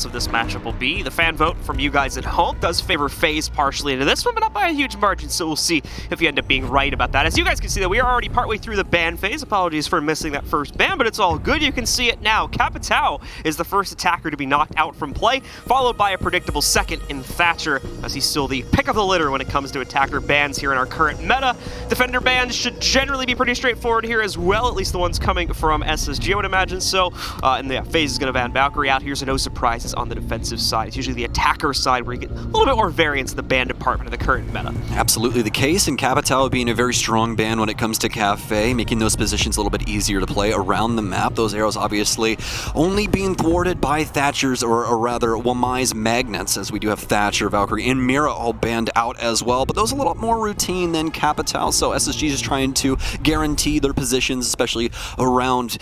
of this matchup will be. The fan vote from you guys at home does favor Faze partially into this one, but not by a huge margin, so we'll see if you end up being right about that. As you guys can see that we are already partway through the ban phase. Apologies for missing that first ban, but it's all good. You can see it now. Kafe is the first attacker to be knocked out from play, followed by a predictable second in Thatcher, as he's still the pick of the litter when it comes to attacker bans here in our current meta. Defender bans should generally be pretty straightforward here as well, at least the ones coming from SSG, I would imagine. So, and yeah, Faze is going to ban Valkyrie out here, so no surprises on the defensive side. It's usually the attacker side where you get a little bit more variance in the ban department of the current meta. Absolutely the case, and Kafe being a very strong ban when it comes to Kafe, making those positions a little bit easier to play around the map. Those arrows obviously only being thwarted by Thatcher's, or rather Wamai's magnets, as we do have Thatcher, Valkyrie, and Mira all banned out as well, but those are a lot more routine than Kafe, so SSG is trying to guarantee their positions, especially around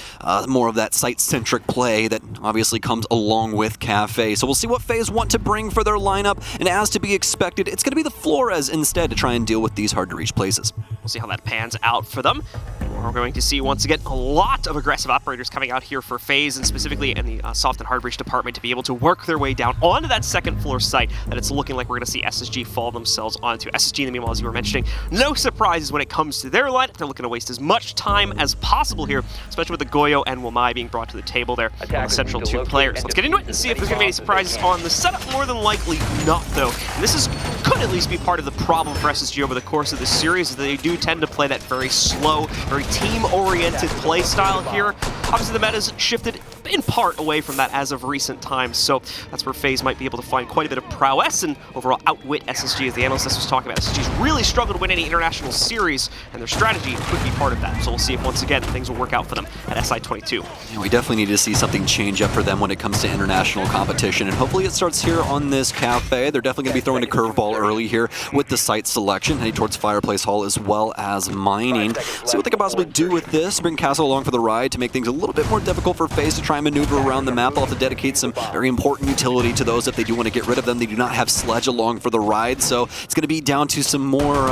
more of that site-centric play that obviously comes along with Kafe. So we'll see what Faze want to bring for their lineup, and as to be expected, it's going to be the Flores instead to try and deal with these hard-to-reach places. We'll see how that pans out for them. We're going to see, once again, a lot of aggressive operators coming out here for Faze, and specifically in the soft and hard breach department, to be able to work their way down onto that second floor site that it's looking like we're going to see SSG fall themselves onto. SSG, in the meanwhile, as you were mentioning, no surprises when it comes to their lineup. They're looking to waste as much time as possible here, especially with the Goyo and Wamai being brought to the table there on the central two players. Let's get into it and see if there's going to be any surprises on the setup. More than likely not, though. And this could at least be part of the problem for SSG over the course of this series, is that they do tend to play that very slow, very team-oriented play style here. Obviously, the meta's shifted in part away from that as of recent times, so that's where Faze might be able to find quite a bit of prowess and overall outwit SSG, as the analyst was talking about. SSG's really struggled to win any international series, and their strategy could be part of that. So we'll see if, once again, things will work out for them at SI22. Yeah, we definitely need to see something change up for them when it comes to international competition, and hopefully it starts here on this Kafe. They're definitely going to be throwing a curveball early here with the site selection, heading towards Fireplace Hall as well as mining. See what they can possibly do with this, bring Castle along for the ride to make things a little bit more difficult for Faze to try and maneuver around the map. They'll have to dedicate some very important utility to those if they do want to get rid of them. They do not have Sledge along for the ride, so it's going to be down to some more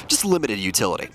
just limited utility.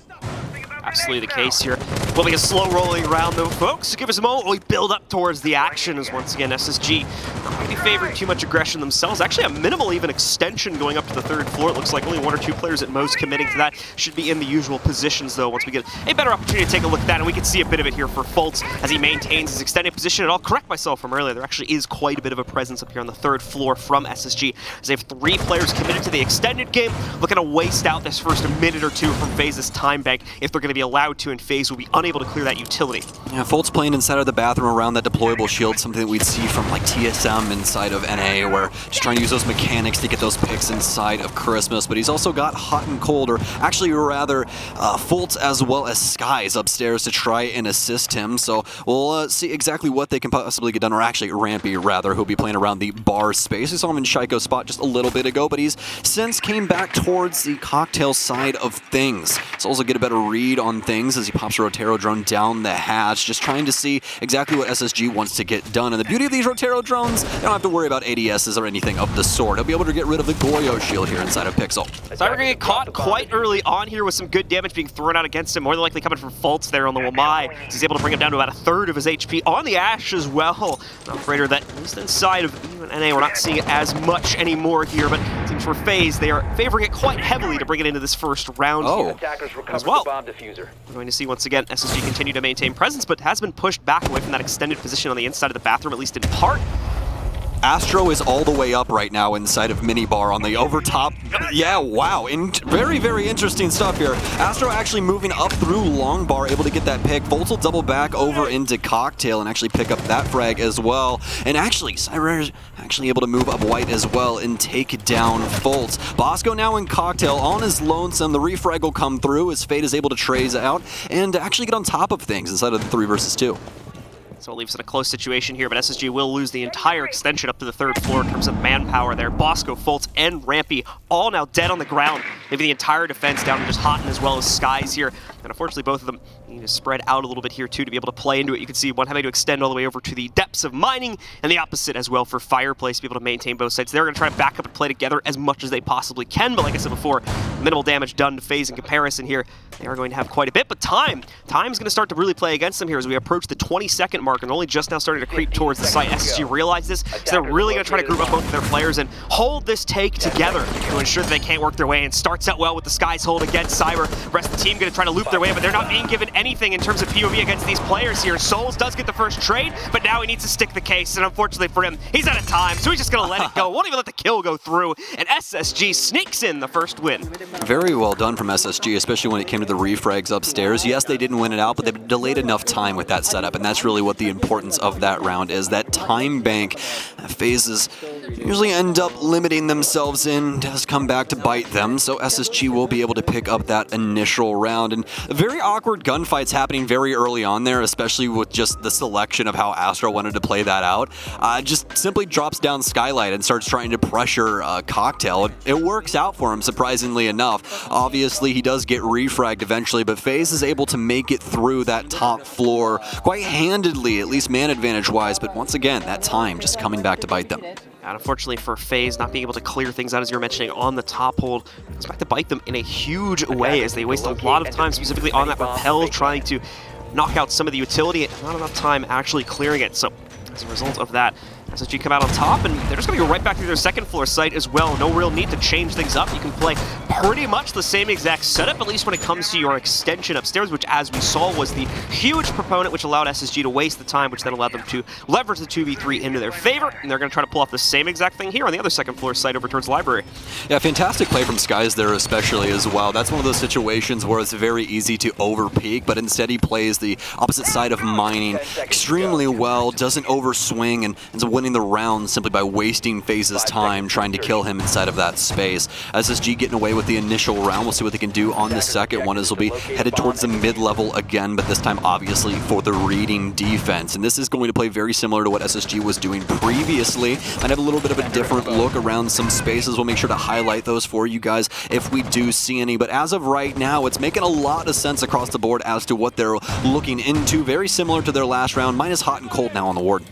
Absolutely the case here. We'll be a slow rolling round though, folks. Give us a moment while we build up towards the action, as once again SSG not going to be favoring too much aggression themselves. Actually a minimal even extension going up to the third floor. It looks like only 1 or 2 players at most committing to that. Should be in the usual positions though once we get a better opportunity to take a look at that, and we can see a bit of it here for Fultz as he maintains his extended position. And I'll correct myself from earlier, there actually is quite a bit of a presence up here on the third floor from SSG, as they have 3 players committed to the extended game, looking to waste out this first minute or two from Faze's time bank if they're going to be allowed to, and Faze will be unable to clear that utility. Yeah, Fultz playing inside of the bathroom around that deployable shield, something that we'd see from like TSM inside of NA, where just trying to use those mechanics to get those picks inside of Christmas. But he's also got Hot and Cold, or actually rather Fultz as well as Skies upstairs to try and assist him. So we'll see exactly what they can possibly get done, or actually Rampy rather, who'll be playing around the bar space. We saw him in Shaiko's spot just a little bit ago, but he's since came back towards the cocktail side of things. So also get a better read on things as he pops a Rotaro drone down the hatch, just trying to see exactly what SSG wants to get done. And the beauty of these Rotaro drones, they don't have to worry about ADSs or anything of the sort. He'll be able to get rid of the Goyo shield here inside of Pixel. So we're going to get caught quite early on here with some good damage being thrown out against him, more than likely coming from Fultz there on the Wamai. He's able to bring him down to about 1/3 of his HP on the Ashe as well. An operator that, at least inside of even NA, we're not seeing it as much anymore here, but it seems for Faze, they are favoring it quite heavily to bring it into this first round here as well. We're going to see once again SSG continue to maintain presence, but has been pushed back away from that extended position on the inside of the bathroom, at least in part. Astro is all the way up right now inside of Minibar on the overtop. Yeah, wow. Very, very interesting stuff here. Astro actually moving up through Long Bar, able to get that pick. Fultz will double back over into Cocktail and actually pick up that frag as well. And actually, Cyrare's actually able to move up White as well and take down Fultz. Bosco now in Cocktail on his lonesome. The refrag will come through as Fate is able to trace out and actually get on top of things inside of the 3 versus 2. So it leaves it a close situation here, but SSG will lose the entire extension up to the 3rd floor in terms of manpower there. Bosco, Fultz, and Rampy all now dead on the ground, leaving the entire defense down to just Hotten as well as Skies here. And unfortunately, both of them need to spread out a little bit here too to be able to play into it. You can see one having to extend all the way over to the depths of mining, and the opposite as well for Fireplace to be able to maintain both sides. They're going to try to back up and play together as much as they possibly can, but like I said before, minimal damage done to Faze in comparison here. They are going to have quite a bit, but time's going to start to really play against them here as we approach the 20-second mark mark and only just now starting to creep towards the site. SSG realized this, so they're really going to try to group up both of their players and hold this take together to ensure that they can't work their way in. Starts out well with the Sky's hold against Cyber. The rest of the team going to try to loop their way, but they're not being given anything in terms of POV against these players here. Souls does get the first trade, but now he needs to stick the case, and unfortunately for him, he's out of time, so he's just going to let it go. Won't even let the kill go through, and SSG sneaks in the first win. Very well done from SSG, especially when it came to the refrags upstairs. Yes, they didn't win it out, but they delayed enough time with that setup, and that's really what the importance of that round is. That time bank. Phases usually end up limiting themselves in, does come back to bite them, so SSG will be able to pick up that initial round. And very awkward gunfights happening very early on there, especially with just the selection of how Astro wanted to play that out. Just simply drops down Skylight and starts trying to pressure Cocktail. It works out for him, surprisingly enough. Obviously, he does get refragged eventually, but Faze is able to make it through that top floor quite handedly, at least man advantage-wise, but once again, that time just coming back to bite them. And unfortunately for Faze, not being able to clear things out, as you were mentioning, on the top hold, comes back to bite them in a huge way as they waste a lot of time specifically on that rappel, trying to knock out some of the utility, and not enough time actually clearing it. So as a result of that, SSG come out on top, and they're just going to go right back to their second floor site as well. No real need to change things up. You can play pretty much the same exact setup, at least when it comes to your extension upstairs, which, as we saw, was the huge proponent, which allowed SSG to waste the time, which then allowed them to leverage the 2v3 into their favor, and they're going to try to pull off the same exact thing here on the other second floor site over towards Library. Yeah, fantastic play from Skies there especially as well. That's one of those situations where it's very easy to over-peak, but instead he plays the opposite side of mining extremely well, doesn't overswing, and ends up winning the round simply by wasting Faze's time trying to kill him inside of that space. SSG getting away with the initial round. We'll see what they can do on the second one, as they'll be headed towards the mid-level again, but this time obviously for the reading defense. And this is going to play very similar to what SSG was doing previously. Might have a little bit of a different look around some spaces. We'll make sure to highlight those for you guys if we do see any. But as of right now, it's making a lot of sense across the board as to what they're looking into. Very similar to their last round, minus hot and cold now on the ward.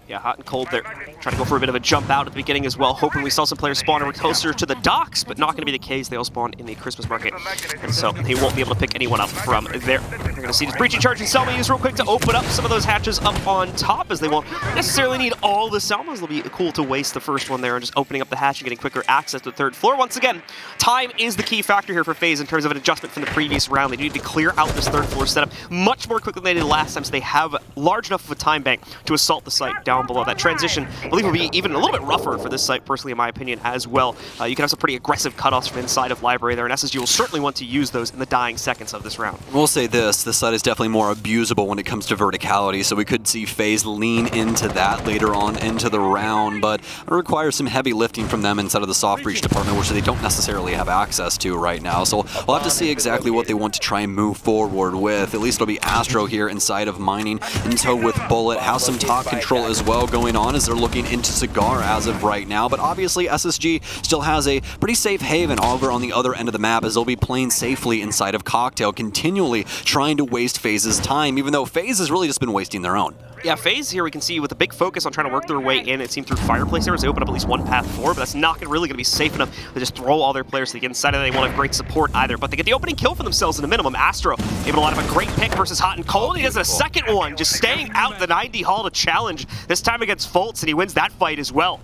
Yeah, hot and cold there. Trying to go for a bit of a jump out at the beginning as well, hoping we saw some players spawn over closer to the docks, but not going to be the case. They all spawn in the Christmas market, and so they won't be able to pick anyone up from there. You're going to see this breaching charge and Selma use real quick to open up some of those hatches up on top, as they won't necessarily need all the Selmas. It'll be cool to waste the first one there and just opening up the hatch and getting quicker access to the third floor. Once again, time is the key factor here for Faze in terms of an adjustment from the previous round. They need to clear out this third floor setup much more quickly than they did last time, so they have large enough of a time bank to assault the site down below. That transition, I believe, will be even a little bit rougher for this site, personally, in my opinion, as well. You can have some pretty aggressive cutoffs from inside of Library there, and SSG will certainly want to use those in the dying seconds of this round. We'll say this site is definitely more abusable when it comes to verticality, so we could see Faze lean into that later on into the round, but it requires some heavy lifting from them inside of the soft breach department, which they don't necessarily have access to right now. So we'll have to see exactly what they want to try and move forward with. At least it'll be Astro here inside of mining, in tow with Bullet. Has some top control as well going on as they're looking into Cigar as of right now, but obviously SSG still has a pretty safe haven over on the other end of the map, as they'll be playing safely inside of Cocktail, continually trying to waste Faze's time, even though Faze has really just been wasting their own. Yeah, Faze here we can see with a big focus on trying to work their way in. It seemed through Fireplace there as they open up at least one path forward, but that's not really going to be safe enough to just throw all their players to the inside, and they won't have great support either. But they get the opening kill for themselves in a minimum. Astro able to line up a great pick versus Hot and Cold. He does a second one, just staying out the 90 Hall to challenge, this time against Foltz, and he wins that fight as well.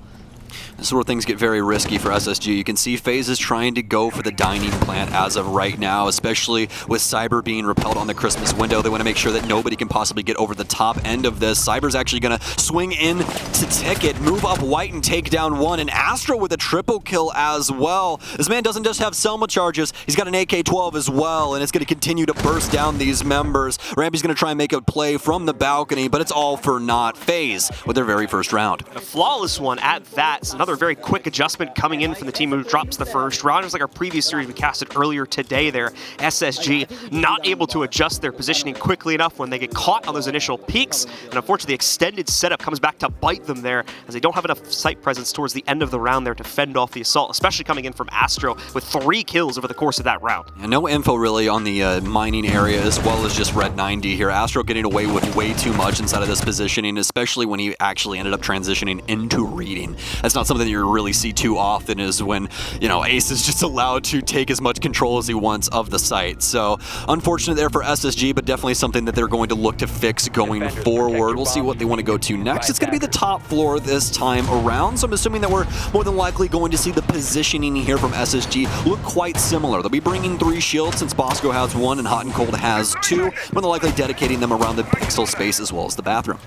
This is where things get very risky for SSG. You can see Faze is trying to go for the dining plant as of right now, especially with Cyber being repelled on the Christmas window. They want to make sure that nobody can possibly get over the top end of this. Cyber's actually going to swing in to Ticket, move up White and take down one, and Astro with a triple kill as well. This man doesn't just have Selma charges, he's got an AK-12 as well, and it's going to continue to burst down these members. Rampy's going to try and make a play from the balcony, but it's all for naught. Faze with their very first round. A flawless one at that. It's another very quick adjustment coming in from the team who drops the first round. It was like our previous series we casted earlier today there. SSG not able to adjust their positioning quickly enough when they get caught on those initial peaks, and unfortunately the extended setup comes back to bite them there, as they don't have enough site presence towards the end of the round there to fend off the assault, especially coming in from Astro with 3 kills over the course of that round. And no info really on the mining area, as well as just Red 90 here. Astro getting away with way too much inside of this positioning, especially when he actually ended up transitioning into reading. That's not something that you really see too often, is when, you know, Ace is just allowed to take as much control as he wants of the site. So unfortunate there for SSG, but definitely something that they're going to look to fix going forward. We'll see what they want to go to next. It's going to be the top floor this time around, so I'm assuming that we're more than likely going to see the positioning here from SSG look quite similar. They'll be bringing 3 shields since Bosco has 1 and Hot and Cold has 2, more than likely dedicating them around the pixel space as well as the bathroom.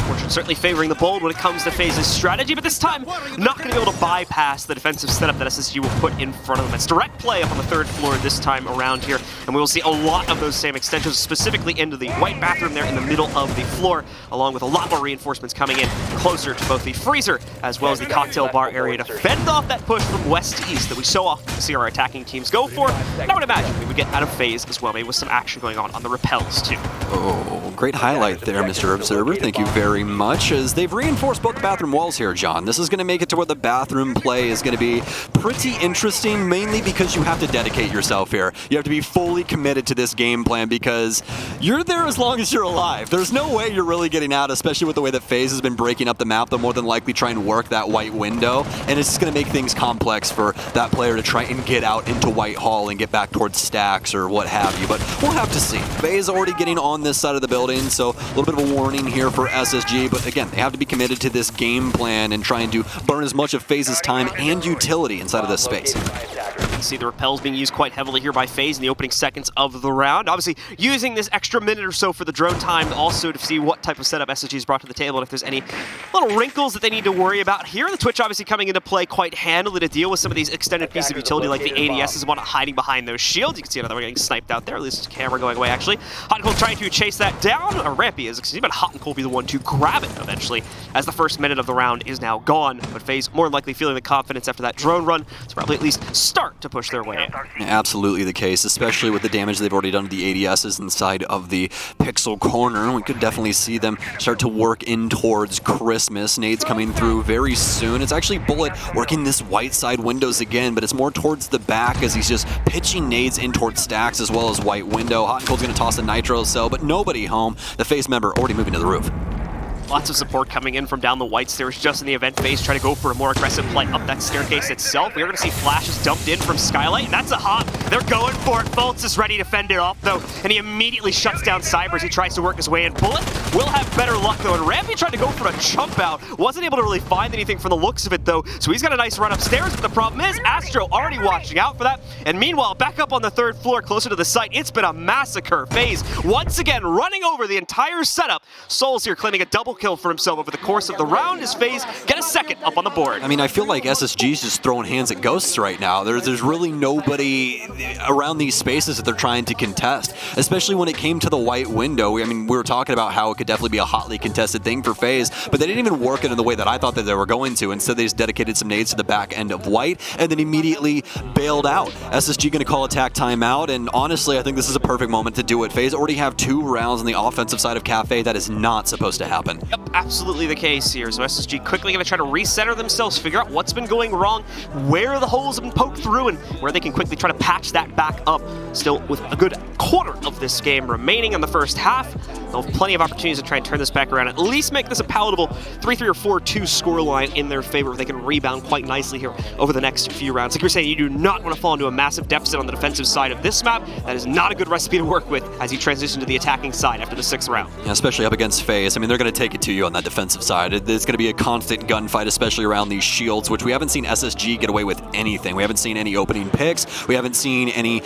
Fortune certainly favoring the bold when it comes to Faze's strategy, but this time not going to be able to bypass the defensive setup that SSG will put in front of them. It's direct play up on the 3rd floor this time around here, and we will see a lot of those same extensions, specifically into the white bathroom there in the middle of the floor, along with a lot more reinforcements coming in closer to both the freezer as well as the cocktail bar area to fend off that push from west to east that we so often see our attacking teams go for. And I would imagine we would get out of Faze as well, maybe with some action going on the repels too. Oh, great highlight there, Mr. Observer. Thank you very much, as they've reinforced both the bathroom walls here, John. This is going to make it to where the bathroom play is going to be pretty interesting, mainly because you have to dedicate yourself here. You have to be fully committed to this game plan because you're there as long as you're alive. There's no way you're really getting out, especially with the way that Faze has been breaking up the map. They'll more than likely try and work that white window, and it's just going to make things complex for that player to try and get out into White Hall and get back towards stacks or what have you, but we'll have to see. Faze already getting on this side of the building, so a little bit of a warning here for SSG, but again, they have to be committed to this game plan and trying to burn as much of Faze's time and utility inside of this space. You can see the repels being used quite heavily here by Faze in the opening seconds of the round. Obviously, using this extra minute or so for the drone time also to see what type of setup SSG has brought to the table and if there's any little wrinkles that they need to worry about here. The Twitch obviously coming into play quite handily to deal with some of these extended pieces of utility like the ADS is one hiding behind those shields. You can see another one getting sniped out there, at least camera going away actually. Hot and Cold trying to chase that down. Rampy is, but Hot and Cold be the one to grab it eventually as the first minute of the round is now gone. But Faze more than likely feeling the confidence after that drone run to probably at least start to push their way in. Absolutely the case, especially with the damage they've already done to the ADSs inside of the pixel corner. We could definitely see them start to work in towards Christmas. Nades coming through very soon. It's actually Bullet working this white side windows again, but it's more towards the back as he's just pitching nades in towards stacks as well as white window. Hot and Cold's going to toss a nitro cell, but nobody home. The Faze member already moving to the roof. Lots of support coming in from down the white stairs just in the event phase, trying to go for a more aggressive play up that staircase itself. We are going to see flashes dumped in from Skylight, and that's a hop. They're going for it. Fultz is ready to fend it off, though, and he immediately shuts down Cyber as he tries to work his way in. Bullet will have better luck, though, and Rampy tried to go for a jump out. Wasn't able to really find anything from the looks of it, though, so he's got a nice run upstairs, but the problem is Astro already watching out for that, and meanwhile, back up on the 3rd floor closer to the site, it's been a massacre. Faze once again running over the entire setup. Souls here claiming a double kill for himself over the course of the round as Faze get a second up on the board. I mean, I feel like SSG's just throwing hands at ghosts right now. There's really nobody around these spaces that they're trying to contest, especially when it came to the white window. I mean, we were talking about how it could definitely be a hotly contested thing for Faze, but they didn't even work it in the way that I thought that they were going to. Instead, they just dedicated some nades to the back end of white and then immediately bailed out. SSG going to call attack timeout, and honestly, I think this is a perfect moment to do it. Faze already have 2 rounds on the offensive side of Kafe. That is not supposed to happen. Yep, absolutely the case here. So SSG quickly going to try to recenter themselves, figure out what's been going wrong, where the holes have been poked through, and where they can quickly try to patch that back up. Still with a good quarter of this game remaining in the first half. They'll have plenty of opportunities to try and turn this back around, at least make this a palatable 3-3 or 4-2 scoreline in their favor if they can rebound quite nicely here over the next few rounds. Like you're saying, you do not want to fall into a massive deficit on the defensive side of this map. That is not a good recipe to work with as you transition to the attacking side after the 6th round. Yeah, especially up against Faze. I mean, they're going to take it to you on that defensive side. It's going to be a constant gunfight, especially around these shields, which we haven't seen SSG get away with anything. We haven't seen any opening picks. We haven't seen any,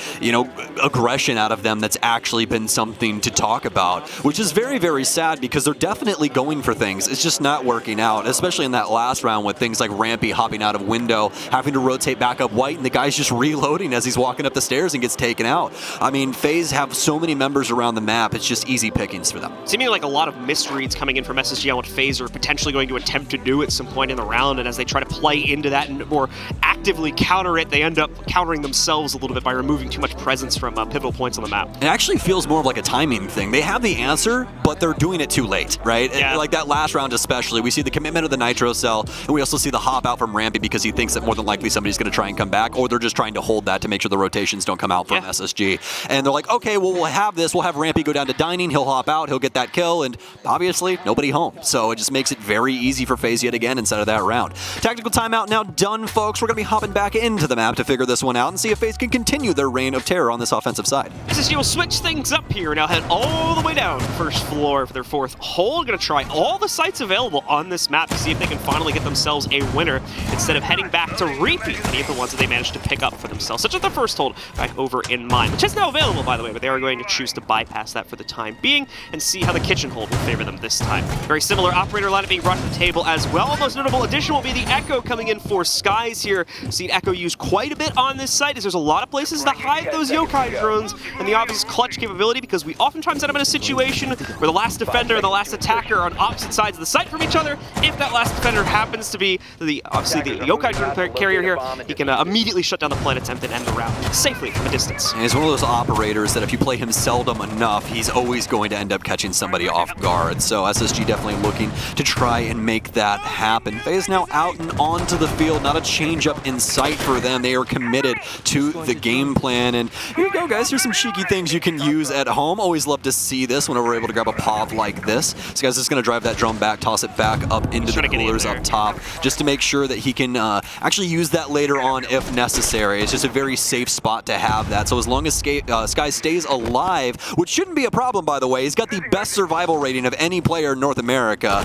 aggression out of them that's actually been something to talk about, which is very, very sad because they're definitely going for things. It's just not working out, especially in that last round with things like Rampy hopping out of window, having to rotate back up white, and the guy's just reloading as he's walking up the stairs and gets taken out. I mean, Faze have so many members around the map, it's just easy pickings for them. Seeming like a lot of misreads coming in from SSG on what Faze are potentially going to attempt to do at some point in the round, and as they try to play into that and more actively counter it, they end up countering themselves a little bit. bit by removing too much presence from pivotal points on the map. It actually feels more of like a timing thing. They have the answer, but they're doing it too late, right? Yeah. Like that last round especially, we see the commitment of the Nitro Cell, and we also see the hop out from Rampy because he thinks that more than likely somebody's going to try and come back, or they're just trying to hold that to make sure the rotations don't come out from SSG. And they're like, okay, well, we'll have this. We'll have Rampy go down to Dining. He'll hop out. He'll get that kill, and obviously nobody home. So it just makes it very easy for FaZe yet again inside of that round. Tactical timeout now done, folks. We're going to be hopping back into the map to figure this one out and see if FaZe can continue their reign of terror on this offensive side. SSG will switch things up here, now head all the way down first floor for their fourth hole. Going to try all the sites available on this map to see if they can finally get themselves a winner instead of heading back to repeat any of the ones that they managed to pick up for themselves, such as the first hold back over in Mine, which is now available, by the way, but they are going to choose to bypass that for the time being and see how the kitchen hold will favor them this time. Very similar operator lineup being brought to the table as well. Most notable addition will be the Echo coming in for Skies here. Seen Echo used quite a bit on this site as there's a lot of places to hide those yokai drones and the obvious clutch capability, because we oftentimes end up in a situation where the last defender and the last attacker are on opposite sides of the site from each other. If that last defender happens to be obviously the yokai drone carrier here, he can immediately shut down the plant attempt and end the round safely from a distance. And he's one of those operators that if you play him seldom enough, he's always going to end up catching somebody off guard. So SSG definitely looking to try and make that happen. FaZe now out and onto the field, not a change up in sight for them. They are committed to the game plan. And here you go, guys. Here's some cheeky things you can use at home. Always love to see this whenever we're able to grab a POV like this. This guy's just going to drive that drone back, toss it back up into the coolers up top, just to make sure that he can actually use that later on if necessary. It's just a very safe spot to have that. So as long as Sky stays alive, which shouldn't be a problem, by the way, he's got the best survival rating of any player in North America,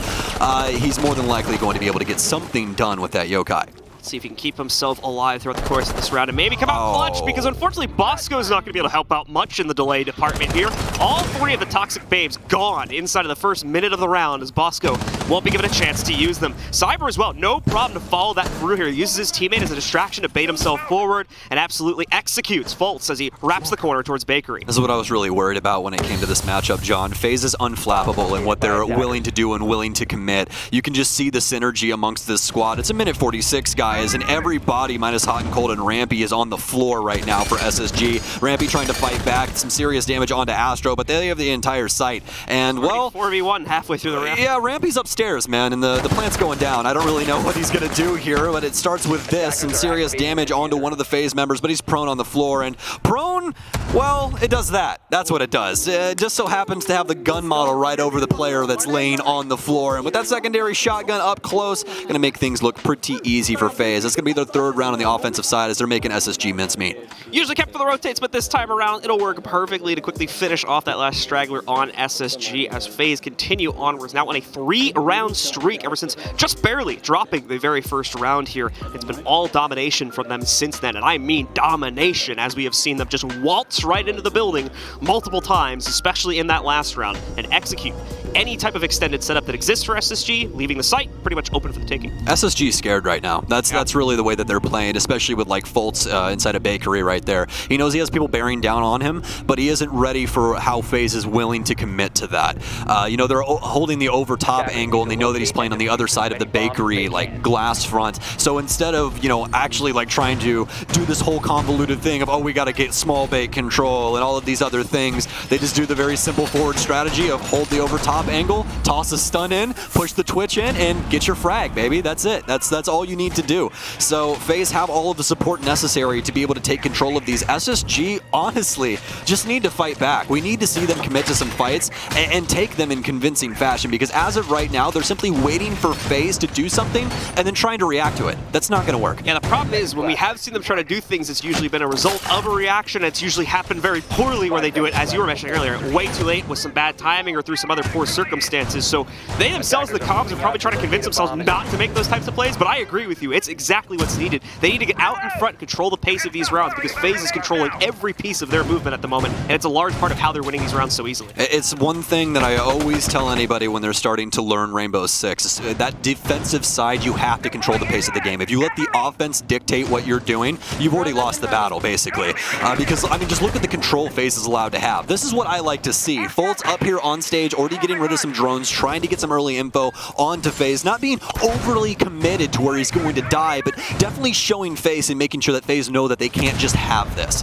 he's more than likely going to be able to get something done with that yokai. See if he can keep himself alive throughout the course of this round and maybe come out clutch, because unfortunately Bosco is not going to be able to help out much in the delay department here. All three of the Toxic Babes gone inside of the first minute of the round as Bosco won't be given a chance to use them. Cyber as well, no problem to follow that through here. He uses his teammate as a distraction to bait himself forward and absolutely executes Fultz as he wraps the corner towards Bakery. This is what I was really worried about when it came to this matchup, John. FaZe is unflappable in what they're willing to do and willing to commit. You can just see the synergy amongst this squad. It's a minute 46, guys, and everybody minus Hot and Cold and Rampy is on the floor right now for SSG. Rampy trying to fight back, some serious damage onto Astro, but they have the entire site. And, well, 4v1 halfway through the round. Yeah, Rampy's upstairs, man, and the plant's going down. I don't really know what he's going to do here, but it starts with this and serious damage onto one of the FaZe members, but he's prone on the floor. And prone, well, it does that. That's what it does. It just so happens to have the gun model right over the player that's laying on the floor. And with that secondary shotgun up close, going to make things look pretty easy for FaZe. It's going to be their third round on the offensive side as they're making SSG mincemeat. Usually kept for the rotates, but this time around it'll work perfectly to quickly finish off that last straggler on SSG as FaZe continue onwards. Now on a 3-round streak ever since just barely dropping the very first round here. It's been all domination from them since then, and I mean domination, as we have seen them just waltz right into the building multiple times, especially in that last round, and execute any type of extended setup that exists for SSG, leaving the site pretty much open for the taking. SSG is scared right now. That's really the way that they're playing, especially with like Fultz inside a Bakery right there. He knows he has people bearing down on him, but he isn't ready for how FaZe is willing to commit to that. You know, they're holding the over top angle, and they know that he's playing on the other side of the Bakery, like glass front. So instead of, you know, actually like trying to do this whole convoluted thing of, oh, we got to get small bait control and all of these other things, they just do the very simple forward strategy of hold the over top angle, toss a stun in, push the twitch in, and get your frag, baby. That's it. That's all you need to do. So FaZe have all of the support necessary to be able to take control of these. SSG, honestly, just need to fight back. We need to see them commit to some fights and take them in convincing fashion, because as of right now, they're simply waiting for FaZe to do something and then trying to react to it. That's not going to work. Yeah, the problem is when we have seen them try to do things, it's usually been a result of a reaction. It's usually happened very poorly where they do it, as you were mentioning earlier, way too late with some bad timing or through some other poor circumstances. So they themselves, the comms, are probably trying to convince themselves not to make those types of plays, but I agree with you. It's exactly what's needed. They need to get out in front, control the pace of these rounds, because FaZe is controlling every piece of their movement at the moment, and it's a large part of how they're winning these rounds so easily. It's one thing that I always tell anybody when they're starting to learn Rainbow Six. That defensive side, you have to control the pace of the game. If you let the offense dictate what you're doing, you've already lost the battle, basically. Because, I mean, just look at the control FaZe is allowed to have. This is what I like to see. Fultz up here on stage, already getting rid of some drones, trying to get some early info onto FaZe, not being overly committed to where he's going to die, but definitely showing face and making sure that FaZe know that they can't just have this.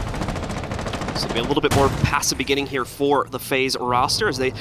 So it'll be a little bit more passive beginning here for the FaZe roster as they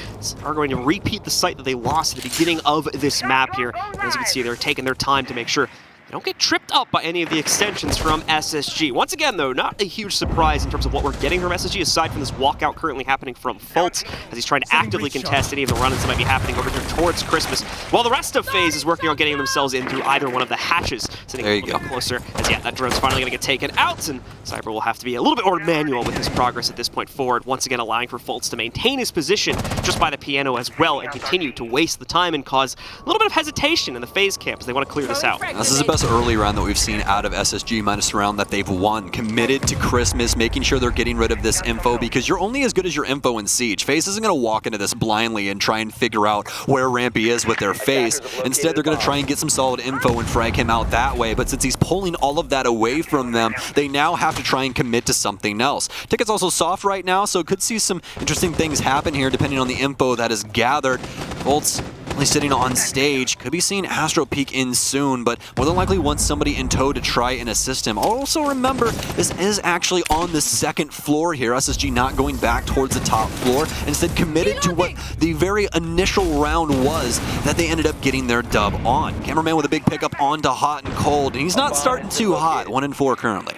are going to repeat the site that they lost at the beginning of this map here. And as you can see, they're taking their time to make sure they don't get tripped up by any of the extensions from SSG. Once again, though, not a huge surprise in terms of what we're getting from SSG, aside from this walkout currently happening from Fultz, as he's trying to actively contest any of the run-ins that might be happening over here towards Christmas, while the rest of FaZe is working on getting themselves in through either one of the hatches, sitting a little bit closer, as yeah, that drone's finally going to get taken out, and Cyber will have to be a little bit more manual with his progress at this point forward, once again allowing for Fultz to maintain his position just by the piano as well, and continue to waste the time and cause a little bit of hesitation in the FaZe camp as they want to clear this out. This is the best early round that we've seen out of SSG minus the round that they've won. Committed to Christmas, making sure they're getting rid of this info, because you're only as good as your info in Siege. FaZe isn't going to walk into this blindly and try and figure out where Rampy is with their face. Instead, they're going to try and get some solid info and frag him out that way, but since he's pulling all of that away from them, they now have to try and commit to something else. Ticket's also soft right now, so could see some interesting things happen here depending on the info that is gathered. Fultz sitting on stage, could be seeing Astro peek in soon, but more than likely wants somebody in tow to try and assist him. Also remember, this is actually on the second floor here. SSG not going back towards the top floor, instead committed to what the very initial round was that they ended up getting their dub on. Cameraman with a big pickup onto hot and cold, and he's not starting too hot, 1-4 currently.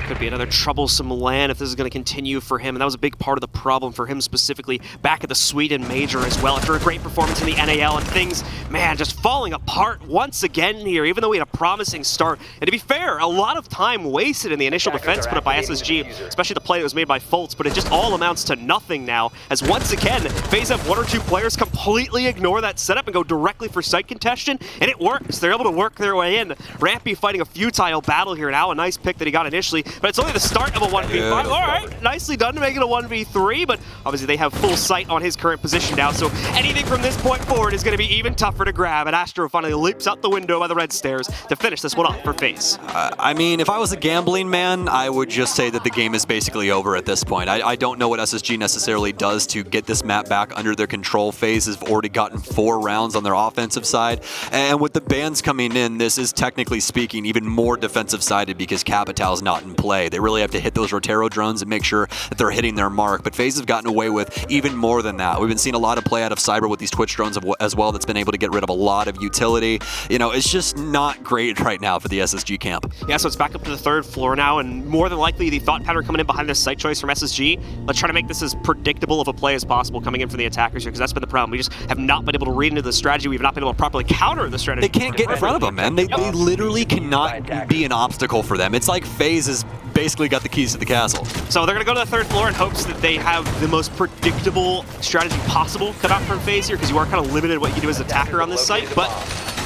Could be another troublesome LAN if this is going to continue for him, and that was a big part of the problem for him specifically back at the Sweden Major as well. After a great performance in the NAL and things, man, just falling apart once again here, even though we had a promising start. And to be fair, a lot of time wasted in the initial defense put up by SSG, especially the play that was made by Fultz, but it just all amounts to nothing now, as once again, FaZe have one or two players completely ignore that setup and go directly for site contention, and it works. They're able to work their way in. Rampy fighting a futile battle here now, a nice pick that he got initially, but it's only the start of a 1v5. All right, nicely done to make it a 1v3, but obviously they have full sight on his current position now, so anything from this point forward is going to be even tougher to grab, and Astro finally leaps out the window by the red stairs to finish this one off for FaZe. I mean, if I was a gambling man, I would just say that the game is basically over at this point. I don't know what SSG necessarily does to get this map back under their control. FaZe has already gotten 4 rounds on their offensive side, and with the bans coming in, this is technically speaking even more defensive-sided because Capital's not in play. They really have to hit those Rotero drones and make sure that they're hitting their mark, but FaZe have gotten away with even more than that. We've been seeing a lot of play out of Cyber with these Twitch drones as well that's been able to get rid of a lot of utility. You know, it's just not great right now for the SSG camp. Yeah, so it's back up to the 3rd floor now, and more than likely the thought pattern coming in behind this site choice from SSG, let's try to make this as predictable of a play as possible coming in for the attackers here, because that's been the problem. We just have not been able to read into the strategy. We've not been able to properly counter the strategy. They can't get in front of them, man. They literally cannot be an obstacle for them. It's like FaZe has basically got the keys to the castle. So they're going to go to the 3rd floor in hopes that they have the most predictable strategy possible cut out from FaZe here, because you are kind of limited what you can do as an attacker on this site, but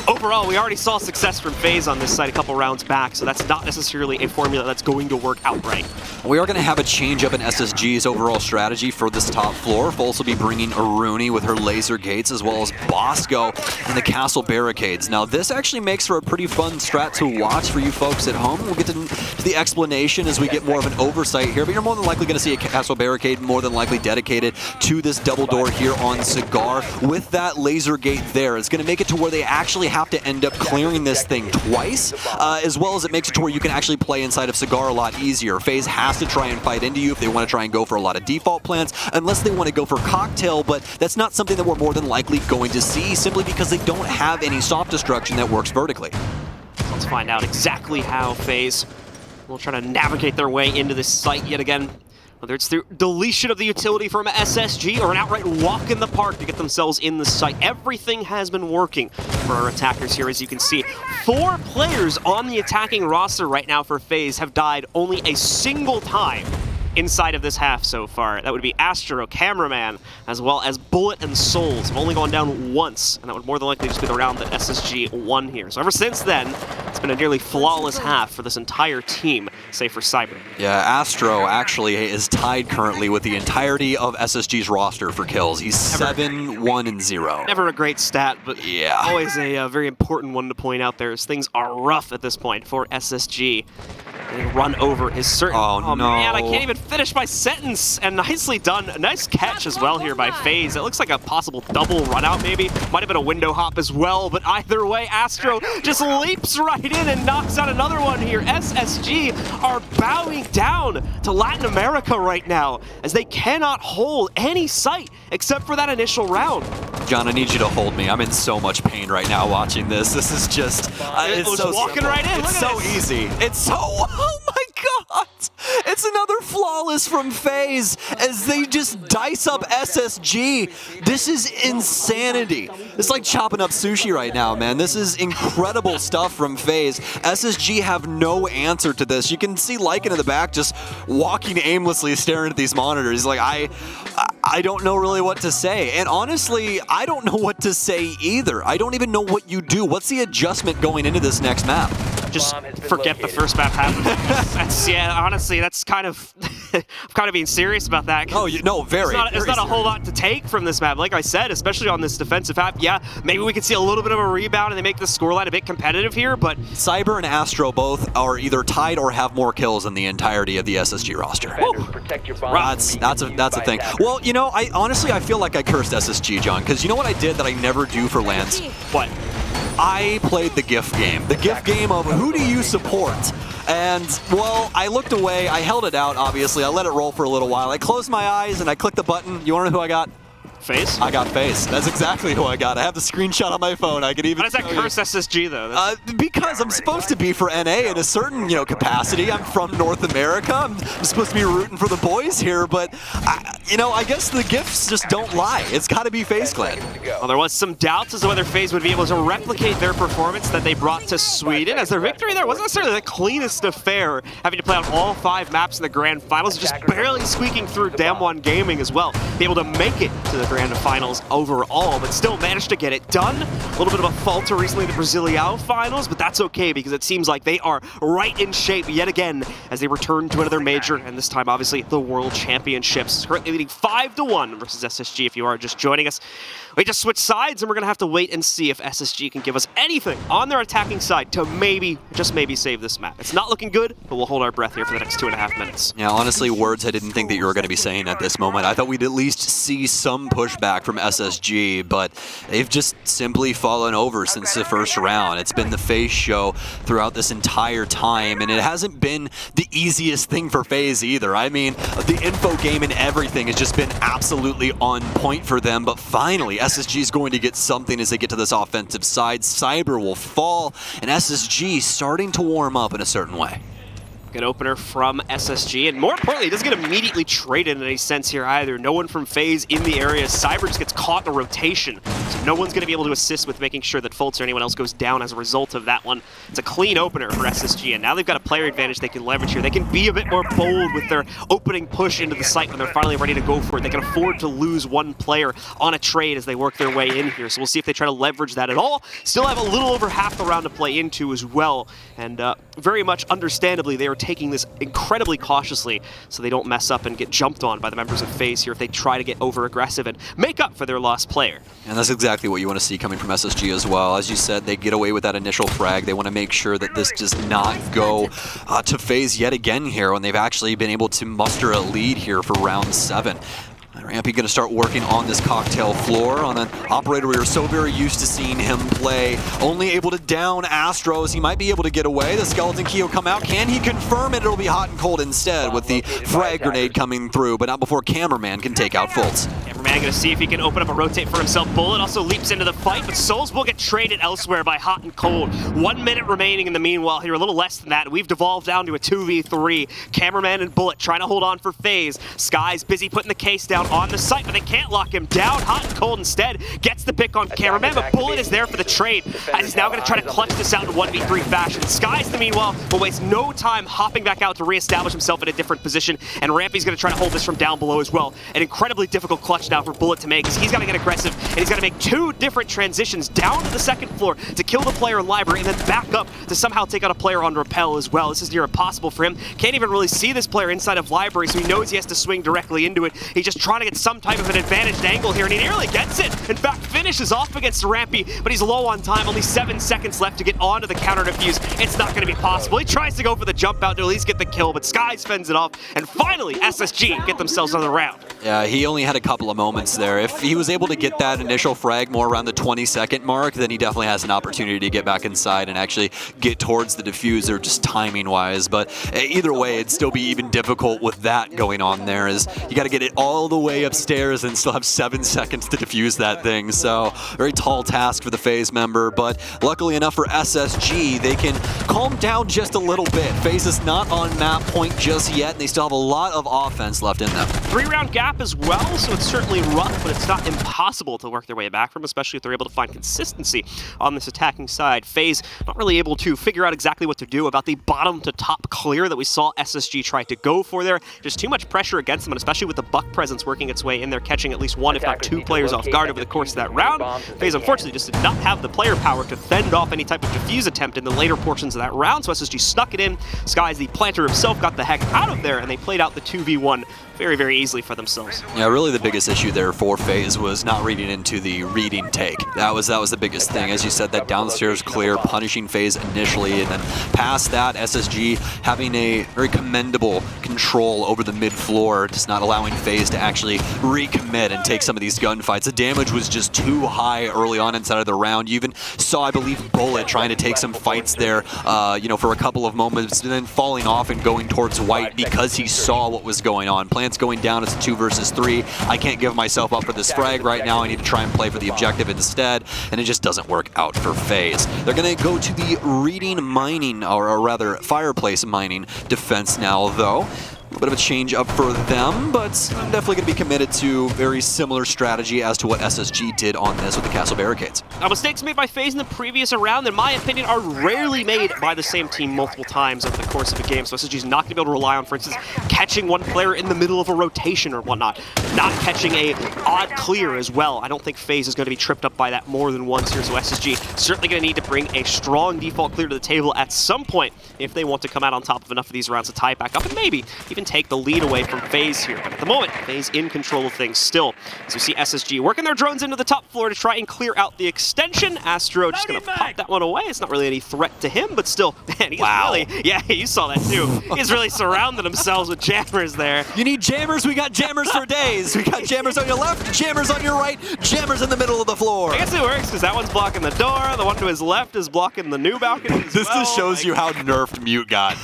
overall, we already saw success from FaZe on this site a couple rounds back, so that's not necessarily a formula that's going to work outright. We are going to have a change up in SSG's overall strategy for this top floor. Fultz will be bringing Aruni with her laser gates, as well as Bosco and the castle barricades. Now, this actually makes for a pretty fun strat to watch for you folks at home. We'll get to the explanation as we get more of an oversight here, but you're more than likely going to see a castle barricade more than likely dedicated to this double door here on Cigar. With that laser gate there, it's going to make it to where they actually have to end up clearing this thing twice, as well as it makes it to where you can actually play inside of Cigar a lot easier. FaZe has to try and fight into you if they want to try and go for a lot of default plans, unless they want to go for Cocktail, but that's not something that we're more than likely going to see, simply because they don't have any soft destruction that works vertically. Let's find out exactly how FaZe will try to navigate their way into this site yet again. Whether it's through deletion of the utility from SSG or an outright walk in the park to get themselves in the site, everything has been working for our attackers here, as you can see. 4 players on the attacking roster right now for FaZe have died only a single time inside of this half so far. That would be Astro, Cameraman, as well as Bullet and Souls have only gone down once, and that would more than likely just be the round that SSG won here. So ever since then, it's been a nearly flawless half for this entire team, save for Cyber. Yeah, Astro actually is tied currently with the entirety of SSG's roster for kills. He's 7-1-0. Never a great stat, but yeah, always a very important one to point out there, as things are rough at this point for SSG. And run over is certain. Oh, no. Man, I can't even finish my sentence. And nicely done. A nice catch as well here by FaZe. It looks like a possible double run out maybe. Might have been a window hop as well, but either way, Astro just leaps right in and knocks out another one here. SSG are bowing down to Latin America right now, as they cannot hold any sight except for that initial round. John, I need you to hold me. I'm in so much pain right now watching this. This is just... it's so walking right in. It's so easy. It's so... Oh my god! It's another flawless from Faze as they just dice up SSG. This is insanity. It's like chopping up sushi right now, man. This is incredible stuff from Faze. SSG have no answer to this. You can see Lycan in the back just walking aimlessly, staring at these monitors. He's like, I don't know really what to say. And honestly, I don't know what to say either. I don't even know what you do. What's the adjustment going into this next map? Just forget the first map happened. Yeah, honestly, that's kind of... I'm kind of being serious about that. Oh, no, very. It's not a whole lot to take from this map. Like I said, especially on this defensive map, yeah, maybe we could see a little bit of a rebound and they make the scoreline a bit competitive here, but... Cyber and Astro both are either tied or have more kills than the entirety of the SSG roster. That's a thing. Well, you know, honestly, I feel like I cursed SSG, John, because you know what I did that I never do for LANs? What? I played the GIF game. The GIF game of who do you support? And, well, I looked away. I held it out, obviously. I let it roll for a little while. I closed my eyes and I clicked the button. You want to know who I got? Faze? I got Faze. That's exactly who I got. I have the screenshot on my phone. I could even. How does that curse SSG though? Because I'm supposed to be for NA in a certain, capacity. I'm from North America. I'm supposed to be rooting for the boys here, but I guess the gifts just don't lie. It's got to be Faze Clan. Well, there was some doubts as to whether Faze would be able to replicate their performance that they brought to Sweden, as their victory there wasn't necessarily the cleanest affair, having to play on all 5 maps in the grand finals, just barely squeaking through Damwon Gaming as well, be able to make it to the grand finals overall, but still managed to get it done. A little bit of a falter recently in the Brasileirão finals, but that's okay because it seems like they are right in shape yet again as they return to another major, and this time obviously the World Championships. Currently leading 5-1 versus SSG if you are just joining us. We just switched sides and we're going to have to wait and see if SSG can give us anything on their attacking side to maybe, just maybe save this map. It's not looking good, but we'll hold our breath here for the next 2.5 minutes. Yeah, honestly, words I didn't think that you were going to be saying at this moment. I thought we'd at least see some pushback from SSG, but they've just simply fallen over since the first round. It's been the Faze show throughout this entire time, and it hasn't been the easiest thing for Faze either. I mean, the info game and everything has just been absolutely on point for them, but finally, SSG is going to get something as they get to this offensive side. Cyber will fall, and SSG starting to warm up in a certain way. Good opener from SSG, and more importantly, it doesn't get immediately traded in any sense here either. No one from Faze in the area. Cyber just gets caught in a rotation, so no one's going to be able to assist with making sure that Fultz or anyone else goes down as a result of that one. It's a clean opener for SSG, and now they've got a player advantage they can leverage here. They can be a bit more bold with their opening push into the site when they're finally ready to go for it. They can afford to lose one player on a trade as they work their way in here, so we'll see if they try to leverage that at all. Still have a little over half the round to play into as well, and very much understandably, they are taking this incredibly cautiously so they don't mess up and get jumped on by the members of Faze here if they try to get over-aggressive and make up for their lost player. And that's exactly what you want to see coming from SSG as well. As you said, they get away with that initial frag. They want to make sure that this does not go to Faze yet again here when they've actually been able to muster a lead here for round 7. Rampy going to start working on this cocktail floor on an operator we are so very used to seeing him play. Only able to down Astros. He might be able to get away. The Skeleton Key will come out. Can he confirm it? It'll be hot and cold instead with the frag grenade coming through, but not before Cameraman can take out Fultz. Cameraman going to see if he can open up a rotate for himself. Bullet also leaps into the fight, but Souls will get traded elsewhere by Hot and Cold. 1 minute remaining in the meanwhile here, a little less than that. We've devolved down to a 2v3. Cameraman and Bullet trying to hold on for Faze. Sky's busy putting the case down on the site, but they can't lock him down. Hot and Cold instead gets the pick on Cameraman, but Bullet is there for the trade, as he's now going to try to clutch this out in 1v3 fashion. Sky's, in the meanwhile, will waste no time hopping back out to reestablish himself in a different position, and Rampy's going to try to hold this from down below as well. An incredibly difficult clutch now for Bullet to make, because he's got to get aggressive, and he's got to make 2 different transitions down to the second floor to kill the player in Library, and then back up to somehow take out a player on Rappel as well. This is near impossible for him. Can't even really see this player inside of Library, so he knows he has to swing directly into it. He's just trying to get some type of an advantaged angle here, and he nearly gets it. In fact, finishes off against Rampy, but he's low on time. Only 7 seconds left to get onto the counter defuse. It's not going to be possible. He tries to go for the jump out to at least get the kill, but Skies fends it off, and finally, SSG get themselves another round. Yeah, he only had a couple of moments moments there. If he was able to get that initial frag more around the 20-second mark, then he definitely has an opportunity to get back inside and actually get towards the diffuser, just timing-wise. But either way, it'd still be even difficult with that going on there, as you got to get it all the way upstairs and still have 7 seconds to defuse that thing. So very tall task for the FaZe member, but luckily enough for SSG, they can calm down just a little bit. FaZe is not on map point just yet, and they still have a lot of offense left in them. 3-round gap as well, so it's certainly rough, but it's not impossible to work their way back from, especially if they're able to find consistency on this attacking side. FaZe not really able to figure out exactly what to do about the bottom to top clear that we saw SSG try to go for there. Just too much pressure against them, and especially with the Buck presence working its way in there, catching at least one, if not two players off guard over the course of that round. FaZe unfortunately just did not have the player power to fend off any type of defuse attempt in the later portions of that round, so SSG snuck it in. Skies, the planter himself, got the heck out of there, and they played out the 2v1 very, very easily for themselves. Yeah, really the biggest issue there for FaZe was not reading into the reading take. That was the biggest thing. As you said, that downstairs clear, punishing FaZe initially, and then past that, SSG having a very commendable control over the mid floor, just not allowing FaZe to actually recommit and take some of these gunfights. The damage was just too high early on inside of the round. You even saw, I believe, Bullet trying to take some fights there, for a couple of moments, and then falling off and going towards White because he saw what was going on. Plants going down as a 2 versus 3. I can't give myself up for this frag right now. I need to try and play for the objective instead, and it just doesn't work out for FaZe. They're going to go to the reading mining, or rather fireplace mining defense now, though. A little bit of a change up for them, but I'm definitely going to be committed to very similar strategy as to what SSG did on this with the castle barricades. Now, mistakes made by FaZe in the previous round, in my opinion, are rarely made by the same team multiple times over the course of a game. So SSG's not going to be able to rely on, for instance, catching one player in the middle of a rotation or whatnot, not catching a odd clear as well. I don't think FaZe is going to be tripped up by that more than once here, so SSG certainly going to need to bring a strong default clear to the table at some point if they want to come out on top of enough of these rounds to tie it back up and maybe even take the lead away from FaZe here. But at the moment, FaZe in control of things still. As we see SSG working their drones into the top floor to try and clear out the extension. Astro just going to pop that one away. It's not really any threat to him, but still, man, he's really, yeah, you saw that too. He's really surrounded themselves with jammers there. You need jammers? We got jammers for days. We got jammers on your left, jammers on your right, jammers in the middle of the floor. I guess it works because that one's blocking the door. The one to his left is blocking the new balcony as This well. just shows you how nerfed Mute got.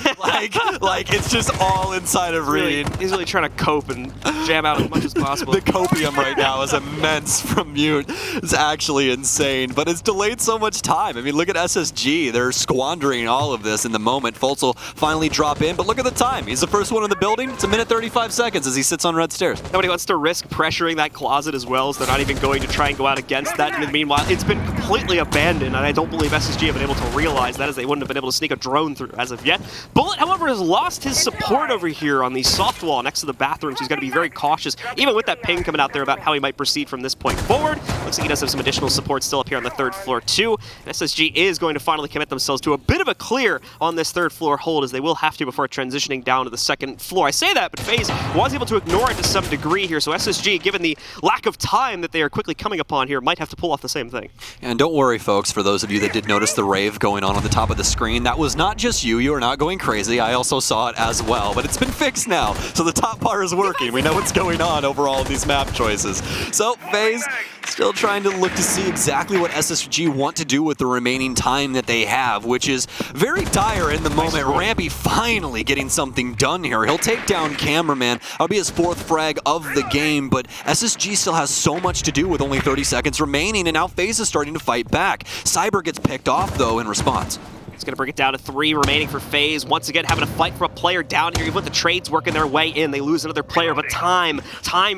like it's just all inside of reading. He's really trying to cope and jam out as much as possible. The copium right now is immense from Mute. It's actually insane, but it's delayed so much time. I mean, look at SSG. They're squandering all of this in the moment. Fultz will finally drop in, but look at the time. He's the first one in the building. It's 1:35 seconds as he sits on red stairs. Nobody wants to risk pressuring that closet as well, so they're not even going to try and go out against that. And meanwhile, it's been completely abandoned, and I don't believe SSG have been able to realize that, as they wouldn't have been able to sneak a drone through as of yet. Bullet, however, has lost his support over here on the soft wall next to the bathrooms. He's got to be very cautious, even with that ping coming out there about how he might proceed from this point forward. Looks like he does have some additional support still up here on the 3rd floor too. And SSG is going to finally commit themselves to a bit of a clear on this 3rd floor hold, as they will have to before transitioning down to the 2nd floor. I say that, but FaZe was able to ignore it to some degree here, so SSG, given the lack of time that they are quickly coming upon here, might have to pull off the same thing. And don't worry, folks, for those of you that did notice the rave going on the top of the screen, that was not just you. You are not going crazy. I also saw it as well, but it's been fixed now, so the top part is working. We know what's going on over all of these map choices. So FaZe still trying to look to see exactly what SSG want to do with the remaining time that they have, which is very dire in the moment. Rampy finally getting something done here. He'll take down Cameraman. That'll be his 4th frag of the game, but SSG still has so much to do with only 30 seconds remaining, and now FaZe is starting to fight back. Cyber gets picked off, though, in response. It's going to bring it down to 3 remaining for FaZe. Once again, having to fight for a player down here. Even with the trades working their way in, they lose another player, but time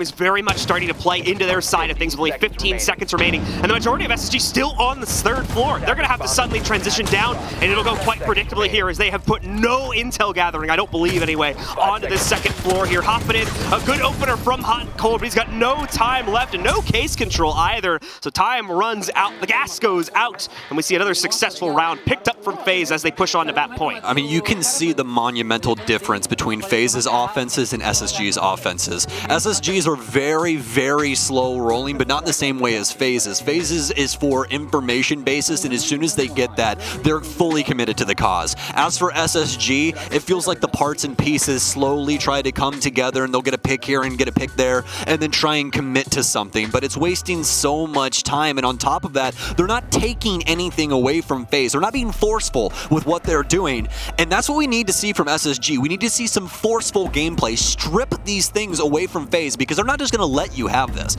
is very much starting to play into their side of things with only 15 seconds remaining. And the majority of SSG still on the 3rd floor. They're going to have to suddenly transition down, and it'll go quite predictably here, as they have put no intel gathering, I don't believe anyway, onto this 2nd floor here. Hopping in, a good opener from Hot and Cold, but he's got no time left and no case control either. So time runs out, the gas goes out, and we see another successful round picked up from FaZe. FaZe as they push on to that point. I mean, you can see the monumental difference between FaZe's offenses and SSG's offenses. SSG's are very, very slow rolling, but not in the same way as FaZe's. FaZe's is for information basis, and as soon as they get that, they're fully committed to the cause. As for SSG, it feels like the parts and pieces slowly try to come together, and they'll get a pick here and get a pick there, and then try and commit to something, but it's wasting so much time, and on top of that, they're not taking anything away from FaZe. They're not being forceful with what they're doing, and that's what we need to see from SSG. We need to see some forceful gameplay. Strip these things away from FaZe, because they're not just going to let you have this.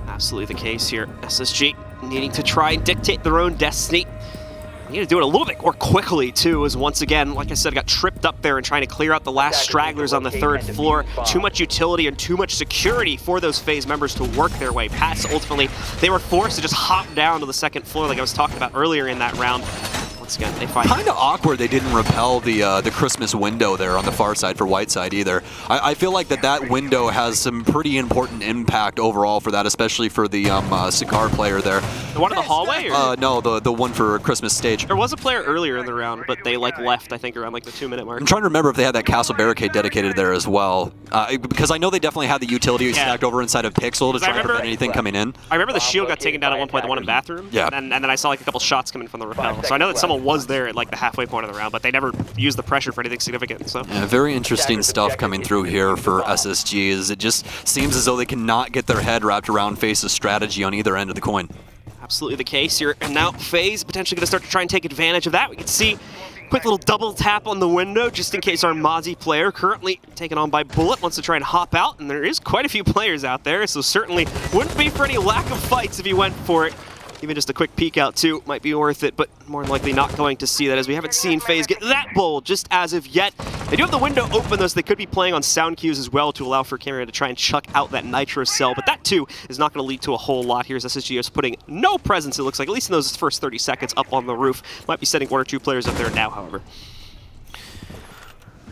Absolutely the case here. SSG needing to try and dictate their own destiny. They need to do it a little bit more quickly, too, as once again, like I said, got tripped up there and trying to clear out the last stragglers on the third floor. Too much utility and too much security for those FaZe members to work their way past. Ultimately, they were forced to just hop down to the second floor like I was talking about earlier in that round. Once again, they find kind of awkward they didn't repel the Christmas window there on the far side for Whiteside either. I feel like that window has some pretty important impact overall for that, especially for the Cigar player there. The one in the hallway? Or? No, the one for Christmas stage. There was a player earlier in the round, but they left, I think, around the 2-minute mark. I'm trying to remember if they had that castle barricade dedicated there as well, because I know they definitely had the utility stacked over inside of Pixel to try and prevent anything coming in. I remember the shield got taken down at one point, the one in the bathroom. Yeah. And then I saw a couple shots coming from the rappel. So I know that someone was there at the halfway point of the round, but they never used the pressure for anything significant. So yeah, very interesting stuff coming through here for SSG. Is it just seems as though they cannot get their head wrapped around FaZe's strategy on either end of the coin. Absolutely the case here. And now FaZe potentially going to start to try and take advantage of that. We can see quick little double tap on the window just in case our Mozzie player, currently taken on by Bullet, wants to try and hop out. And there is quite a few players out there, so certainly wouldn't be for any lack of fights if he went for it. Even just a quick peek out, too, might be worth it, but more than likely not going to see that, as we haven't seen FaZe get that bold just as of yet. They do have the window open, though, so they could be playing on sound cues as well to allow for Camera to try and chuck out that Nitro cell, but that, too, is not going to lead to a whole lot here, as SSG is putting no presence, it looks like, at least in those first 30 seconds up on the roof. Might be sending 1 or 2 players up there now, however.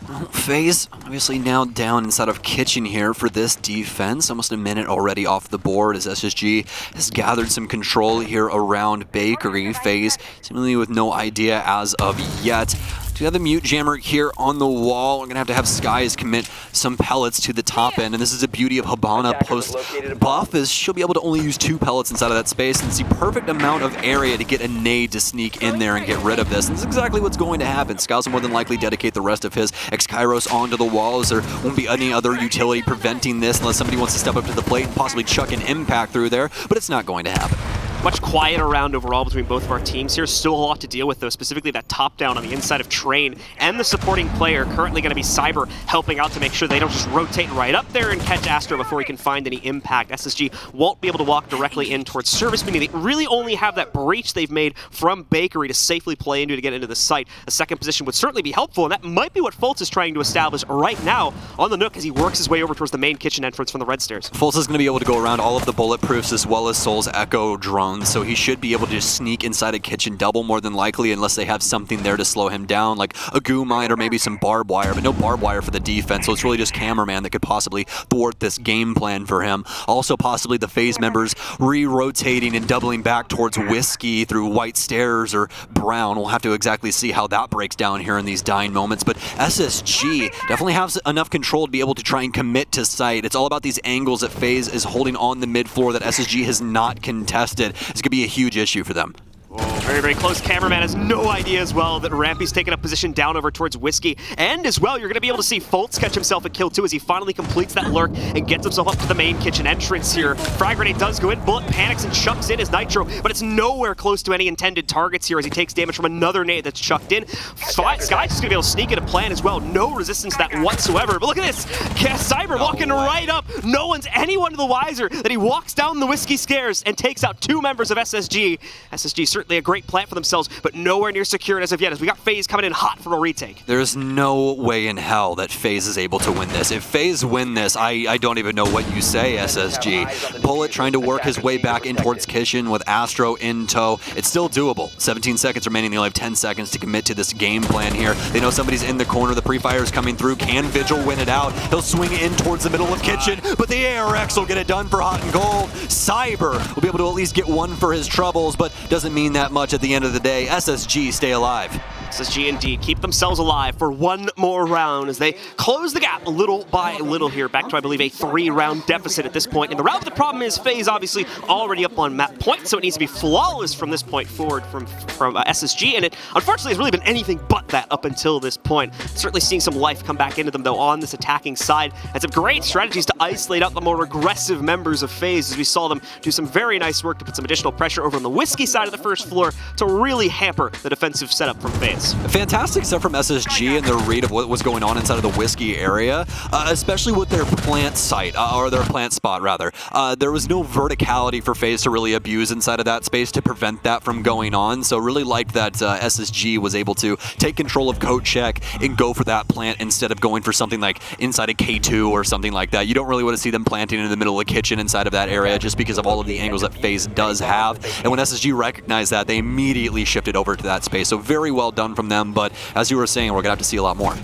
Well, FaZe obviously now down inside of Kitchen here for this defense. Almost a minute already off the board as SSG has gathered some control here around Bakery. FaZe seemingly with no idea as of yet. We have the mute jammer here on the wall. We're going to have Skies commit some pellets to the top end, and this is the beauty of Habana post buff, is she'll be able to only use 2 pellets inside of that space, and it's the perfect amount of area to get a nade to sneak in there and get rid of this. And this is exactly what's going to happen. Skies will more than likely dedicate the rest of his X-Kairos onto the wall, as there won't be any other utility preventing this unless somebody wants to step up to the plate and possibly chuck an impact through there, but it's not going to happen. Much quieter round overall between both of our teams here. Still a lot to deal with, though, specifically that top down on the inside of Train and the supporting player. Currently going to be Cyber helping out to make sure they don't just rotate right up there and catch Astro before he can find any impact. SSG won't be able to walk directly in towards service, meaning they really only have that breach they've made from Bakery to safely play into to get into the site. A second position would certainly be helpful, and that might be what Fultz is trying to establish right now on the Nook as he works his way over towards the main kitchen entrance from the red stairs. Fultz is going to be able to go around all of the bulletproofs as well as Soul's Echo drones, so he should be able to just sneak inside a kitchen double more than likely, unless they have something there to slow him down, like a goo mine or maybe some barbed wire, but no barbed wire for the defense, so it's really just Cameraman that could possibly thwart this game plan for him. Also possibly the FaZe members re-rotating and doubling back towards Whiskey through White Stairs or Brown. We'll have to exactly see how that breaks down here in these dying moments, but SSG definitely has enough control to be able to try and commit to site. It's all about these angles that FaZe is holding on the mid floor that SSG has not contested. It's going to be a huge issue for them. Oh, very, very close. Cameraman has no idea as well that Rampy's taken up position down over towards Whiskey. And as well, you're going to be able to see Fultz catch himself a kill too as he finally completes that lurk and gets himself up to the main kitchen entrance here. Frag grenade does go in. Bullet panics and chucks in his Nitro, but it's nowhere close to any intended targets here as he takes damage from another nade that's chucked in. Sky's just going to be able to sneak in a plan as well. No resistance to that whatsoever. But look at this. Cyber walking right up. No one's anyone the wiser that he walks down the Whiskey Scares and takes out 2 members of SSG. SSG certainly a great plant for themselves, but nowhere near secured as of yet, as we got FaZe coming in hot for a retake. There's no way in hell that FaZe is able to win this. If FaZe win this, I don't even know what you say, SSG. Bullet trying to work his way back in towards Kitchen with Astro in tow. It's still doable. 17 seconds remaining. They only have 10 seconds to commit to this game plan here. They know somebody's in the corner. The pre-fire is coming through. Can Vigil win it out? He'll swing in towards the middle of Kitchen, but the ARX will get it done for Hot and Gold. Cyber will be able to at least get 1 for his troubles, but doesn't mean that much at the end of the day. SSG stay alive. SSG indeed keep themselves alive for one more round as they close the gap little by little here, back to, I believe, a 3-round deficit at this point in the round. But the problem is Faze obviously already up on map point, so it needs to be flawless from this point forward from SSG, and it unfortunately has really been anything but that up until this point. Certainly seeing some life come back into them, though, on this attacking side, and some great strategies to isolate out the more aggressive members of Faze, as we saw them do some very nice work to put some additional pressure over on the Whiskey side of the first floor to really hamper the defensive setup from Faze. Fantastic stuff from SSG and their read of what was going on inside of the Whiskey area, especially with their plant site, or their plant spot, rather. There was no verticality for Faze to really abuse inside of that space to prevent that from going on, so really liked that SSG was able to take control of coat check and go for that plant instead of going for something like inside a K2 or something like that. You don't really want to see them planting in the middle of the kitchen inside of that area just because of all of the angles that Faze does have, and when SSG recognized that, they immediately shifted over to that space, so very well done from them, but as you were saying, we're going to have to see a lot more.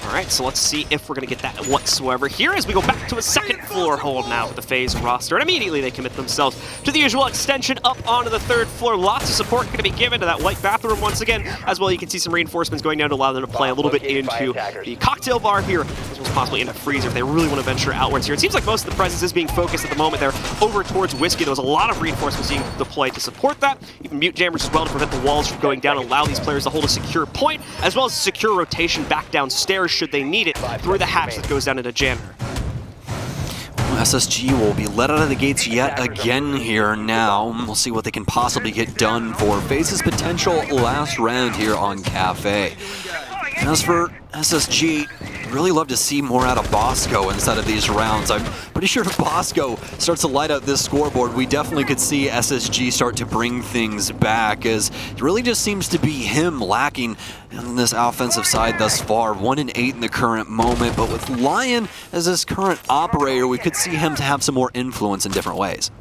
All right, so let's see if we're going to get that whatsoever here as we go back to a second floor hold now with the Faze roster, and immediately they commit themselves to the usual extension up onto the third floor. Lots of support going to be given to that white bathroom once again. As well, you can see some reinforcements going down to allow them to play a little bit into the cocktail bar here, as well as possibly into freezer if they really want to venture outwards here. It seems like most of the presence is being focused at the moment. They're over towards Whiskey. There was a lot of reinforcements being deployed to support that. Even mute jammers as well to prevent the walls from going down and allow these players to hold a secure point, as well as a secure rotation back downstairs should they need it, through the hatch that goes down into janitor. SSG will be let out of the gates yet again here now. We'll see what they can possibly get done for Faze's potential last round here on Kafe. As for SSG, really love to see more out of Bosco inside of these rounds. I'm pretty sure if Bosco starts to light up this scoreboard, we definitely could see SSG start to bring things back, as it really just seems to be him lacking on this offensive side thus far. 1-8 in the current moment, but with Lion as his current operator, we could see him to have some more influence in different ways.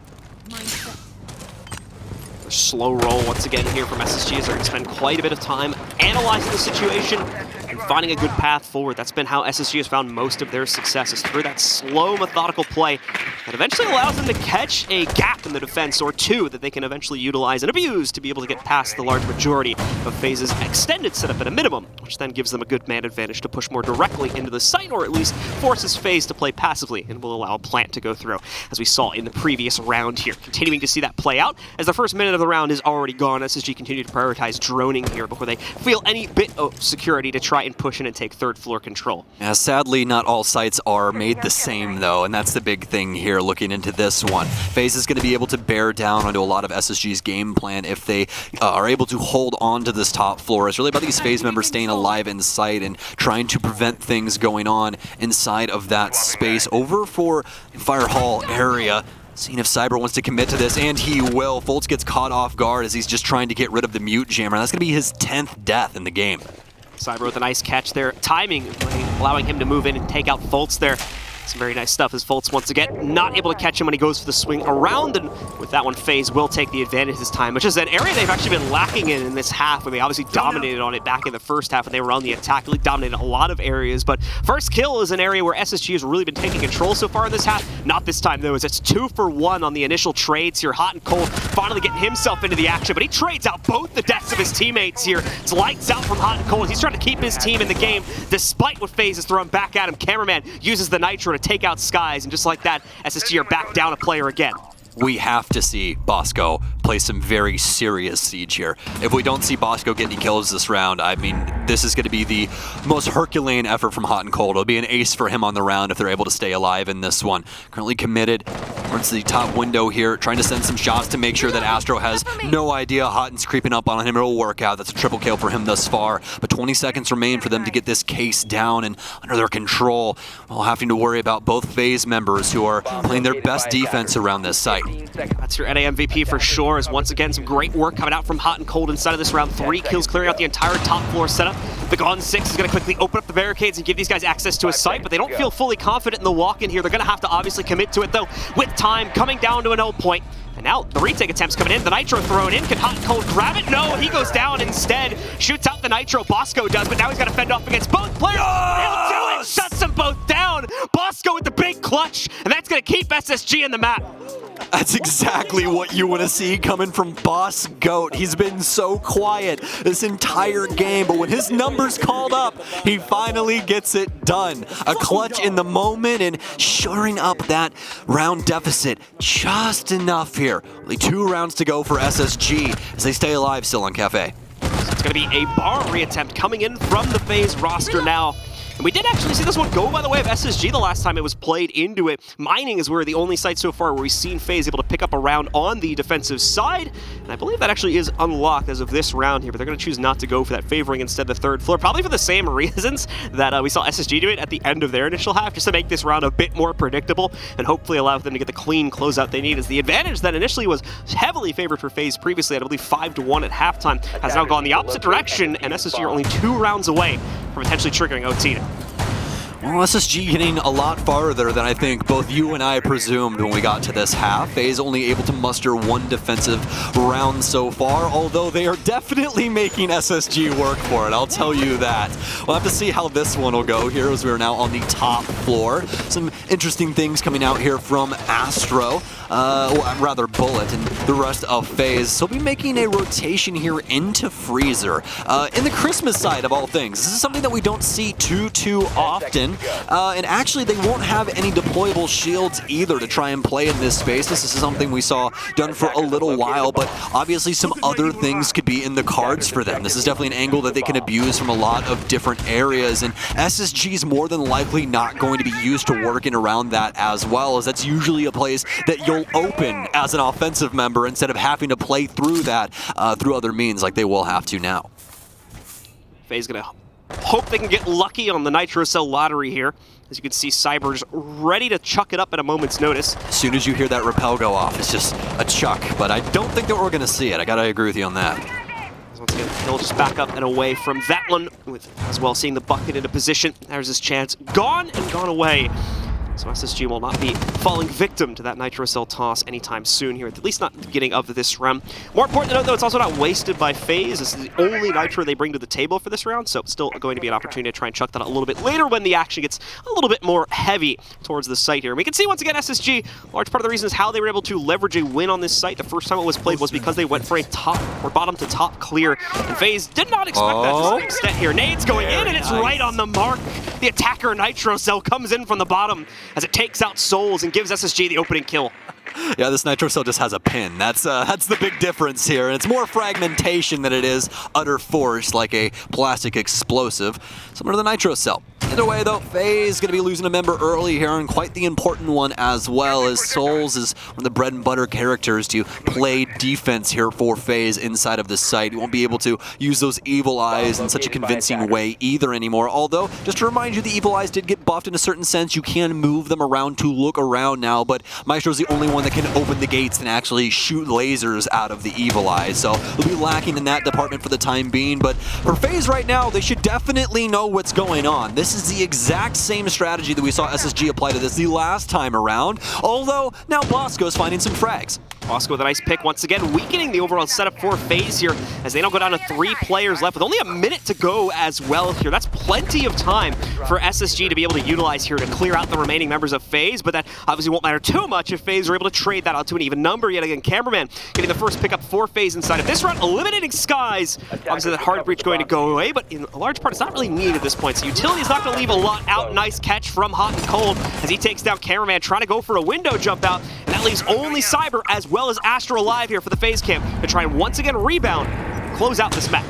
Slow roll once again here from SSG as they're going to spend quite a bit of time analyzing the situation and finding a good path forward. That's been how SSG has found most of their successes, through that slow, methodical play that eventually allows them to catch a gap in the defense or two that they can eventually utilize and abuse to be able to get past the large majority of Faze's extended setup at a minimum, which then gives them a good man advantage to push more directly into the site, or at least forces Faze to play passively and will allow a plant to go through, as we saw in the previous round here. Continuing to see that play out as the first minute of the round is already gone. SSG continue to prioritize droning here before they feel any bit of security to try and push in and take third floor control. Yeah, sadly, not all sites are made the same, though, and that's the big thing here looking into this one. Faze is going to be able to bear down onto a lot of SSG's game plan if they are able to hold on to this top floor. It's really about these Faze members staying alive in sight and trying to prevent things going on inside of that space. Over for Fire Hall area. Seeing if Cyber wants to commit to this, and he will. Foltz gets caught off guard as he's just trying to get rid of the mute jammer. That's going to be his 10th death in the game. Cyber with a nice catch there. Timing, allowing him to move in and take out Foltz there. Some very nice stuff as Foltz once again not able to catch him when he goes for the swing around, and with that one Faze will take the advantage this time, which is an area they've actually been lacking in this half, where they obviously dominated on it back in the first half when they were on the attack, really dominated a lot of areas. But first kill is an area where SSG has really been taking control so far in this half. Not this time though, as it's 2 for 1 on the initial trades here. Hot and Cold finally getting himself into the action, but he trades out both the deaths of his teammates here. It's lights out from Hot and Cold. He's trying to keep his team in the game despite what Faze is throwing back at him. Cameraman uses the Nitro to take out Skies, and just like that, SSG are back down a player again. We have to see Bosco play some very serious siege here. If we don't see Bosco get any kills this round, I mean, this is going to be the most Herculean effort from Hot and Cold. It'll be an ace for him on the round if they're able to stay alive in this one. Currently committed towards the top window here, trying to send some shots to make sure that Astro has no idea Hotten's creeping up on him. It'll work out. That's a triple kill for him thus far, but 20 seconds remain for them to get this case down and under their control, while having to worry about both Faze members who are playing their best defense around this site. That's your NA MVP for sure, as once again some great work coming out from Hot and Cold inside of this round. 3 kills clearing out the entire top floor setup. The Gone 6 is going to quickly open up the barricades and give these guys access to a site, but they don't feel fully confident in the walk-in here. They're going to have to obviously commit to it though, with time coming down to an 0 point. And now the retake attempts coming in, the Nitro thrown in. Can Hot and Cold grab it? No, he goes down instead. Shoots out the Nitro, Bosco does, but now he's got to fend off against both players. He'll do it, shuts them both down. Bosco with the big clutch, and that's going to keep SSG in the map. That's exactly what you want to see coming from Boss Goat. He's been so quiet this entire game, but when his number's called up, he finally gets it done. A clutch in the moment and shoring up that round deficit just enough here. Only 2 rounds to go for SSG as they stay alive still on Kafe. So it's going to be a bar reattempt coming in from the FaZe roster now. And we did actually see this one go by the way of SSG the last time it was played into it. Mining is where the only site so far where we've seen FaZe able to pick up a round on the defensive side. And I believe that actually is unlocked as of this round here, but they're going to choose not to go for that, favoring instead the 3rd floor, probably for the same reasons that we saw SSG do it at the end of their initial half, just to make this round a bit more predictable and hopefully allow them to get the clean closeout they need, as the advantage that initially was heavily favored for FaZe previously, I believe 5-1 at halftime, has now gone the opposite direction, and SSG are only 2 rounds away from potentially triggering OT. Well, SSG getting a lot farther than I think both you and I presumed when we got to this half. FaZe only able to muster 1 defensive round so far, although they are definitely making SSG work for it, I'll tell you that. We'll have to see how this one will go here as we are now on the top floor. Some interesting things coming out here from Astro, well, rather Bullet, and the rest of FaZe. So we'll be making a rotation here into Freezer. In the Christmas side of all things, this is something that we don't see too often. And actually, they won't have any deployable shields either to try and play in this space. This is something we saw done for a little while, but obviously some other things could be in the cards for them. This is definitely an angle that they can abuse from a lot of different areas, and SSG is more than likely not going to be used to working around that as well, as that's usually a place that you'll open as an offensive member instead of having to play through that through other means like they will have to now. FaZe gonna hope they can get lucky on the Nitro Cell lottery here. As you can see, Cyber just ready to chuck it up at a moment's notice. As soon as you hear that rappel go off, it's just a chuck, but I don't think that we're going to see it. I gotta agree with you on that. Once again, he'll just back up and away from that one, with as well seeing the bucket into position. There's his chance. Gone and gone away. So SSG will not be falling victim to that Nitro Cell toss anytime soon here, at least not at the beginning of this round. More important to note, though, it's also not wasted by FaZe. This is the only Nitro they bring to the table for this round, so still going to be an opportunity to try and chuck that out a little bit later when the action gets a little bit more heavy towards the site here. And we can see, once again, SSG, a large part of the reason is how they were able to leverage a win on this site. The first time it was played was because they went for a top or bottom to top clear, and FaZe did not expect that to some extent here. Nades going in, and it's right on the mark. The attacker Nitro Cell comes in from the bottom as it takes out Souls and gives SSG the opening kill. Yeah, this Nitro Cell just has a pin. That's the big difference here, and it's more fragmentation than it is utter force like a plastic explosive, similar to the Nitro Cell. Either way, though, FaZe is going to be losing a member early here, and quite the important one as well, as Souls is one of the bread and butter characters to play defense here for FaZe inside of the site. You won't be able to use those Evil Eyes in such a convincing way either anymore, although, just to remind you, the Evil Eyes did get buffed in a certain sense. You can move them around to look around now, but Maestro's the only one that can open the gates and actually shoot lasers out of the Evil Eyes, so they'll be lacking in that department for the time being. But for FaZe right now, they should definitely know what's going on. This is the exact same strategy that we saw SSG apply to this the last time around, although now Bosco's finding some frags. Bosco with a nice pick once again, weakening the overall setup for FaZe here as they now go down to 3 players left with only a minute to go as well here. That's plenty of time for SSG to be able to utilize here to clear out the remaining members of FaZe, but that obviously won't matter too much if FaZe are able to trade that out to an even number. Yet again, Cameraman getting the first pickup for FaZe inside of this round, eliminating Skies. Obviously that hard breach going to go away, but in a large part it's not really needed at this point, so Utility's not going to leave a lot out. Nice catch from Hot and Cold as he takes down Cameraman, trying to go for a window jump out, and that leaves only Cyber as well as Astro alive here for the FaZe camp to try and once again rebound, close out this map.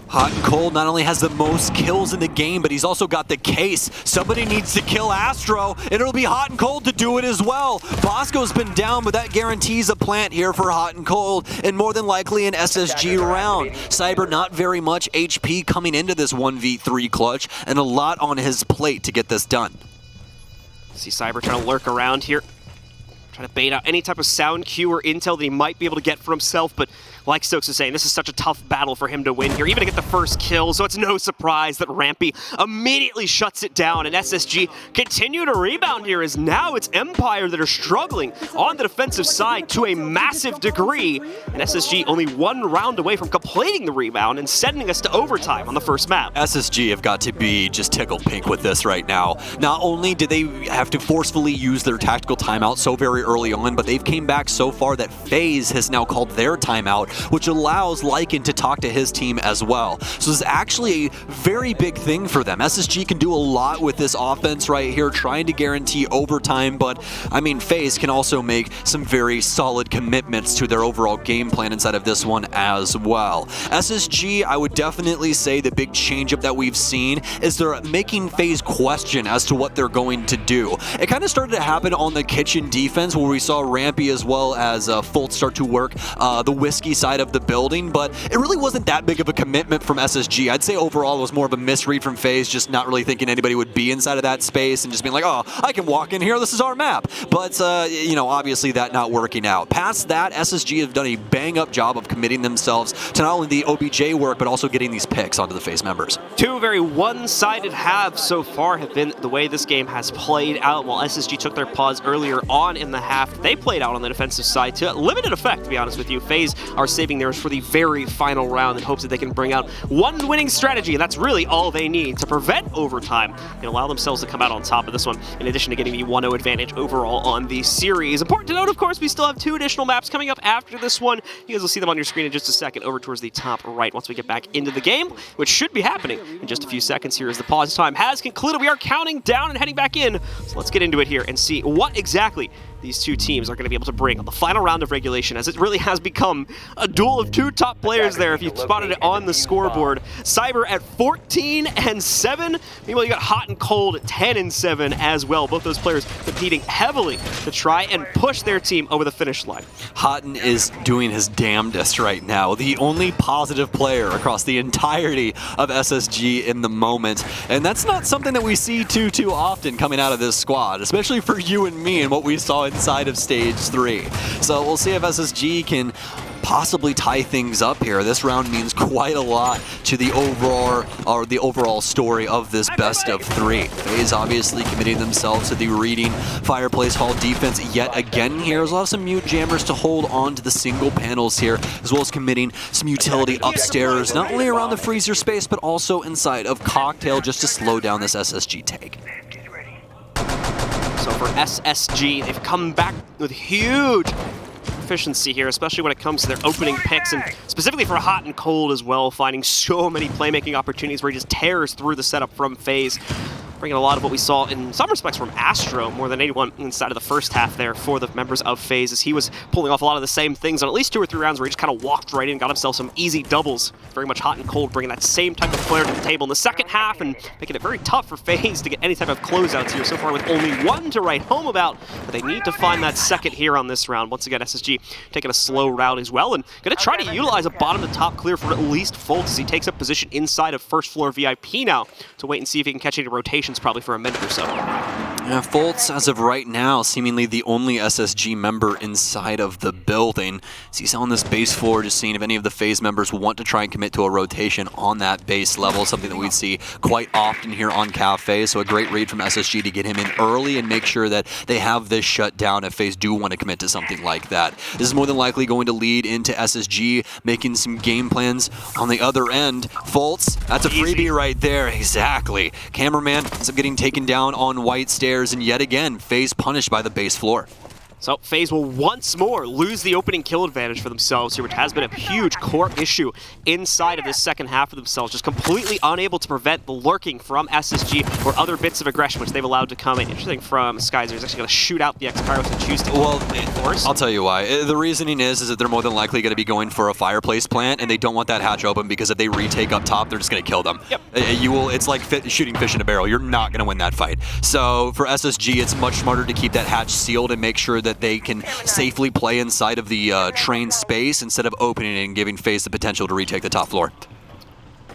Hot and Cold not only has the most kills in the game, but he's also got the case. Somebody needs to kill Astro, and it'll be Hot and Cold to do it as well. Bosco's been down, but that guarantees a plant here for Hot and Cold, and more than likely an SSG round. Cyber not very much HP coming into this 1v3 clutch, and a lot on his plate to get this done. See Cyber trying to lurk around here, trying to bait out any type of sound cue or intel that he might be able to get for himself, but like Stokes was saying, this is such a tough battle for him to win here, even to get the first kill, so it's no surprise that Rampy immediately shuts it down, and SSG continue to rebound here, as now it's Empire that are struggling on the defensive side to a massive degree, and SSG only one round away from completing the rebound and sending us to overtime on the first map. SSG have got to be just tickled pink with this right now. Not only did they have to forcefully use their tactical timeout so very early on, but they've came back so far that Faze has now called their timeout, which allows Lycan to talk to his team as well. So this is actually a very big thing for them. SSG can do a lot with this offense right here, trying to guarantee overtime, but I mean, Faze can also make some very solid commitments to their overall game plan inside of this one as well. SSG, I would definitely say the big changeup that we've seen is they're making Faze question as to what they're going to do. It kind of started to happen on the kitchen defense where we saw Rampy as well as Fultz start to work the whiskey side of the building, but it really wasn't that big of a commitment from SSG. I'd say overall it was more of a misread from Faze, just not really thinking anybody would be inside of that space and just being like, oh, I can walk in here, this is our map. But, you know, obviously that not working out. Past that, SSG have done a bang-up job of committing themselves to not only the OBJ work, but also getting these picks onto the Faze members. Two very one-sided halves so far have been the way this game has played out. While SSG took their pause earlier on in the half, they played out on the defensive side to limited effect, to be honest with you. Faze are saving theirs for the very final round in hopes that they can bring out one winning strategy, and that's really all they need to prevent overtime and allow themselves to come out on top of this one, in addition to getting the 1-0 advantage overall on the series. Important to note, of course, we still have two additional maps coming up after this one. You guys will see them on your screen in just a second over towards the top right once we get back into the game, which should be happening in just a few seconds here as the pause time has concluded. We are counting down and heading back in, so let's get into it here and see what exactly these two teams are going to be able to bring on the final round of regulation, as it really has become a duel of two top players there if you spotted it on the scoreboard. Cyber at 14-7. Meanwhile, you got Hot and Cold at 10-7 as well. Both those players competing heavily to try and push their team over the finish line. Houghton is doing his damnedest right now. The only positive player across the entirety of SSG in the moment. And that's not something that we see too often coming out of this squad, especially for you and me and what we saw inside of Stage 3. So we'll see if SSG can possibly tie things up here. This round means quite a lot to the overall story of this best of 3. Faze obviously committing themselves to the reading Fireplace Hall defense yet again here. There's also some mute jammers to hold on to the single panels here, as well as committing some utility upstairs, not only around the freezer space, but also inside of Cocktail, just to slow down this SSG take. So for SSG, they've come back with huge efficiency here, especially when it comes to their opening picks, and specifically for Hot and Cold as well, finding so many playmaking opportunities where he just tears through the setup from Faze. Bringing a lot of what we saw in some respects from Astro, more than anyone inside of the first half there for the members of Faze, as he was pulling off a lot of the same things on at least 2 or 3 rounds where he just kind of walked right in, got himself some easy doubles. Very much Hot and Cold, bringing that same type of player to the table in the second half and making it very tough for Faze to get any type of closeouts here so far, with only 1 to write home about. But they need to find that second here on this round. Once again, SSG taking a slow route as well, and going to try to utilize a bottom to top clear for at least Fultz as he takes up position inside of first floor VIP now to wait and see if he can catch any rotations probably for a minute or so. Yeah, Fultz, as of right now, seemingly the only SSG member inside of the building. So he's on this base floor, just seeing if any of the Faze members want to try and commit to a rotation on that base level, something that we'd see quite often here on Kafe. So a great read from SSG to get him in early and make sure that they have this shut down if Faze do want to commit to something like that. This is more than likely going to lead into SSG making some game plans on the other end. Fultz, that's a freebie right there. Exactly. Cameraman ends up getting taken down on white stairs, and yet again, Faze punished by the base floor. So Faze will once more lose the opening kill advantage for themselves here, which has been a huge core issue inside of this second half for themselves. Just completely unable to prevent the lurking from SSG or other bits of aggression which they've allowed to come in. Interesting from Skyzer. He's actually going to shoot out the X-Pyros and choose to force. I'll tell you why. The reasoning is that they're more than likely going to be going for a fireplace plant, and they don't want that hatch open because if they retake up top, they're just going to kill them. Yep. It's like shooting fish in a barrel. You're not going to win that fight. So for SSG, it's much smarter to keep that hatch sealed and make sure that they can safely play inside of the train space instead of opening it and giving Faze the potential to retake the top floor.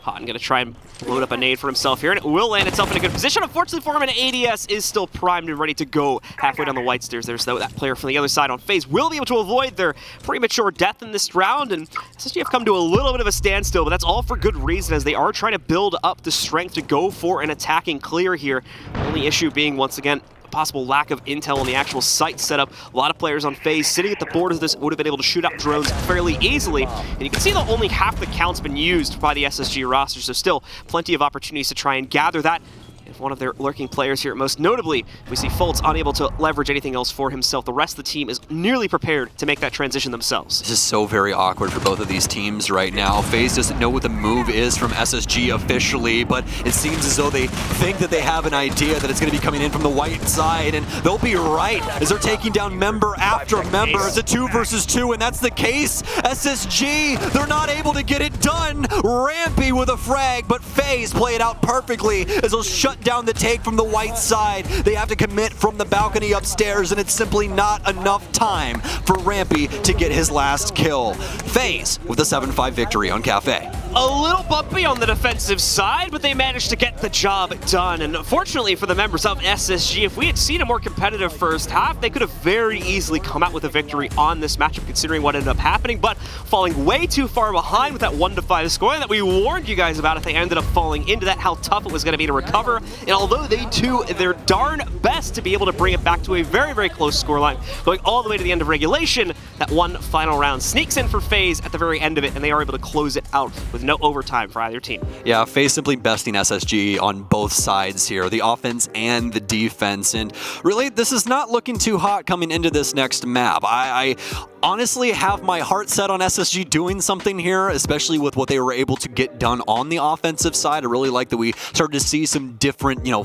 Hotton going to try and load up a nade for himself here, and it will land itself in a good position. Unfortunately for him, an ADS is still primed and ready to go halfway down the white stairs there, so that player from the other side on Faze will be able to avoid their premature death in this round, and SSG have come to a little bit of a standstill, but that's all for good reason, as they are trying to build up the strength to go for an attacking clear here. Only issue being, once again, possible lack of intel on the actual site setup. A lot of players on Faze sitting at the board of this would have been able to shoot out drones fairly easily. And you can see that only half the count's been used by the SSG roster, so still plenty of opportunities to try and gather that. If one of their lurking players here, most notably, we see Fultz unable to leverage anything else for himself. The rest of the team is nearly prepared to make that transition themselves. This is so very awkward for both of these teams right now. Faze doesn't know what the move is from SSG officially, but it seems as though they think that they have an idea that it's going to be coming in from the white side, and they'll be right as they're taking down member after member. It's a 2 versus 2, and that's the case. SSG, they're not able to get it done. Rampy with a frag, but Faze play it out perfectly as they'll shut down the take from the white side. They have to commit from the balcony upstairs, and it's simply not enough time for Rampy to get his last kill. Faze with a 7-5 victory on Kafe. A little bumpy on the defensive side, but they managed to get the job done. And fortunately for the members of SSG, if we had seen a more competitive first half, they could have very easily come out with a victory on this matchup, considering what ended up happening, but falling way too far behind with that 1-5 scoring that we warned you guys about if they ended up falling into that, how tough it was going to be to recover. And although they do their darn best to be able to bring it back to a very, very close scoreline, going all the way to the end of regulation, that one final round sneaks in for Faze at the very end of it, and they are able to close it out with no overtime for either team. Yeah, Faze simply besting SSG on both sides here, the offense and the defense. And really, this is not looking too hot coming into this next map. I honestly have my heart set on SSG doing something here, especially with what they were able to get done on the offensive side. I really like that we started to see some different,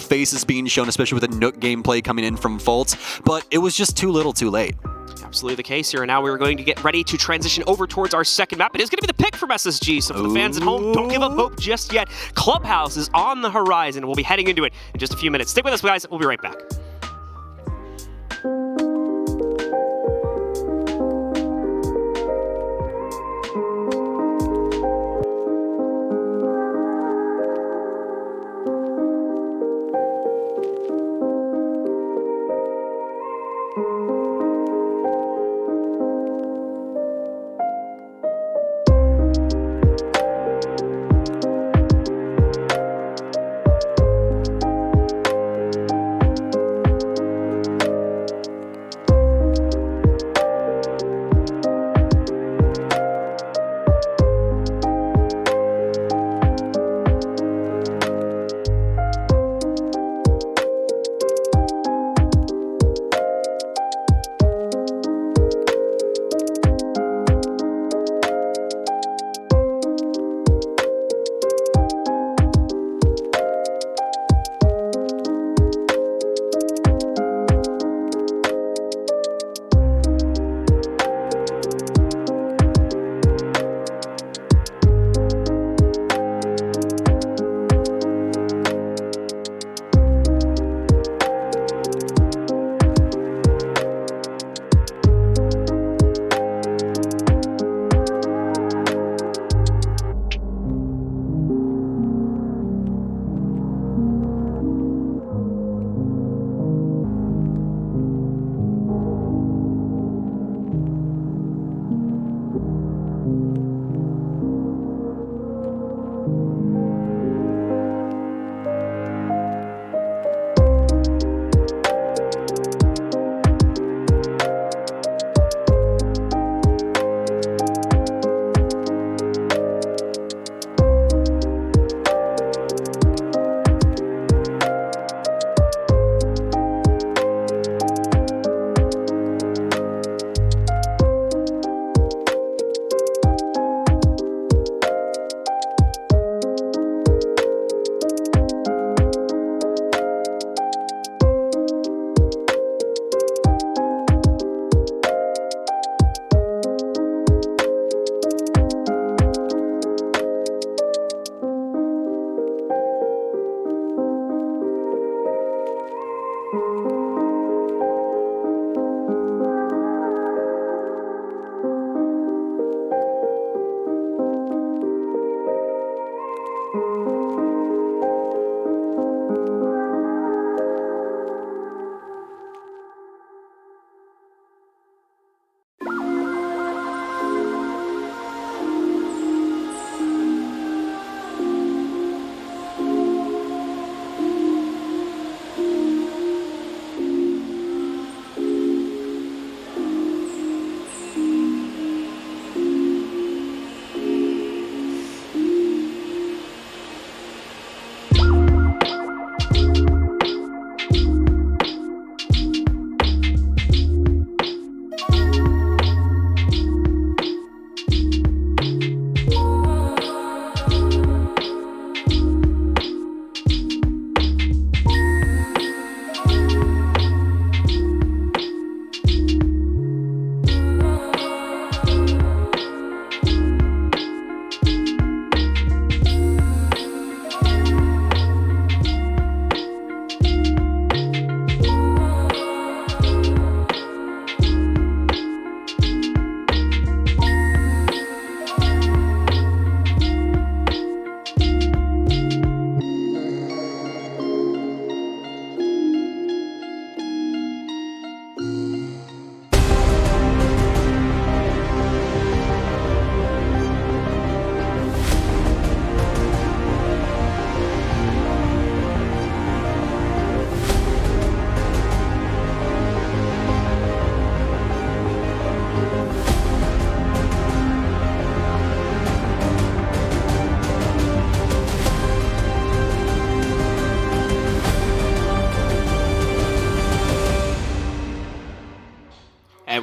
faces being shown, especially with the Nook gameplay coming in from Fultz, but it was just too little too late. Absolutely the case here, and now we're going to get ready to transition over towards our second map. It is going to be the pick from SSG, so for the fans at home, don't give up hope just yet. Clubhouse is on the horizon. We'll be heading into it in just a few minutes. Stick with us, guys. We'll be right back.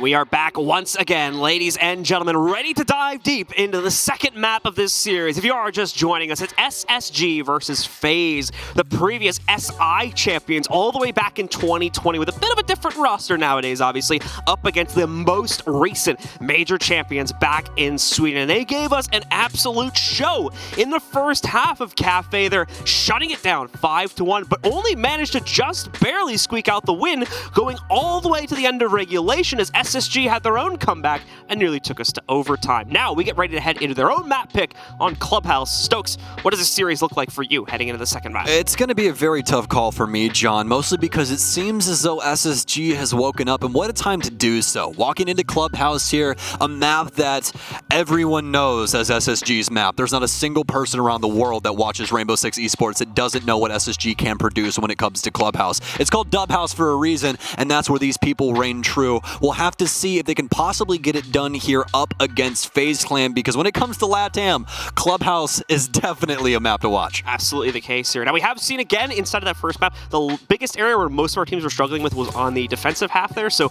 we are back once again, ladies and gentlemen, ready to dive deep into the second map of this series. If you are just joining us, it's SSG versus Faze, the previous SI champions all the way back in 2020 with a bit of a different roster nowadays, obviously, up against the most recent major champions back in Sweden. And they gave us an absolute show in the first half of Kafe. They're shutting it down 5-1, but only managed to just barely squeak out the win, going all the way to the end of regulation as SSG had their own comeback and nearly took us to overtime. Now we get ready to head into their own map pick on Clubhouse. Stokes, what does this series look like for you heading into the second map? It's going to be a very tough call for me, John, mostly because it seems as though SSG has woken up, and what a time to do so. Walking into Clubhouse here, a map that everyone knows as SSG's map. There's not a single person around the world that watches Rainbow Six Esports that doesn't know what SSG can produce when it comes to Clubhouse. It's called Dubhouse for a reason, and that's where these people reign true. We'll have to see if they can possibly get it done here up against Faze Clan, because when it comes to LATAM, Clubhouse is definitely a map to watch. Absolutely the case here. Now we have seen again inside of that first map, the biggest area where most of our teams were struggling with was on the defensive half there, so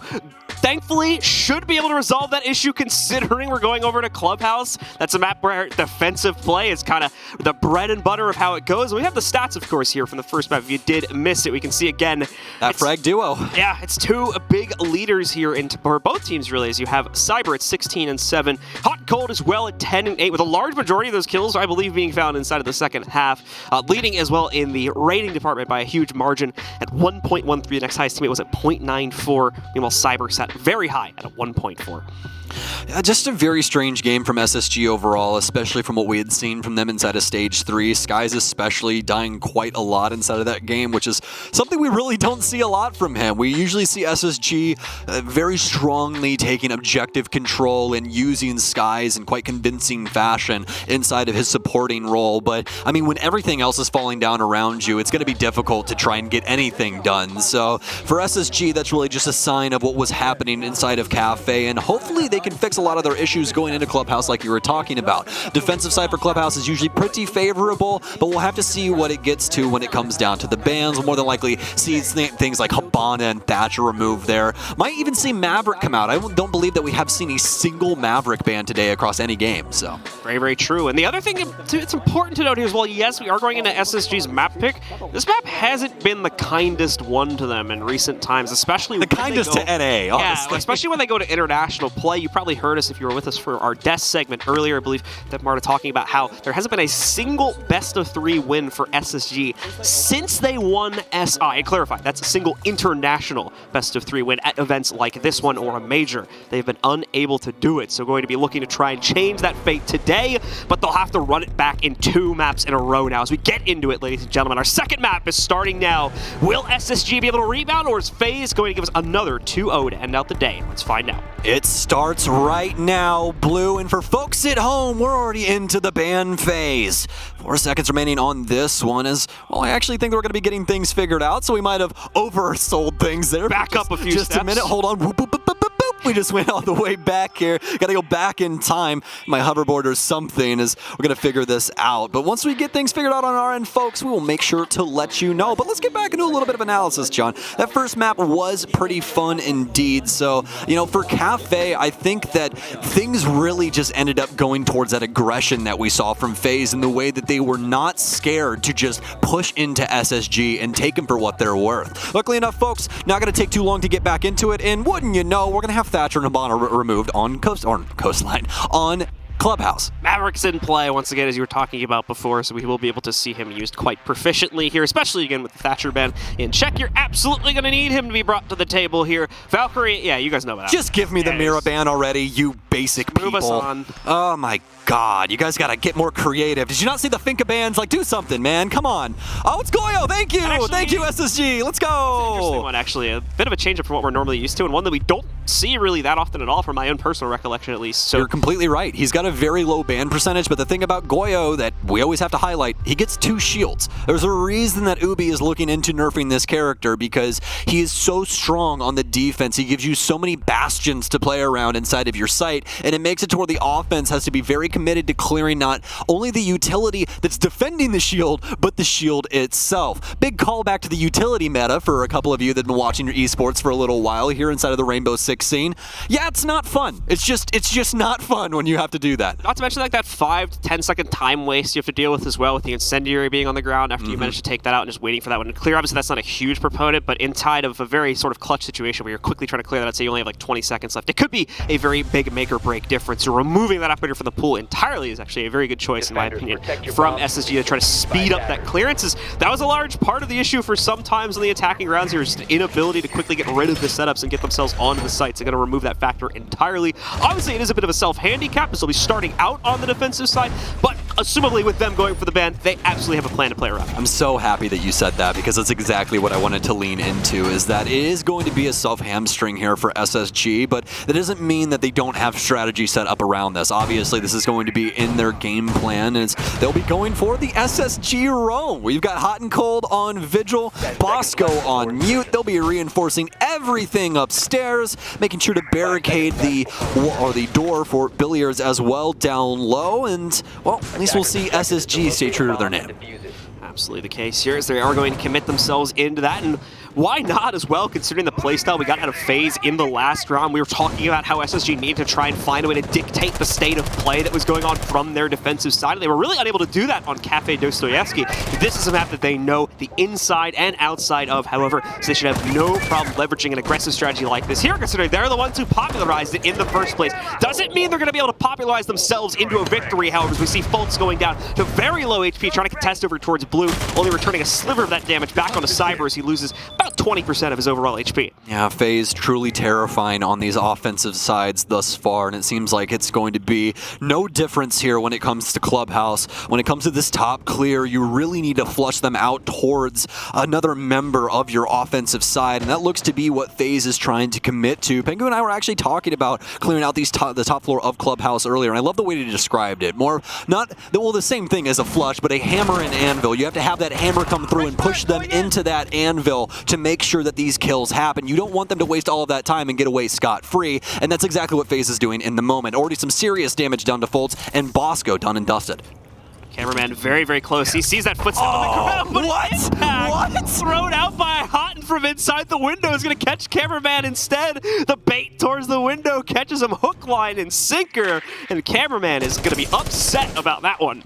thankfully should be able to resolve that issue considering we're going over to Clubhouse. That's a map where defensive play is kind of the bread and butter of how it goes. We have the stats, of course, here from the first map. If you did miss it, we can see again that frag duo. Yeah, it's two big leaders here for both teams, really, as you have Cyber at 16-7, Hot and Cold as well at 10-8, with a large majority of those kills, I believe, being found inside of the second half, leading as well in the rating department by a huge margin at 1.13. The next highest teammate was at 0.94, meanwhile Cyber sat very high at a 1.4. Just a very strange game from SSG overall, especially from what we had seen from them inside of Stage 3. Skies especially dying quite a lot inside of that game, which is something we really don't see a lot from him. We usually see SSG very strongly taking objective control and using Skies in quite convincing fashion inside of his supporting role. But, I mean, when everything else is falling down around you, it's going to be difficult to try and get anything done. So, for SSG, that's really just a sign of what was happening inside of Kafe, and hopefully they can fix a lot of their issues going into Clubhouse like you were talking about. Defensive side for Clubhouse is usually pretty favorable, but we'll have to see what it gets to when it comes down to the bans. We'll more than likely see things like Habana and Thatcher removed there. Might even see Maverick come out. I don't believe that we have seen a single Maverick ban today across any game. So very, very true. And the other thing it's important to note here as well, yes, we are going into SSG's map pick. This map hasn't been the kindest one to them in recent times, especially the kindest to NA, honestly. Yeah, especially when they go to international play. You probably heard us if you were with us for our desk segment earlier, I believe, that Marta talking about how there hasn't been a single best-of-3 win for SSG since they won SI. And clarify, that's a single international best-of-3 win at events like this one or a major. They've been unable to do it, so going to be looking to try and change that fate today, but they'll have to run it back in 2 maps in a row now. As we get into it, ladies and gentlemen, our second map is starting now. Will SSG be able to rebound, or is Faze going to give us another 2-0 to end out the day? Let's find out. It starts right now, Blue, and for folks at home, we're already into the ban phase. 4 seconds remaining on this one as, well, I actually think we're going to be getting things figured out, so we might have oversold things there. Back up a few steps. Just a minute, hold on. Whoop, boop, boop, boop, boop. We just went all the way back here. Got to go back in time. My hoverboard or something is, we're going to figure this out. But once we get things figured out on our end, folks, we will make sure to let you know. But let's get back into a little bit of analysis, John. That first map was pretty fun indeed. So, you know, for Kafe, I think that things really just ended up going towards that aggression that we saw from Faze in the way that they were not scared to just push into SSG and take them for what they're worth. Luckily enough, folks, not going to take too long to get back into it. And wouldn't you know, we're going to have Thatcher and Habana removed on Coastline, on Clubhouse. Maverick's in play once again, as you were talking about before, so we will be able to see him used quite proficiently here, especially again with the Thatcher ban in check. You're absolutely going to need him to be brought to the table here. Valkyrie, yeah, you guys know about that. Just give me the Mira ban already, you basic people. Move us on. Oh my God, you guys got to get more creative. Did you not see the Finka bans? Like, do something, man. Come on. Oh, it's Goyo. Thank you. Actually, thank you, SSG. Let's go. It's an interesting one, actually. A bit of a change up from what we're normally used to, and one that we don't see really that often at all, from my own personal recollection, at least. So you're completely right. He's got a very low ban percentage, but the thing about Goyo that we always have to highlight, he gets 2 shields. There's a reason that Ubi is looking into nerfing this character, because he is so strong on the defense. He gives you so many bastions to play around inside of your site, and it makes it to where the offense has to be very committed to clearing not only the utility that's defending the shield, but the shield itself. Big callback to the utility meta for a couple of you that have been watching your esports for a little while here inside of the Rainbow Six scene. Yeah, it's not fun. It's just not fun when you have to do that. Not to mention like that 5 to 10 second time waste you have to deal with as well, with the incendiary being on the ground after you manage to take that out and just waiting for that one to clear. Obviously that's not a huge proponent, but inside of a very sort of clutch situation where you're quickly trying to clear that, I'd say you only have like 20 seconds left. It could be a very big make or break difference. So removing that operator from the pool entirely is actually a very good choice in my opinion from SSG to try to speed up that clearance. That was a large part of the issue for some times in the attacking rounds here, is just an inability to quickly get rid of the setups and get themselves onto the sites. They're going to remove that factor entirely. Obviously it is a bit of a self-handicap, as they'll be starting out on the defensive side, but assumably with them going for the ban, they absolutely have a plan to play around. I'm so happy that you said that, because that's exactly what I wanted to lean into, is that it is going to be a self-hamstring here for SSG, but that doesn't mean that they don't have strategy set up around this. Obviously, this is going to be in their game plan, and they'll be going for the SSG roam. We've got Hot and Cold on Vigil, Bosco on mute. They'll be reinforcing everything upstairs, making sure to barricade the door for Billiards as well down low, and, well, at least we'll see SSG stay true to their name. Absolutely the case here, as they are going to commit themselves into that, and why not as well, considering the playstyle we got out of Faze in the last round. We were talking about how SSG needed to try and find a way to dictate the state of play that was going on from their defensive side, and they were really unable to do that on Kafe Dostoyevsky. This is a map that they know the inside and outside of, however, so they should have no problem leveraging an aggressive strategy like this here, considering they're the ones who popularized it in the first place. Doesn't mean they're going to be able to popularize themselves into a victory, however, as we see Fultz going down to very low HP, trying to contest over towards Blue, only returning a sliver of that damage back onto Cyber as he loses about 20% of his overall HP. Yeah, Faze truly terrifying on these offensive sides thus far, and it seems like it's going to be no difference here when it comes to Clubhouse. When it comes to this top clear, you really need to flush them out towards another member of your offensive side, and that looks to be what Faze is trying to commit to. Pengu and I were actually talking about clearing out the top floor of Clubhouse earlier, and I love the way you described it. More, not, well, the same thing as a flush, but a hammer and anvil. You have to have that hammer come through and push them into that anvil to make sure that these kills happen. You don't want them to waste all of that time and get away scot-free, and that's exactly what Faze is doing in the moment. Already some serious damage done to Fultz, and Bosco done and dusted. Cameraman very, very close. He sees that footstep on the ground, but what? Thrown out by Houghton from inside the window is going to catch Cameraman instead. The bait towards the window catches him hook, line, and sinker, and Cameraman is going to be upset about that one.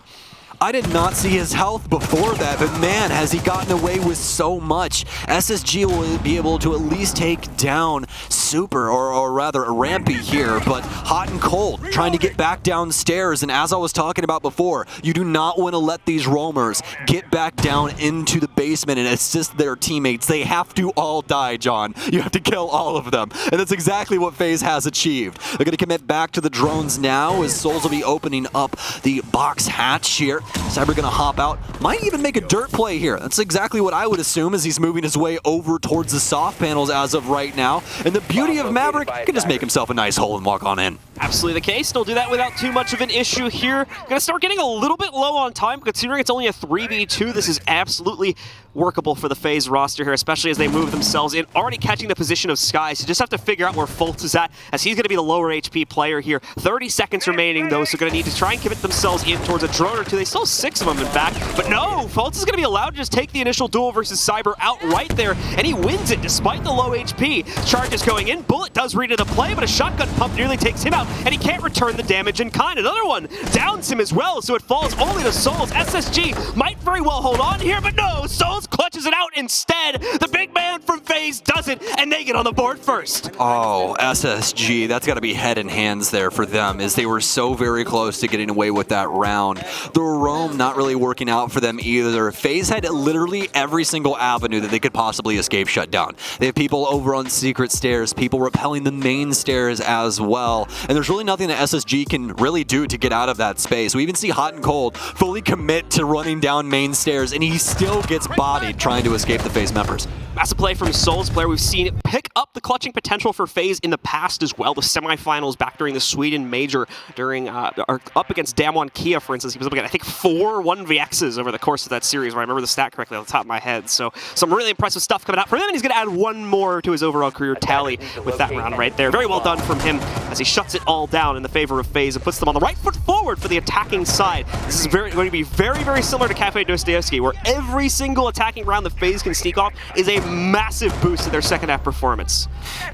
I did not see his health before that, but man, has he gotten away with so much. SSG will be able to at least take down Super, or rather Rampy here, but Hot and Cold trying to get back downstairs, and as I was talking about before, you do not want to let these roamers get back down into the basement and assist their teammates. They have to all die, John. You have to kill all of them, and that's exactly what Faze has achieved. They're going to commit back to the drones now, as Souls will be opening up the box hatch here. Cyber going to hop out, might even make a dirt play here. That's exactly what I would assume, as he's moving his way over towards the soft panels as of right now. And the beauty of Maverick, he can just make himself a nice hole and walk on in. Absolutely the case. They'll do that without too much of an issue here. Gonna start getting a little bit low on time, considering it's only a 3v2. This is absolutely workable for the FaZe roster here, especially as they move themselves in, already catching the position of Sky. So just have to figure out where Fultz is at, as he's going to be the lower HP player here. 30 seconds remaining, though, so going to need to try and commit themselves in towards a drone or two. They still have 6 of them in fact, but no, Fultz is going to be allowed to just take the initial duel versus Cyber out right there, and he wins it despite the low HP. Charge is going in, Bullet does read into play, but a shotgun pump nearly takes him out, and he can't return the damage in kind. Another one downs him as well, so it falls only to Souls. SSG might very well hold on here, but no, Souls clutches it out instead. The big man from FaZe does it, and they get on the board first. Oh, SSG, that's got to be head and hands there for them, as they were so very close to getting away with that round. The roam not really working out for them either. FaZe had literally every single avenue that they could possibly escape shut down. They have people over on secret stairs, people repelling the main stairs as well, and there's really nothing that SSG can really do to get out of that space. We even see Hot and Cold fully commit to running down main stairs, and he still gets bodied trying to escape the FaZe members. That's a play from Souls player. We've seen it pick up up the clutching potential for FaZe in the past as well. The semifinals back during the Sweden Major, during up against Damwon Kia, for instance, he was up against, I think, 4 1vx's over the course of that series, if I remember the stat correctly off the top of my head. So some really impressive stuff coming out from him, and he's going to add 1 more to his overall career tally with that round right there. Very well done from him as he shuts it all down in the favor of FaZe and puts them on the right foot forward for the attacking side. This is going to be very, very similar to Kafe Dostoyevsky, where every single attacking round that FaZe can sneak off is a massive boost to their second half performance.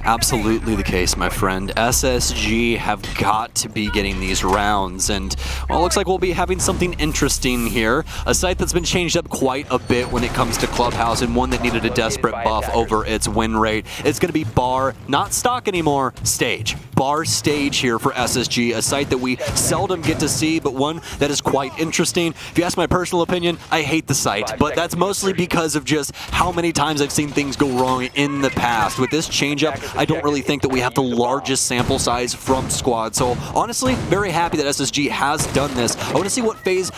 Absolutely the case, my friend. SSG have got to be getting these rounds, and well, it looks like we'll be having something interesting here. A site that's been changed up quite a bit when it comes to Clubhouse, and one that needed a desperate buff over its win rate. It's going to be bar, not stock anymore, stage. Bar stage here for SSG, a site that we seldom get to see, but one that is quite interesting. If you ask my personal opinion, I hate the site, but that's mostly because of just how many times I've seen things go wrong in the past. With this changeup, I don't really think that we have the largest sample size from Squad, so honestly, very happy that SSG has done this. I want to see what FaZe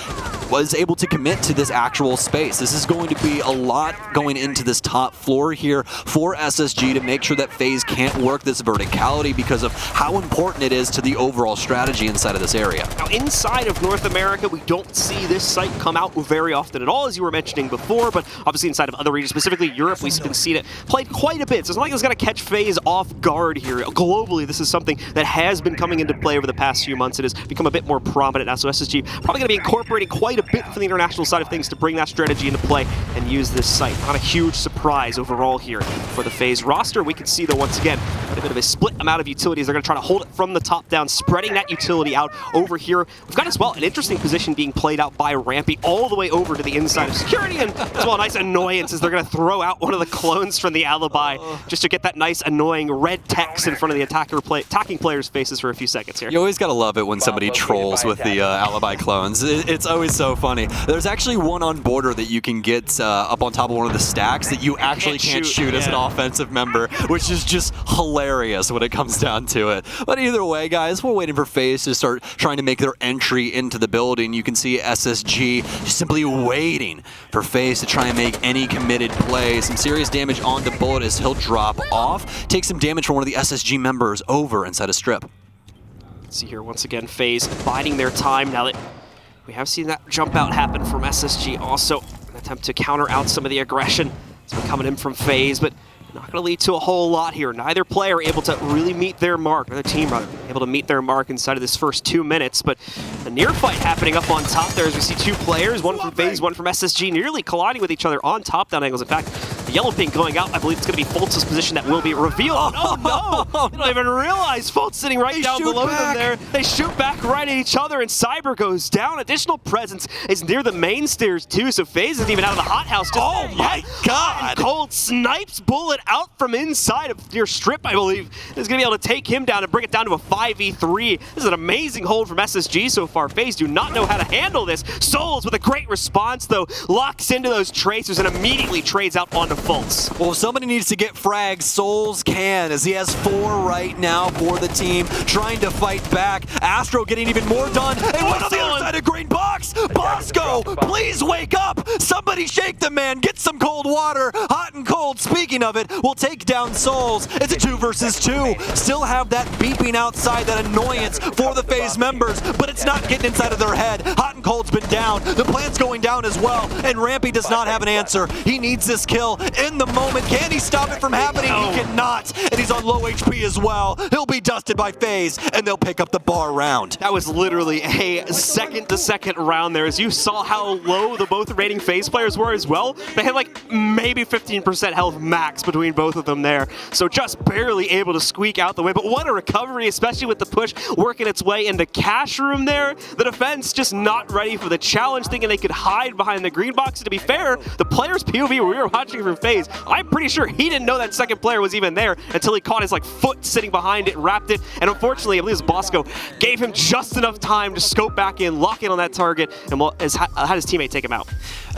was able to commit to this actual space. This is going to be a lot going into this top floor here for SSG to make sure that FaZe can't work this verticality because of how important it is to the overall strategy inside of this area. Now, inside of North America, we don't see this site come out very often at all, as you were mentioning before, but obviously inside of other regions, specifically Europe, we've been seeing it played quite a bit, so it's not like it's going to catch FaZe off guard here. Globally, this is something that has been coming into play over the past few months. It has become a bit more prominent now, so SSG probably going to be incorporating quite a bit from the international side of things to bring that strategy into play and use this site. Not a huge surprise overall here for the FaZe roster. We can see, though, once again, a bit of a split amount of utilities. They're going to try to hold it from the top down, spreading that utility out over here. We've got as well an interesting position being played out by Rampy all the way over to the inside of security, and as well a nice annoyance as they're going to throw out one of the clones from the Alibi just to get that nice annoying red text in front of the attacking players' faces for a few seconds here. You always gotta love it when somebody trolls with the Alibi clones. It's always so funny. There's actually one on border that you can get up on top of one of the stacks that you actually can't shoot as an offensive member, which is just hilarious when it comes down to it. But either way, guys, we're waiting for FaZe to start trying to make their entry into the building. You can see SSG just simply waiting for FaZe to try and make any committed play. Some serious damage on the bullet as he'll drop off. Take some damage from one of the SSG members over inside a strip. See here, once again, FaZe biding their time now that we have seen that jump out happen from SSG. Also, an attempt to counter out some of the aggression that's been coming in from FaZe, but not going to lead to a whole lot here. Neither player able to really meet their mark, or their team rather, able to meet their mark inside of this first 2 minutes, but a near fight happening up on top there as we see 2 players, one from FaZe, one from SSG, nearly colliding with each other on top-down angles. In fact, the yellow ping going out, I believe it's going to be Fultz's position that will be revealed. Oh no! They don't even realize Fultz sitting right down below them there. They shoot back right at each other, and Cyber goes down. Additional presence is near the main stairs too, so FaZe isn't even out of the hothouse. Oh my god! Cold snipes bullet out from inside of your strip, I believe. Is going to be able to take him down and bring it down to a 5v3. This is an amazing hold from SSG so far. FaZe do not know how to handle this. Souls with a great response though, locks into those tracers and immediately trades out onto Fultz. Well, if somebody needs to get frags, Souls can, as he has 4 right now for the team, trying to fight back. Astro getting even more done, and what's on the other side of green box? Bosco, please wake up! Somebody shake the man, get some cold water, hot and cold. Speaking of it, we'll take down Souls. It's a 2 versus 2. Still have that beeping outside, that annoyance for the FaZe members, but it's not getting inside of their head. Hot and cold's been down. The plant's going down as well, and Rampy does not have an answer. He needs this kill in the moment. Can he stop it from happening? He cannot, and he's on low HP as well. He'll be dusted by FaZe, and they'll pick up the bar round. That was literally a second-to-second round there, as you saw how low the both rating FaZe players were as well. They had like maybe 15% health max between both of them there, so just barely able to squeak out the way. But what a recovery, especially with the push working its way into cash room there. The defense just not ready for the challenge, thinking they could hide behind the green box. To be fair, the player's POV we were watching from FaZe, I'm pretty sure he didn't know that second player was even there until he caught his like foot sitting behind it, wrapped it, and unfortunately, I believe it was Bosco, gave him just enough time to scope back in, lock in on that target, and had his teammate take him out.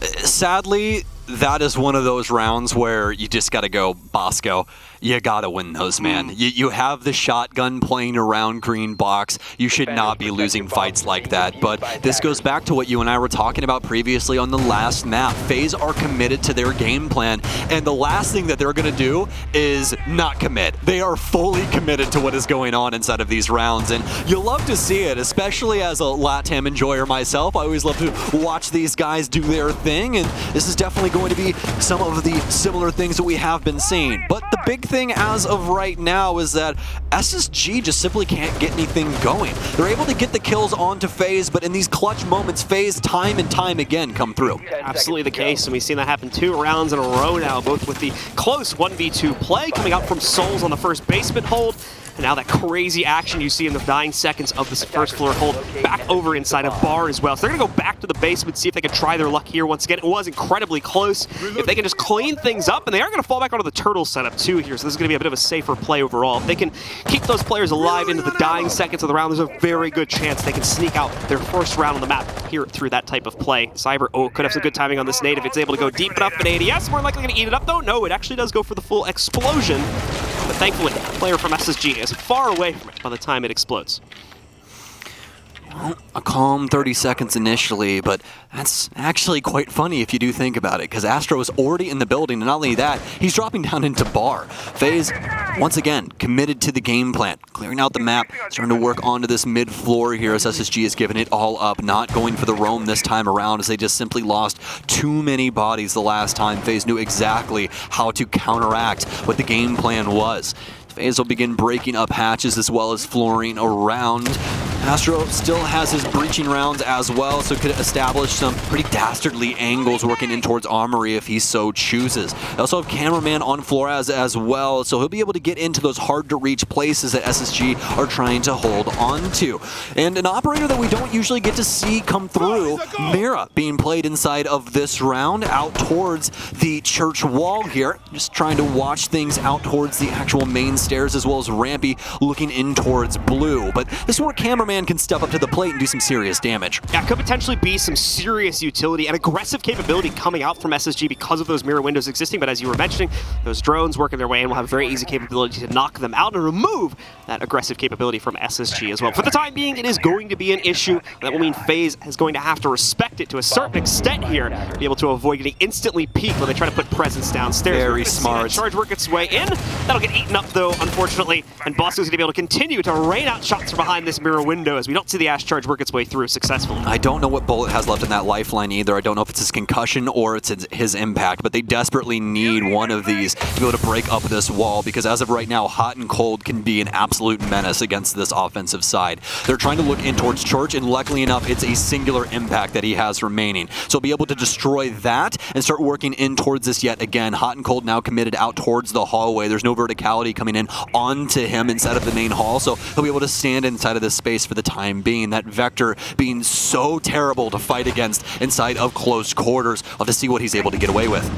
Sadly, that is one of those rounds where you just got to go, Bosco. You got to win those, man. You have the shotgun playing around green box. You should not be losing fights like that. But this goes back to what you and I were talking about previously on the last map. FaZe are committed to their game plan, and the last thing that they're going to do is not commit. They are fully committed to what is going on inside of these rounds, and you love to see it, especially as a LATAM enjoyer myself. I always love to watch these guys do their thing, and this is definitely going to be some of the similar things that we have been seeing. But the big thing as of right now is that SSG just simply can't get anything going. They're able to get the kills onto FaZe, but in these clutch moments, FaZe time and time again come through. Absolutely the case, and we've seen that happen 2 rounds in a row now, both with the close 1v2 play coming out from Souls on the first basement hold, and now that crazy action you see in the dying seconds of this first floor hold back over inside of Bar as well. So they're going to go back to the basement, see if they can try their luck here once again. It was incredibly close. If they can just clean things up, and they are going to fall back onto the turtle setup too here, so this is going to be a bit of a safer play overall. If they can keep those players alive into the dying seconds of the round, there's a very good chance they can sneak out their first round on the map here through that type of play. Cyber, could have some good timing on this nade if it's able to go deep enough in ADS. More likely going to eat it up though. No, it actually does go for the full explosion. But thankfully, the player from SSG is far away from it by the time it explodes. Well, a calm 30 seconds initially, but that's actually quite funny if you do think about it, because Astro is already in the building, and not only that, he's dropping down into Bar. FaZe, once again, committed to the game plan, clearing out the map, starting to work onto this mid-floor here as SSG is giving it all up, not going for the roam this time around as they just simply lost too many bodies the last time. FaZe knew exactly how to counteract what the game plan was. FaZe will begin breaking up hatches as well as flooring around. Astro still has his breaching rounds as well, so could establish some pretty dastardly angles working in towards Armory if he so chooses. They also have Cameraman on Flores as well, so he'll be able to get into those hard-to-reach places that SSG are trying to hold on to. And an operator that we don't usually get to see come through, Mira, being played inside of this round out towards the church wall here, just trying to watch things out towards the actual main stairs, as well as Rampy looking in towards blue. But this is where Cameraman can step up to the plate and do some serious damage. Yeah, could potentially be some serious utility and aggressive capability coming out from SSG because of those mirror windows existing, but as you were mentioning, those drones working their way in will have very easy capability to knock them out and remove that aggressive capability from SSG as well. For the time being, it is going to be an issue. That will mean FaZe is going to have to respect it to a certain extent here to be able to avoid getting instantly peaked when they try to put presence downstairs. Very smart. Charge work its way in. That'll get eaten up though, unfortunately, and Bosco's going to be able to continue to rain out shots from behind this mirror window as we don't see the Ash charge work its way through successfully. I don't know what Bullet has left in that lifeline either. I don't know if it's his concussion or it's his impact, but they desperately need one of these to be able to break up this wall, because as of right now, Hot and Cold can be an absolute menace against this offensive side. They're trying to look in towards Church, and luckily enough, it's a singular impact that he has remaining. So be able to destroy that and start working in towards this yet again. Hot and Cold now committed out towards the hallway. There's no verticality coming in onto him inside of the main hall, so he'll be able to stand inside of this space for the time being. That Vector being so terrible to fight against inside of close quarters. I'll have to see what he's able to get away with.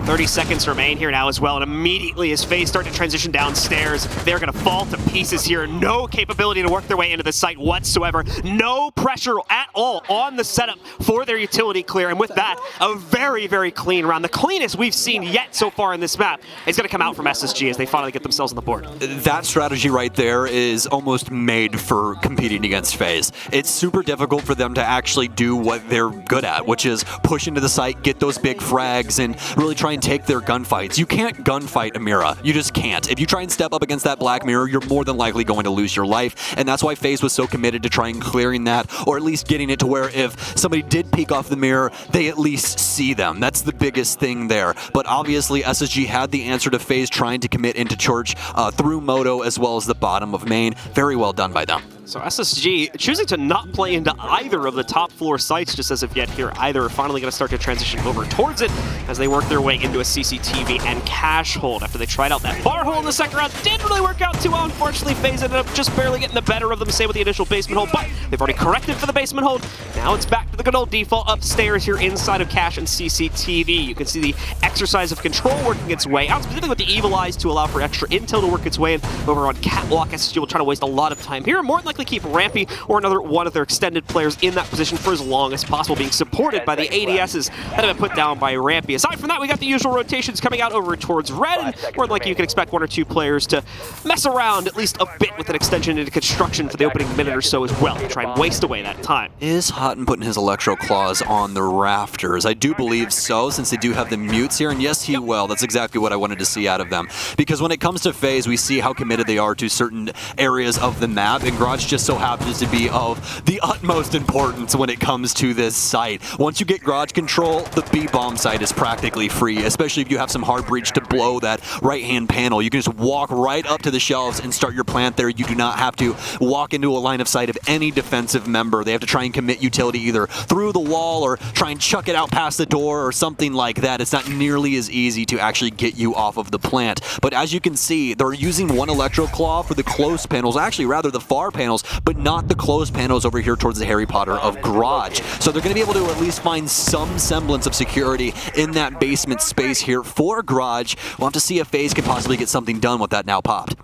30 seconds remain here now as well, and immediately as FaZe start to transition downstairs, they're going to fall to pieces here. No capability to work their way into the site whatsoever. No pressure at all on the setup for their utility clear, and with that, a very, very clean round. The cleanest we've seen yet so far in this map is going to come out from SSG as they finally get themselves on the board. That strategy right there is almost made for competing against FaZe. It's super difficult for them to actually do what they're good at, which is push into the site, get those big frags, and really try and take their gunfights. You can't gunfight a Mira. You just can't. If you try and step up against that Black Mirror, you're more than likely going to lose your life, and that's why FaZe was so committed to trying clearing that, or at least getting it to where if somebody did peek off the mirror, they at least see them. That's the biggest thing there. But obviously, SSG had the answer to FaZe trying to commit into Church through Moto as well as the bottom of main. Very well done by them. So SSG choosing to not play into either of the top floor sites just as of yet here. Either are finally going to start to transition over towards it as they work their way into a CCTV and cash hold after they tried out that bar hole in the second round. Didn't really work out too well. Unfortunately, FaZe ended up just barely getting the better of them, say, with the initial basement hold, but they've already corrected for the basement hold. Now it's back to the good old default upstairs here inside of cash and CCTV. You can see the exercise of control working its way out, specifically with the evil eyes to allow for extra intel to work its way in. Over on Catwalk, SSG will try to waste a lot of time here. More than likely keep Rampy or another one of their extended players in that position for as long as possible, being supported by the ADSs that have been put down by Rampy. Aside from that, we got the usual rotations coming out over towards red, and more than likely you can expect one or two players to mess around at least a bit with an extension into construction for the opening minute or so as well, to try and waste away that time. Is Hutton putting his Electro Claws on the rafters? I do believe so, since they do have the mutes here, and yes, he will. That's exactly what I wanted to see out of them. Because when it comes to Faze, we see how committed they are to certain areas of the map, and Garage just so happens to be of the utmost importance when it comes to this site. Once you get Garage control, the B-bomb site is practically free, especially if you have some hard breach to blow that right-hand panel. You can just walk right up to the shelves and start your plant there. You do not have to walk into a line of sight of any defensive member. They have to try and commit utility either through the wall or try and chuck it out past the door or something like that. It's not nearly as easy to actually get you off of the plant. But as you can see, they're using one Electro Claw for the close panels, actually rather the far panels, but not the close panels over here towards the Harry Potter of Garage. So they're going to be able to at least find some semblance of security in that basement space here for Garage. We'll have to see if Faze can possibly get something done with that now popped.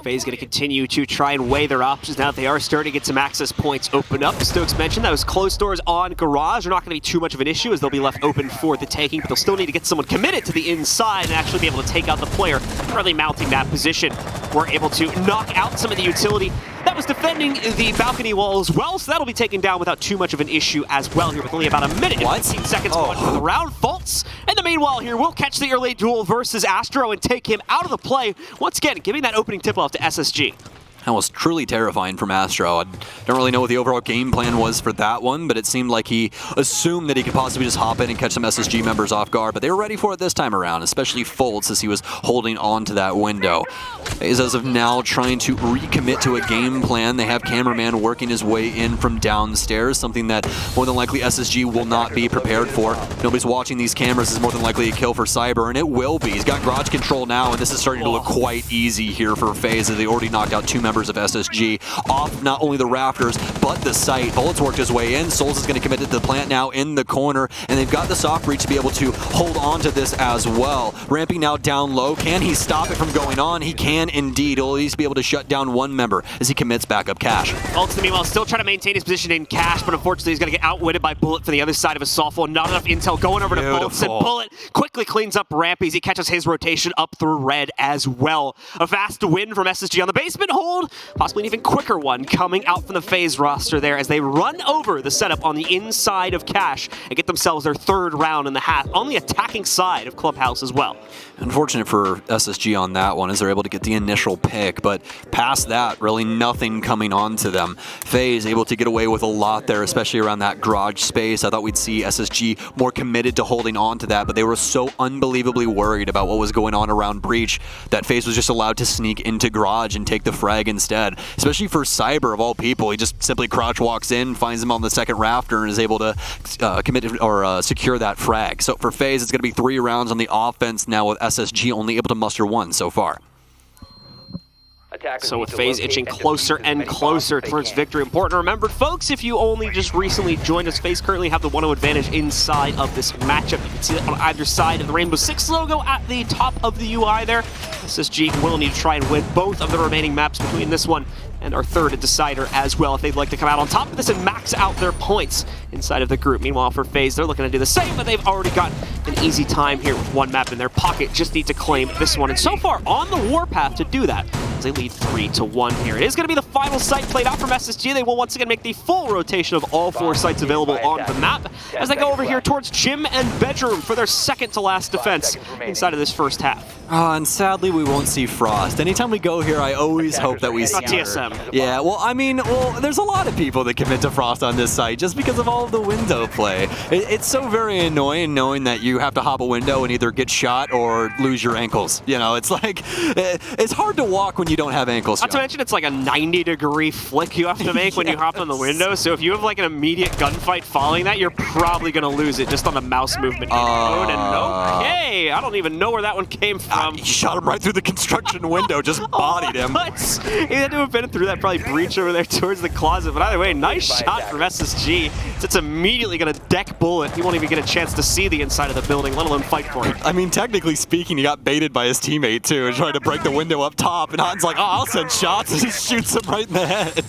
Faze going to continue to try and weigh their options now that they are starting to get some access points open up. Stokes mentioned that those closed doors on Garage are not going to be too much of an issue, as they'll be left open for the taking, but they'll still need to get someone committed to the inside and actually be able to take out the player currently mounting that position. We're able to knock out some of the utility that was defending the balcony wall as well, so that'll be taken down without too much of an issue as well here with only about a minute and 15 seconds going for the round. Faults, and the meanwhile here, we'll catch the early duel versus Astro and take him out of the play. Once again, giving that opening tip-off to SSG. That was truly terrifying from Astro. I don't really know what the overall game plan was for that one, but it seemed like he assumed that he could possibly just hop in and catch some SSG members off guard, but they were ready for it this time around, especially Fultz as he was holding on to that window. Faze as of now trying to recommit to a game plan. They have Cameraman working his way in from downstairs, something that more than likely SSG will not be prepared for. Nobody's watching these cameras, is more than likely a kill for Cyber, and it will be. He's got Garage control now, and this is starting to look quite easy here for Faze as they already knocked out two members of SSG off not only the rafters, but the site. Bullets worked his way in. Souls is going to commit to the plant now in the corner, and they've got the soft breach to be able to hold on to this as well. Ramping now down low. Can he stop it from going on? He can indeed. He'll at least be able to shut down one member as he commits back up Cash. Fultz, meanwhile, still trying to maintain his position in Cash, but unfortunately he's going to get outwitted by Bullet from the other side of his softball. Not enough intel going over to Fultz, and Bullet quickly cleans up Rampy as he catches his rotation up through red as well. A fast win from SSG on the basement hold, possibly an even quicker one coming out from the Faze roster there as they run over the setup on the inside of Cash and get themselves their third round in the half on the attacking side of Clubhouse as well. Unfortunate for SSG on that one as they're able to get the initial pick, but past that, really nothing coming on to them. Faze able to get away with a lot there, especially around that Garage space. I thought we'd see SSG more committed to holding on to that, but they were so unbelievably worried about what was going on around Breach that Faze was just allowed to sneak into Garage and take the frag instead. Especially for Cyber of all people, he just simply crouch walks in, finds him on the second rafter, and is able to commit or secure that frag. So for Faze, it's going to be 3 rounds on the offense now with SSG only able to muster 1 so far. So with Faze inching closer and closer towards victory. Important to remember, folks, if you only just recently joined us, Faze currently have the 1-0 advantage inside of this matchup. You can see that on either side of the Rainbow Six logo at the top of the UI there. SSG will need to try and win both of the remaining maps between this one and our third decider as well if they'd like to come out on top of this and max out their points inside of the group. Meanwhile, for Faze, they're looking to do the same, but they've already got an easy time here with one map in their pocket. Just need to claim this one, and so far on the warpath to do that as they lead 3-1 here. It is going to be the final site played out from SSG. They will once again make the full rotation of all 4 sites available on the map as they go over here towards Gym and Bedroom for their second to last defense inside of this first half. And sadly, we won't see Frost. Anytime we go here, I always hope that we see TSM. Yeah, well, I mean, there's a lot of people that commit to Frost on this site just because of all of the window play. It's so very annoying knowing that you have to hop a window and either get shot or lose your ankles. You know, it's like, it's hard to walk when you don't have ankles. Not to mention, it's like a 90-degree flick you have to make when you hop on the window, so if you have like an immediate gunfight following that, you're probably going to lose it just on the mouse movement. Okay, I don't even know where that one came from. He shot him right through the construction window, just bodied him. He had to have been through that probably breach over there towards the closet. But either way, nice shot from SSG. It's immediately going to deck bullet. He won't even get a chance to see the inside of the building, let alone fight for it. I mean, technically speaking, he got baited by his teammate too, and tried to break the window up top. And Han's like, oh, I'll send shots, and he shoots him right in the head.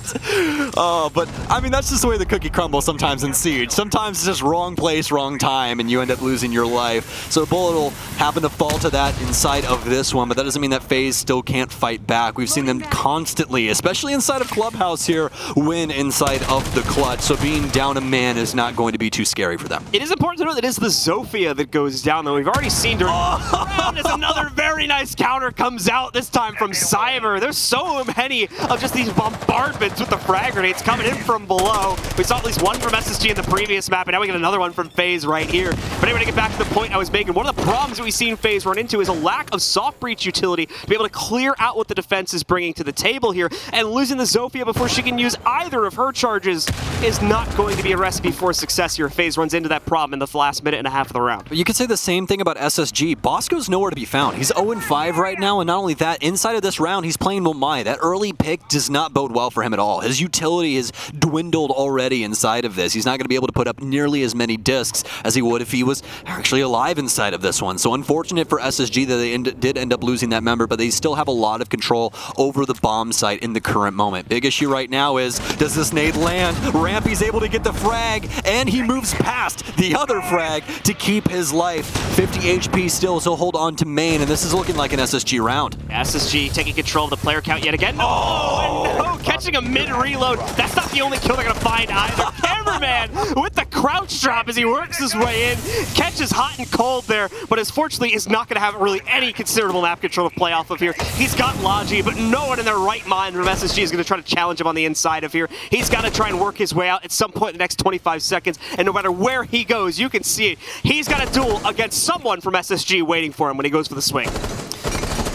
But I mean, that's just the way the cookie crumbles sometimes in Siege. Sometimes it's just wrong place, wrong time, and you end up losing your life. So bullet will happen to fall to that inside of this one, but that doesn't mean that FaZe still can't fight back. We've seen them constantly, especially inside of Clubhouse here, win inside of the clutch. So being down a man is not going to be too scary for them. It is important to know that it is the Zofia that goes down, though. We've already seen during the round as another very nice counter comes out, this time from Cyber. There's so many of just these bombardments with the frag grenades coming in from below. We saw at least one from SSG in the previous map, and now we get another one from FaZe right here. But anyway, to get back to the point I was making, one of the problems that we've seen FaZe run into is a lack of soft breach utility to be able to clear out what the defense is bringing to the table here, and losing the Zofia before she can use either of her charges is not going to be a recipe for success here. FaZe runs into that problem in the last minute and a half of the round. But you could say the same thing about SSG. Bosco's nowhere to be found. He's 0-5 right now, and not only that, inside of this round, he's playing Momai. That early pick does not bode well for him at all. His utility has dwindled already inside of this. He's not going to be able to put up nearly as many discs as he would if he was actually alive inside of this one. So unfortunate for SSG that they did end up losing that member, but they still have a lot of control over the bomb site in the current moment. Big issue right now is, does this nade land? Rampy's able to get the frag, and he moves past the other frag to keep his life. 50 HP still, so hold on to main, and this is looking like an SSG round. SSG taking control of the player count yet again. Oh, no, catching a mid-reload. That's not the only kill they're going to find either. Cameraman with the crouch drop as he works his way in, catches hot and cold there, but unfortunately is not going to have really any considerable map control to play off of here. He's got Logi, but no one in their right mind from SSG is going to try to challenge him on the inside of here. He's got to try and work his way out at some point in the next 25 seconds, and no matter where he goes, you can see it. He's got a duel against someone from SSG waiting for him when he goes for the swing.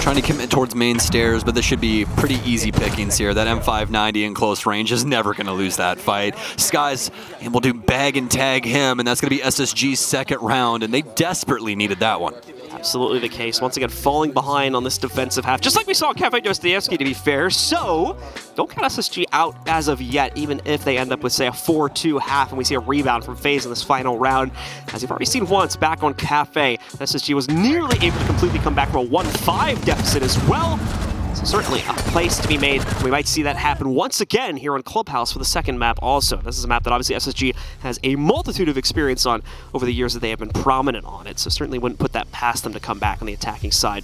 Trying to commit towards main stairs, but this should be pretty easy pickings here. That M590 in close range is never going to lose that fight. Sky's able to bag and tag him, and that's going to be SSG's second round, and they desperately needed that one. Absolutely the case. Once again, falling behind on this defensive half, just like we saw Kafe Dostoyevsky, to be fair. So, don't count SSG out as of yet, even if they end up with, say, a 4-2 half, and we see a rebound from FaZe in this final round. As you've already seen once, back on Kafe, SSG was nearly able to completely come back from a 1-5 deficit as well. So certainly a place to be made. We might see that happen once again here on Clubhouse for the second map also. This is a map that obviously SSG has a multitude of experience on over the years that they have been prominent on it, so certainly wouldn't put that past them to come back on the attacking side.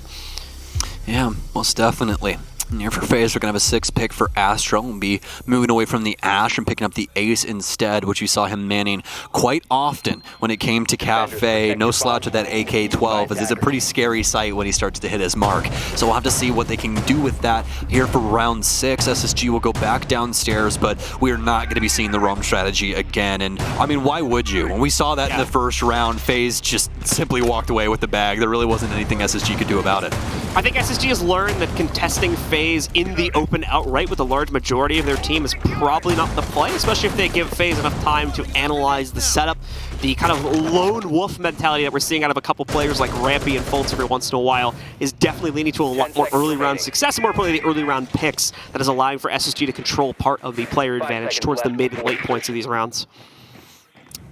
Yeah, most definitely. And here for FaZe, we're going to have a 6 pick for Astro and be moving away from the Ash and picking up the Ace instead, which you saw him manning quite often when it came to Kafe. No slouch with that AK-12, as it's a pretty scary sight when he starts to hit his mark. So we'll have to see what they can do with that here for round 6. SSG will go back downstairs, but we are not going to be seeing the roam strategy again. And I mean, why would you? When we saw that in the first round, FaZe just simply walked away with the bag. There really wasn't anything SSG could do about it. I think SSG has learned that contesting FaZe in the open outright with a large majority of their team is probably not the play, especially if they give FaZe enough time to analyze the setup. The kind of lone wolf mentality that we're seeing out of a couple players like Rampy and Fultz every once in a while is definitely leading to a lot more early round success, and more importantly the early round picks that is allowing for SSG to control part of the player advantage towards the mid and late points of these rounds.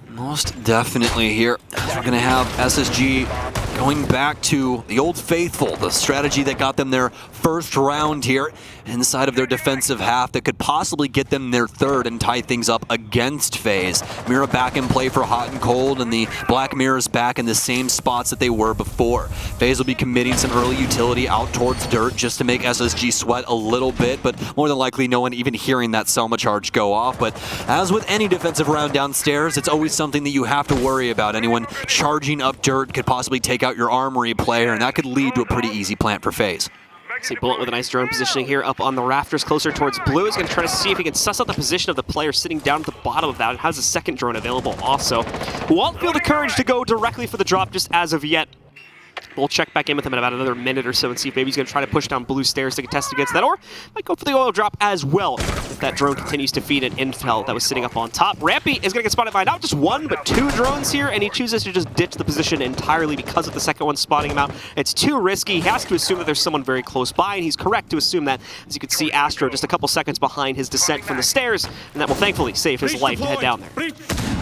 Most definitely here. We're going to have SSG going back to the old faithful, the strategy that got them their first round here inside of their defensive half that could possibly get them their third and tie things up against FaZe. Mira back in play for hot and cold, and the Black Mirrors back in the same spots that they were before. FaZe will be committing some early utility out towards dirt just to make SSG sweat a little bit, but more than likely no one even hearing that Selma charge go off. But as with any defensive round downstairs, it's always something that you have to worry about. Anyone charging up dirt could possibly take out your armory player, and that could lead to a pretty easy plant for FaZe. See Bullet with a nice drone positioning here up on the rafters closer towards Blue. He's going to try to see if he can suss out the position of the player sitting down at the bottom of that, and has a second drone available also. Won't feel the courage to go directly for the drop just as of yet. We'll check back in with him in about another minute or so and see if maybe he's going to try to push down blue stairs to contest against that, or might go for the oil drop as well if that drone continues to feed an intel that was sitting up on top. Rampy is going to get spotted by not just one, but two drones here, and he chooses to just ditch the position entirely because of the second one spotting him out. It's too risky. He has to assume that there's someone very close by, and he's correct to assume that, as you can see, Astro just a couple seconds behind his descent from the stairs, and that will thankfully save his life to head down there.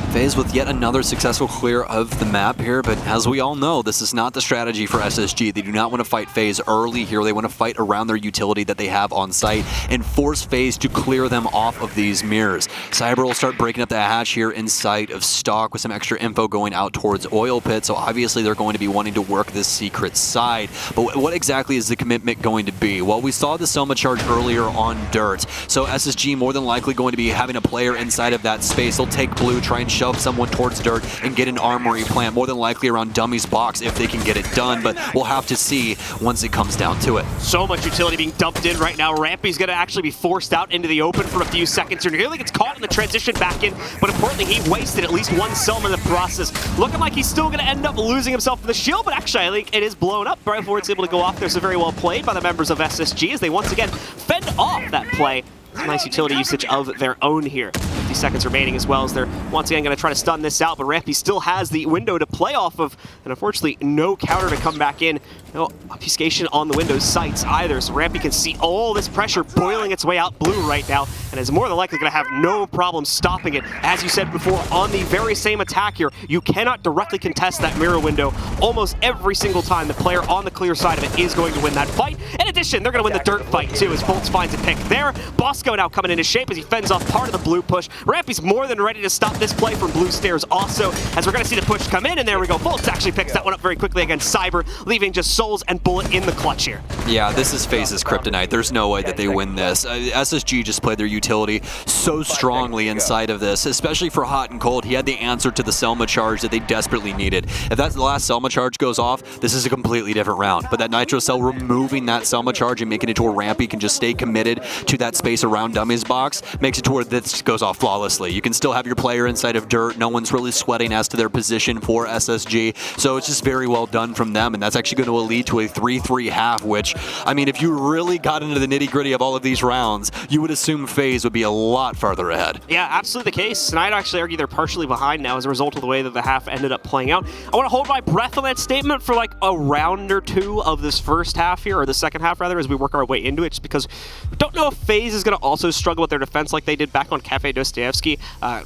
Faze with yet another successful clear of the map here, but as we all know, this is not the strategy for SSG. They do not want to fight Faze early here. They want to fight around their utility that they have on site and force Faze to clear them off of these mirrors. Cyber will start breaking up the hatch here inside of stock with some extra info going out towards oil pit, so obviously they're going to be wanting to work this secret side. But what exactly is the commitment going to be? Well, we saw the Selma charge earlier on dirt, so SSG more than likely going to be having a player inside of that space. They'll take blue, try and shove someone towards dirt and get an armory plant, more than likely around Dummy's box if they can get it done, but we'll have to see once it comes down to it. So much utility being dumped in right now. Rampy's going to actually be forced out into the open for a few seconds here. Nearly gets caught in the transition back in, but importantly, he wasted at least one Selma in the process. Looking like he's still going to end up losing himself in the shield, but actually I think it is blown up right before it's able to go off there, so very well played by the members of SSG as they once again fend off that play. Nice utility usage of their own here. 50 seconds remaining as well as they're once again going to try to stun this out, but Rampy still has the window to play off of, and unfortunately no counter to come back in. No obfuscation on the Windows sights either, so Rampy can see all this pressure boiling its way out blue right now, and is more than likely going to have no problem stopping it. As you said before, on the very same attack here, you cannot directly contest that mirror window. Almost every single time the player on the clear side of it is going to win that fight. In addition, they're going to win the dirt fight too, as Bolts finds a pick there. Bosco now coming into shape as he fends off part of the blue push. Rampy's more than ready to stop this play from blue stairs also, as we're going to see the push come in, and there we go. Bolts actually picks that one up very quickly against Cyber, leaving just Souls and Bullet in the clutch here. Yeah, this is Faze's kryptonite. There's no way that they win this. SSG just played their utility so strongly inside of this, especially for hot and cold. He had the answer to the Selma charge that they desperately needed. If that's the last Selma charge goes off, this is a completely different round. But that Nitro Cell removing that Selma charge and making it to where Rampy can just stay committed to that space around Dummy's box makes it to where this goes off flawlessly. You can still have your player inside of dirt. No one's really sweating as to their position for SSG. So it's just very well done from them, and that's actually going to lead to a 3-3 half, which, I mean, if you really got into the nitty-gritty of all of these rounds, you would assume Faze would be a lot farther ahead. Yeah, absolutely the case, and I'd actually argue they're partially behind now as a result of the way that the half ended up playing out. I want to hold my breath on that statement for like a round or two of this first half here, or the second half rather, as we work our way into it, just because we don't know if Faze is going to also struggle with their defense like they did back on Kafe Dostoyevsky.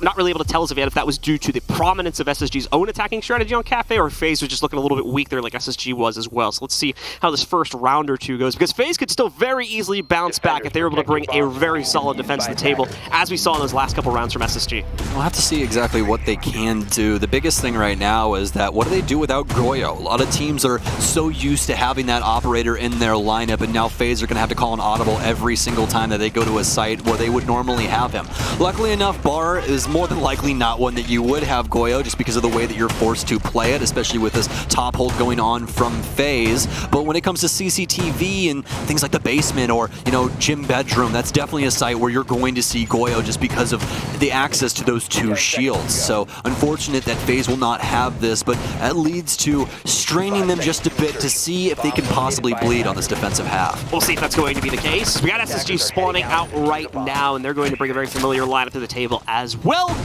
Not really able to tell us if that was due to the prominence of SSG's own attacking strategy on Kafe, or if Faze was just looking a little bit weak there like SSG was as well. So let's see how this first round or two goes, because Faze could still very easily bounce back if they were able to bring a very solid defense to the table, as we saw in those last couple rounds from SSG. We'll have to see exactly what they can do. The biggest thing right now is that what do they do without Goyo? A lot of teams are so used to having that operator in their lineup, and now Faze are going to have to call an audible every single time that they go to a site where they would normally have him. Luckily enough, Bar is more than likely not one that you would have Goyo, just because of the way that you're forced to play it, especially with this top hold going on from Faze. But when it comes to CCTV and things like the basement or, you know, gym bedroom, that's definitely a site where you're going to see Goyo just because of the access to those two shields. So unfortunate that Faze will not have this, but that leads to straining them just a bit to see if they can possibly bleed on this defensive half. We'll see if that's going to be the case. We got SSG spawning out right now, and they're going to bring a very familiar lineup to the table as well.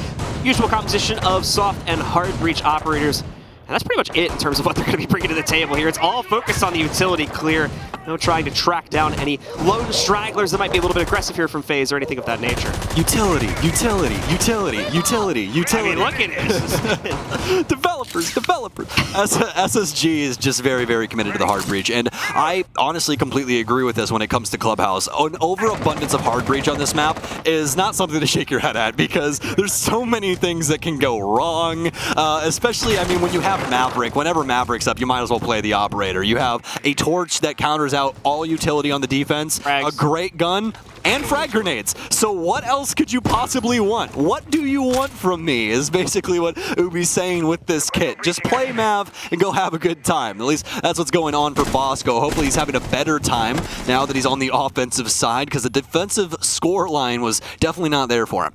Usual composition of soft and hard breach operators. And that's pretty much it in terms of what they're going to be bringing to the table here. It's all focused on the utility clear. No trying to track down any lone stragglers that might be a little bit aggressive here from Faze or anything of that nature. Utility, utility, utility, utility, utility. I mean, look at this. Developers. SSG is just very, very committed to the hard breach, and I honestly completely agree with this when it comes to Clubhouse. An overabundance of hard breach on this map is not something to shake your head at, because there's so many things that can go wrong, especially, I mean, when you have Maverick, whenever Maverick's up, you might as well play the operator. You have a torch that counters out all utility on the defense, Frags. A great gun, and frag grenades. So what else could you possibly want? What do you want from me is basically what Ubi's saying with this kit. Just play Mav and go have a good time. At least that's what's going on for Bosco. Hopefully he's having a better time now that he's on the offensive side, because the defensive score line was definitely not there for him.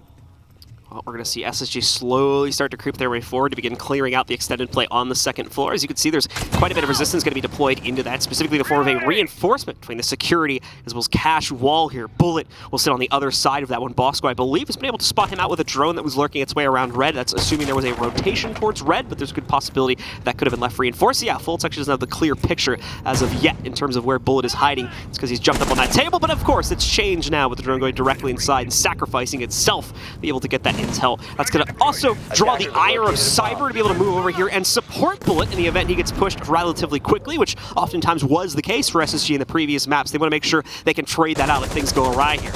Well, we're going to see SSG slowly start to creep their way forward to begin clearing out the extended play on the second floor. As you can see, there's quite a bit of resistance going to be deployed into that, specifically in the form of a reinforcement between the security as well as cash wall here. Bullet will sit on the other side of that one. Bosco, I believe, has been able to spot him out with a drone that was lurking its way around red. That's assuming there was a rotation towards red, but there's a good possibility that could have been left reinforced. Yeah, Fultz actually doesn't have the clear picture as of yet in terms of where Bullet is hiding. It's because he's jumped up on that table, but of course, it's changed now with the drone going directly inside and sacrificing itself to be able to get that intel. That's going to also draw the ire of Cyber to be able to move over here and support Bullet in the event he gets pushed relatively quickly, which oftentimes was the case for SSG in the previous maps. They want to make sure they can trade that out if things go awry here.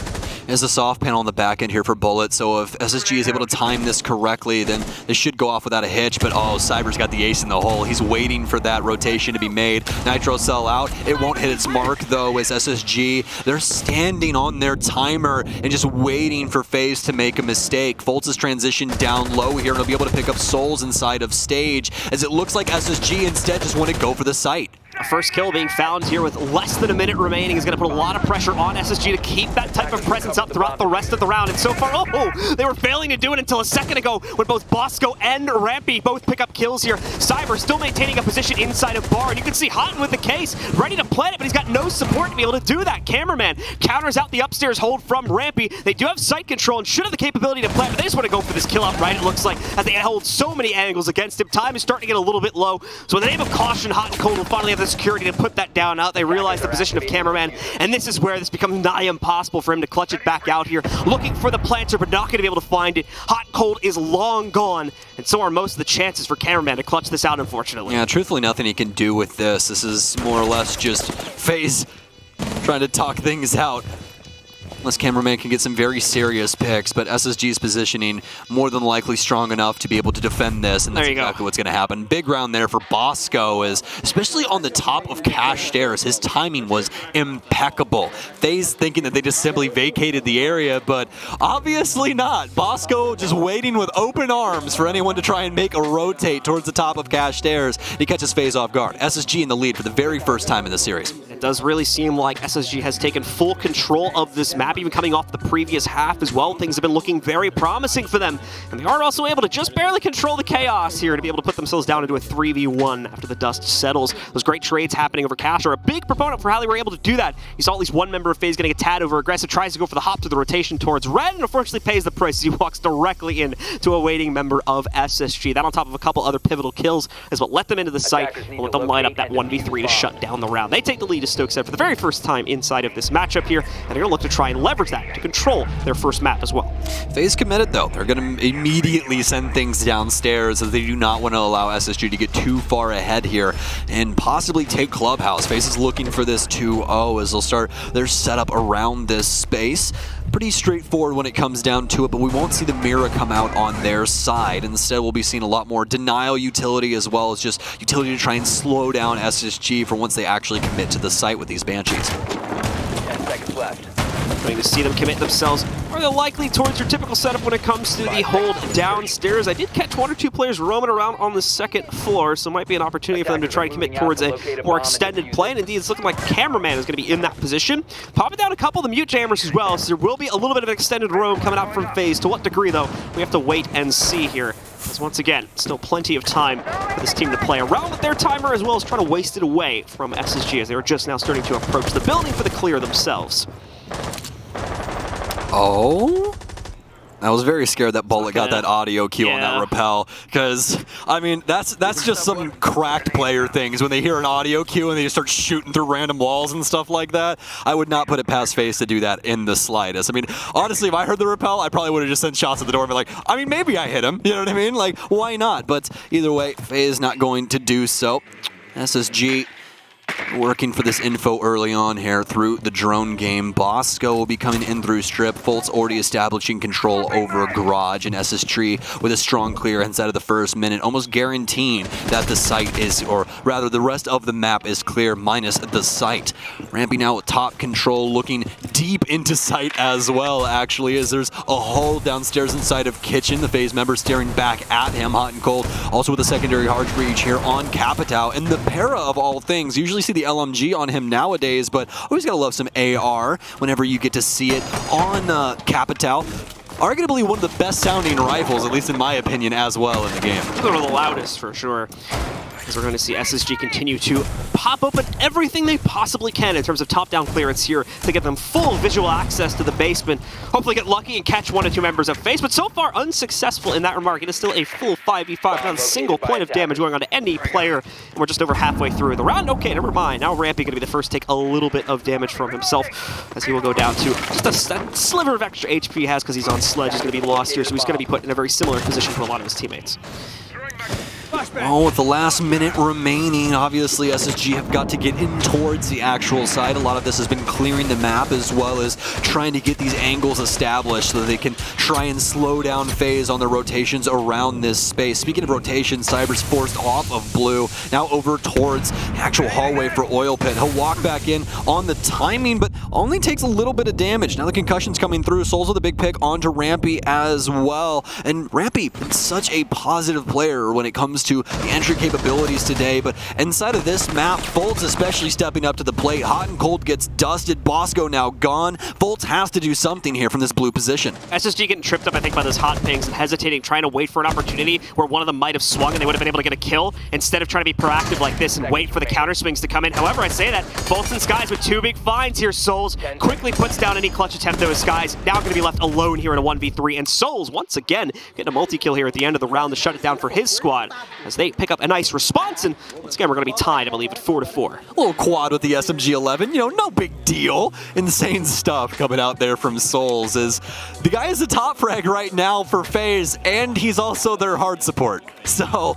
There's a soft panel on the back end here for Bullet, so if SSG is able to time this correctly, then they should go off without a hitch, but oh, Cyber's got the ace in the hole. He's waiting for that rotation to be made. Nitro cell out. It won't hit its mark, though, as SSG, they're standing on their timer and just waiting for Faze to make a mistake. Fultz is transitioned down low here, and he'll be able to pick up souls inside of stage, as it looks like SSG instead just want to go for the site. A first kill being found here with less than a minute remaining is going to put a lot of pressure on SSG to keep that type of presence up throughout the rest of the round. And so far, oh, they were failing to do it until a second ago when both Bosco and Rampy both pick up kills here. Cyber still maintaining a position inside of bar, and you can see Hotton with the case, ready to plant it, but he's got no support to be able to do that. Cameraman counters out the upstairs hold from Rampy. They do have sight control and should have the capability to plant, but they just want to go for this kill outright, it looks like, as they hold so many angles against him. Time is starting to get a little bit low, so in the name of caution, Hot and Cold will finally have the security to put that down out. They realize the position of Cameraman, and this is where this becomes nigh impossible for him to clutch it back out here. Looking for the planter, but not going to be able to find it. Hot and Cold is long gone, and so are most of the chances for Cameraman to clutch this out, unfortunately. Yeah, truthfully, nothing he can do with this. This is more or less just Faze trying to talk things out. Unless Cameraman can get some very serious picks, but SSG's positioning more than likely strong enough to be able to defend this, and that's exactly what's going to happen. Big round there for Bosco, is especially on the top of cash stairs. His timing was impeccable. Faze thinking that they just simply vacated the area, but obviously not. Bosco just waiting with open arms for anyone to try and make a rotate towards the top of cash stairs. He catches Faze off guard. SSG in the lead for the very first time in the series. It does really seem like SSG has taken full control of this map, even coming off the previous half as well. Things have been looking very promising for them, and they are also able to just barely control the chaos here to be able to put themselves down into a 3v1 after the dust settles. Those great trades happening over cash are a big proponent for how they were able to do that. You saw at least one member of FaZe getting a tad over aggressive, tries to go for the hop to the rotation towards red, and unfortunately pays the price as he walks directly in to a waiting member of SSG. That on top of a couple other pivotal kills is what let them into the site and let them line up that 1v3 to shut down the round. They take the lead, as Stokes said, for the very first time inside of this matchup here, and they're going to look to try and leverage that to control their first map as well. FaZe committed, though. They're going to immediately send things downstairs, as they do not want to allow SSG to get too far ahead here and possibly take Clubhouse. FaZe is looking for this 2-0 as they'll start their setup around this space. Pretty straightforward when it comes down to it, but we won't see the mirror come out on their side. Instead, we'll be seeing a lot more denial utility, as well as just utility to try and slow down SSG for once they actually commit to the site with these Banshees. 10 seconds left. Going to see them commit themselves more than likely towards your typical setup when it comes to the hold downstairs. I did catch one or two players roaming around on the second floor, so it might be an opportunity for them to try and commit towards a more extended play. And indeed, it's looking like Cameraman is going to be in that position. Popping down a couple of the mute jammers as well, so there will be a little bit of extended roam coming out from FaZe. To what degree, though, we have to wait and see here. As once again, still plenty of time for this team to play around with their timer, as well as trying to waste it away from SSG, as they are just now starting to approach the building for the clear themselves. Oh? I was very scared that Bullet got that audio cue on that rappel, because, I mean, that's just some cracked player things when they hear an audio cue and they just start shooting through random walls and stuff like that. I would not put it past FaZe to do that in the slightest. I mean, honestly, if I heard the rappel, I probably would have just sent shots at the door and be like, I mean, maybe I hit him, you know what I mean? Like, why not? But either way, FaZe not going to do so. SSG working for this info early on here through the drone game. Bosco will be coming in through strip. Fultz already establishing control over garage, and SSG with a strong clear inside of the first minute, almost guaranteeing that the site is, or rather the rest of the map is clear minus the site. Rampy now with top control, looking deep into site as well, actually, as there's a hole downstairs inside of kitchen. The FaZe member staring back at him, hot and cold. Also with a secondary hard breach here on Capitao, and the para of all things. Usually see the LMG on him nowadays, but always gotta love some AR whenever you get to see it on Capitao. arguably one of the best sounding rifles, at least in my opinion, as well in the game. One of the loudest for sure. As we're going to see SSG continue to pop open everything they possibly can in terms of top-down clearance here to get them full visual access to the basement. Hopefully get lucky and catch one or two members of Faze, but so far unsuccessful in that remark. It is still a full 5v5, not a single point of damage going on to any player. And we're just over halfway through the round. Okay, never mind. Now Rampy going to be the first to take a little bit of damage from himself as he will go down to just a sliver of extra HP he has because he's on Sledge. He's going to be lost here, so he's going to be put in a very similar position to a lot of his teammates. Oh, with the last minute remaining, obviously SSG have got to get in towards the actual site. A lot of this has been clearing the map as well as trying to get these angles established so that they can try and slow down Faze on their rotations around this space. Speaking of rotations, Cyber's forced off of Blue, now over towards the actual hallway for Oil Pit. He'll walk back in on the timing, but only takes a little bit of damage. Now the concussion's coming through. Souls with a big pick onto Rampy as well. And Rampy, such a positive player when it comes to the entry capabilities today, but inside of this map, Foltz especially stepping up to the plate. Hot and Cold gets dusted. Bosco now gone. Foltz has to do something here from this blue position. SSG getting tripped up, I think, by those hot pings and hesitating, trying to wait for an opportunity where one of them might have swung and they would have been able to get a kill instead of trying to be proactive like this and wait for the counter swings to come in. However, I say that, Foltz and Skies with two big finds here. Souls quickly puts down any clutch attempt though. Skies now going to be left alone here in a 1v3, and Souls once again getting a multi-kill here at the end of the round to shut it down for his squad as they pick up a nice response, and once again we're going to be tied, I believe, at 4-4. A little quad with the SMG-11, you know, no big deal. Insane stuff coming out there from Souls. Is the guy is the top frag right now for Faze, and he's also their hard support. So,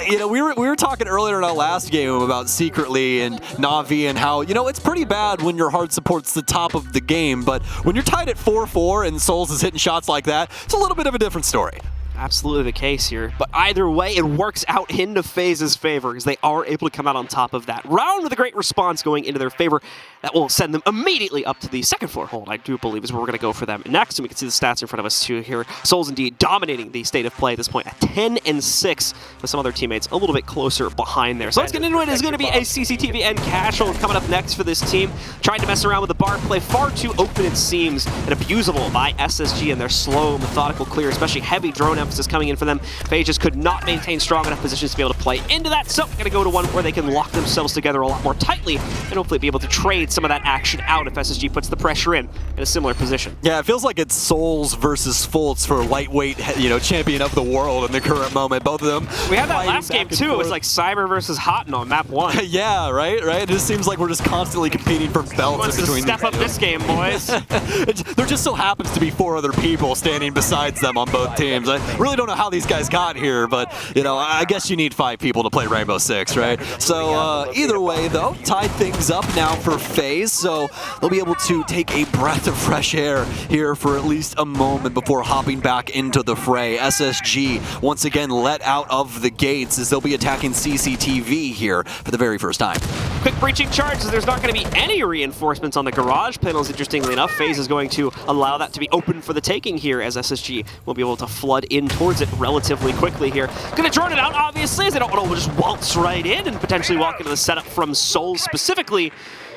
you know, we were talking earlier in our last game about Secretly and Na'Vi and how, you know, it's pretty bad when your hard support's the top of the game, but when you're tied at 4-4 and Souls is hitting shots like that, it's a little bit of a different story. Absolutely the case here, but either way it works out into Faze's favor as they are able to come out on top of that round with a great response going into their favor. That will send them immediately up to the second floor hold, I do believe, is where we're going to go for them next, and we can see the stats in front of us too here. Souls indeed dominating the state of play at this point at 10-6, with some other teammates a little bit closer behind there. So let's get into it. It's going to be a CCTV and Casual coming up next for this team, trying to mess around with the bar play, far too open it seems, and abusable by SSG and their slow, methodical clear, especially heavy drone emphasis coming in for them. Faze just could not maintain strong enough positions to be able to play into that, so going to go to one where they can lock themselves together a lot more tightly and hopefully be able to trade some of that action out if SSG puts the pressure in a similar position. Yeah, it feels like it's Souls versus Foltz for lightweight, you know, champion of the world in the current moment. Both of them. We had that last game too. It was like Cyber versus Hotton on map 1. Yeah, right. It just seems like we're just constantly competing for belts in between. Step up this game, boys. There just so happens to be 4 other people standing besides them on both teams. I really don't know how these guys got here, but you know, I guess you need 5 people to play Rainbow Six, right? So either way, though, tied things up now for Faze, so they'll be able to take a breath of fresh air here for at least a moment before hopping back into the fray. SSG once again let out of the gates as they'll be attacking CCTV here for the very first time. Quick breaching charge, so there's not going to be any reinforcements on the garage panels, interestingly enough. Faze is going to allow that to be open for the taking here as SSG will be able to flood in towards it relatively quickly here. Gonna drone it out, obviously, as they don't want to just waltz right in and potentially walk into the setup from Souls specifically,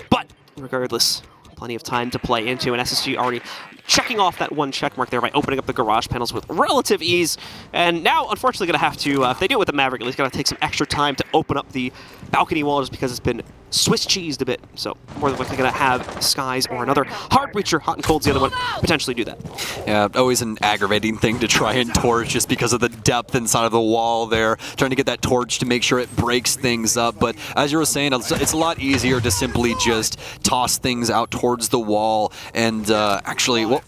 but regardless, plenty of time to play into, and SSG already checking off that one check mark there by opening up the garage panels with relative ease. And now, unfortunately, going to have to, if they do it with the Maverick, at least going to take some extra time to open up the balcony wall just because it's been Swiss cheesed a bit. So more than likely going to have Skies or another hard breacher, Hot and Cold's the other one, potentially do that. Yeah, always an aggravating thing to try and torch just because of the depth inside of the wall there, trying to get that torch to make sure it breaks things up. But as you were saying, it's a lot easier to simply just toss things out towards the wall and actually, well,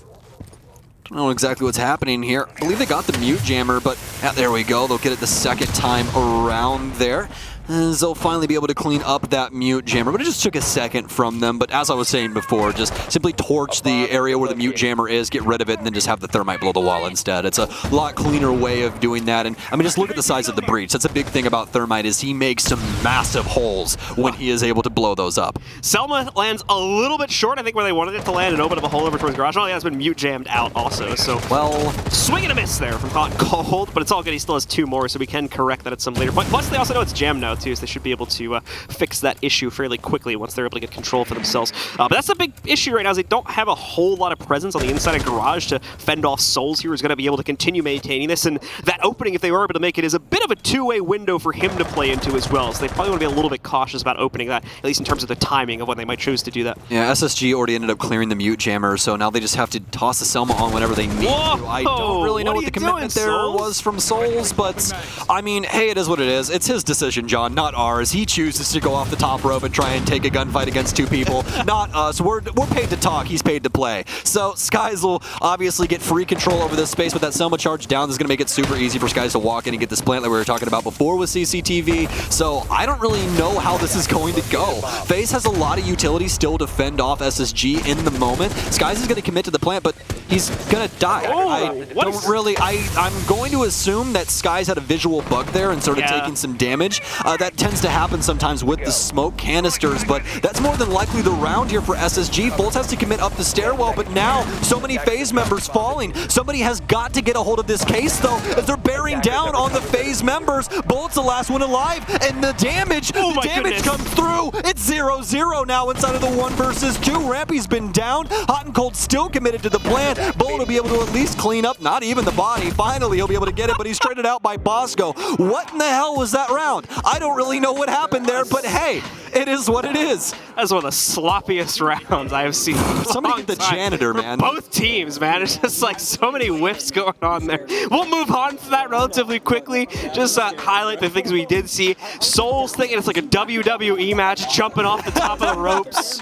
I don't know exactly what's happening here. I believe they got the mute jammer, but there we go. They'll get it the second time around there. As they'll finally be able to clean up that mute jammer, but it just took a second from them. But as I was saying before, just simply torch the area where the mute jammer is, get rid of it, and then just have the thermite blow the wall instead. It's a lot cleaner way of doing that. And I mean, just look at the size of the breach. That's a big thing about thermite, is he makes some massive holes when he is able to blow those up. Selma lands a little bit short, I think, where they wanted it to land and open up a hole over towards garage. Oh, yeah, it's been mute jammed out also. So, well, swing and a miss there from Hot and Cold, but it's all good. He still has 2 more, so we can correct that at some later point. Plus, they also know it's jam node. now too, so they should be able to fix that issue fairly quickly once they're able to get control for themselves. But that's a big issue right now, is they don't have a whole lot of presence on the inside of Garage to fend off Souls here, who's going to be able to continue maintaining this, and that opening, if they were able to make it, is a bit of a two-way window for him to play into as well, so they probably want to be a little bit cautious about opening that, at least in terms of the timing of when they might choose to do that. Yeah, SSG already ended up clearing the mute jammer, so now they just have to toss the Selma on whenever they need to. I don't really know what the commitment there was from Souls, but I mean, hey, it is what it is. It's his decision, John, not ours. He chooses to go off the top rope and try and take a gunfight against two people, not us. We're paid to talk, he's paid to play. So Skies will obviously get free control over this space with that Selma charge down. This is going to make it super easy for Skies to walk in and get this plant that we were talking about before with CCTV. So I don't really know how this is going to go. Faze has a lot of utility still to fend off SSG in the moment. Skies is going to commit to the plant, but he's going to die. I'm going to assume that Skies had a visual bug there and started taking some damage. That tends to happen sometimes with the smoke canisters, but that's more than likely the round here for SSG. Bolts has to commit up the stairwell, but now so many Faze members falling. Somebody has got to get a hold of this case, though, as they're bearing down on the Faze members. Bolt's the last one alive, and the damage, comes through. It's 0-0 now inside of the 1 versus 2. Rampy's been down. Hot and Cold still committed to the plant. Bolt will be able to at least clean up, not even the body. Finally, he'll be able to get it, but he's traded out by Bosco. What in the hell was that round? I don't really know what happened there, but hey, it is what it is. That's one of the sloppiest rounds I have seen. Somebody get the janitor, man. Both teams, man. It's just like so many whiffs going on there. We'll move on from that relatively quickly. Just highlight the things we did see. Souls thinking it's like a WWE match, jumping off the top of the ropes.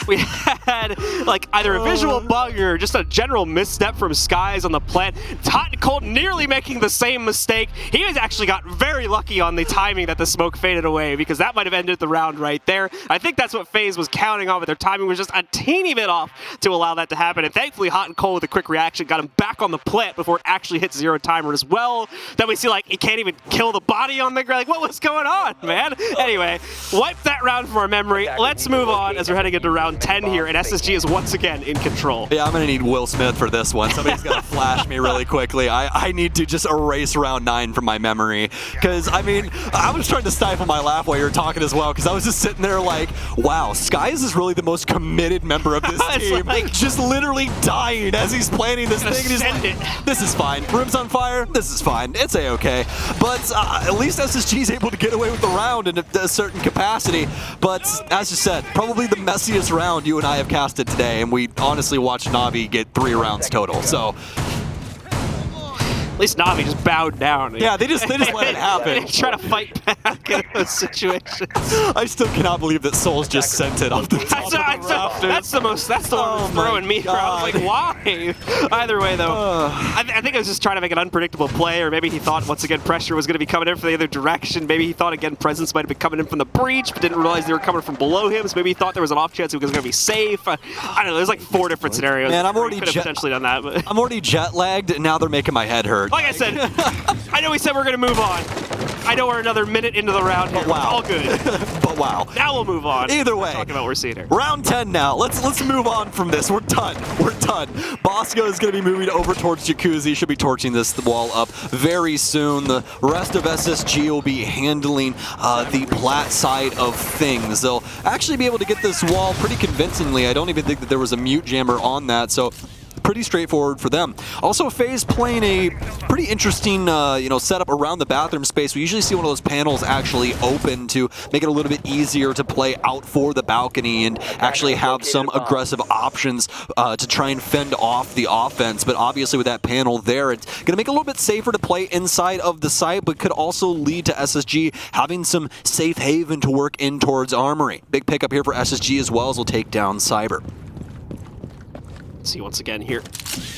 We had like either a visual bug or just a general misstep from Skies on the plant. Hot and Cold nearly making the same mistake. He has actually got very lucky on the timing that the smoke faded away, because that might have ended the round right there. I think that's what Faze was counting on, but their timing was just a teeny bit off to allow that to happen. And thankfully, Hot and Cold with a quick reaction got him back on the plant before it actually hit zero timer as well. Then we see like he can't even kill the body on the ground. Like, what was going on, man? Anyway, wipe that round from our memory. Let's move on as we're heading into round 10 here, and SSG is once again in control. Yeah, I'm going to need Will Smith for this one. Somebody's got to flash me really quickly. I need to just erase round 9 from my memory, because, I mean, I was trying to stifle my laugh while you were talking as well, because I was just sitting there like, wow, Skies is really the most committed member of this team. Like, just literally dying as he's planning this thing. And he's like, this is fine. Room's on fire. This is fine. It's A-okay. But at least SSG is able to get away with the round in a certain capacity. But as you said, probably the messiest round you and I have casted today, and we honestly watched Na'Vi get 3 rounds total. So at least Na'Vi just bowed down. Yeah, they just let it happen. They try to fight back in those situations. I still cannot believe that Souls just sent it off the top of the rafters. That's the one that's throwing me around. I was like, why? Either way, though, I think I was just trying to make an unpredictable play, or maybe he thought, once again, pressure was going to be coming in from the other direction. Maybe he thought, again, presence might have been coming in from the breach, but didn't realize they were coming from below him, so maybe he thought there was an off chance he was going to be safe. I don't know, there's like 4 different scenarios. Man, I'm already potentially done that. But I'm already jet lagged, and now they're making my head hurt. Like I said, I know we said we're going to move on. I know we're another minute into the round here. Wow. All good. But wow. Now we'll move on. Either way. Talking about what we're seeing here. Round 10 now. Let's move on from this. We're done. We're done. Bosco is going to be moving over towards Jacuzzi. Should be torching this wall up very soon. The rest of SSG will be handling the plat side of things. They'll actually be able to get this wall pretty convincingly. I don't even think that there was a mute jammer on that, so pretty straightforward for them. Also, Faze playing a pretty interesting setup around the bathroom space. We usually see one of those panels actually open to make it a little bit easier to play out for the balcony and actually have some aggressive options to try and fend off the offense. But obviously with that panel there, it's going to make it a little bit safer to play inside of the site, but could also lead to SSG having some safe haven to work in towards Armory. Big pickup here for SSG as well, as we'll take down Cyber. See once again here,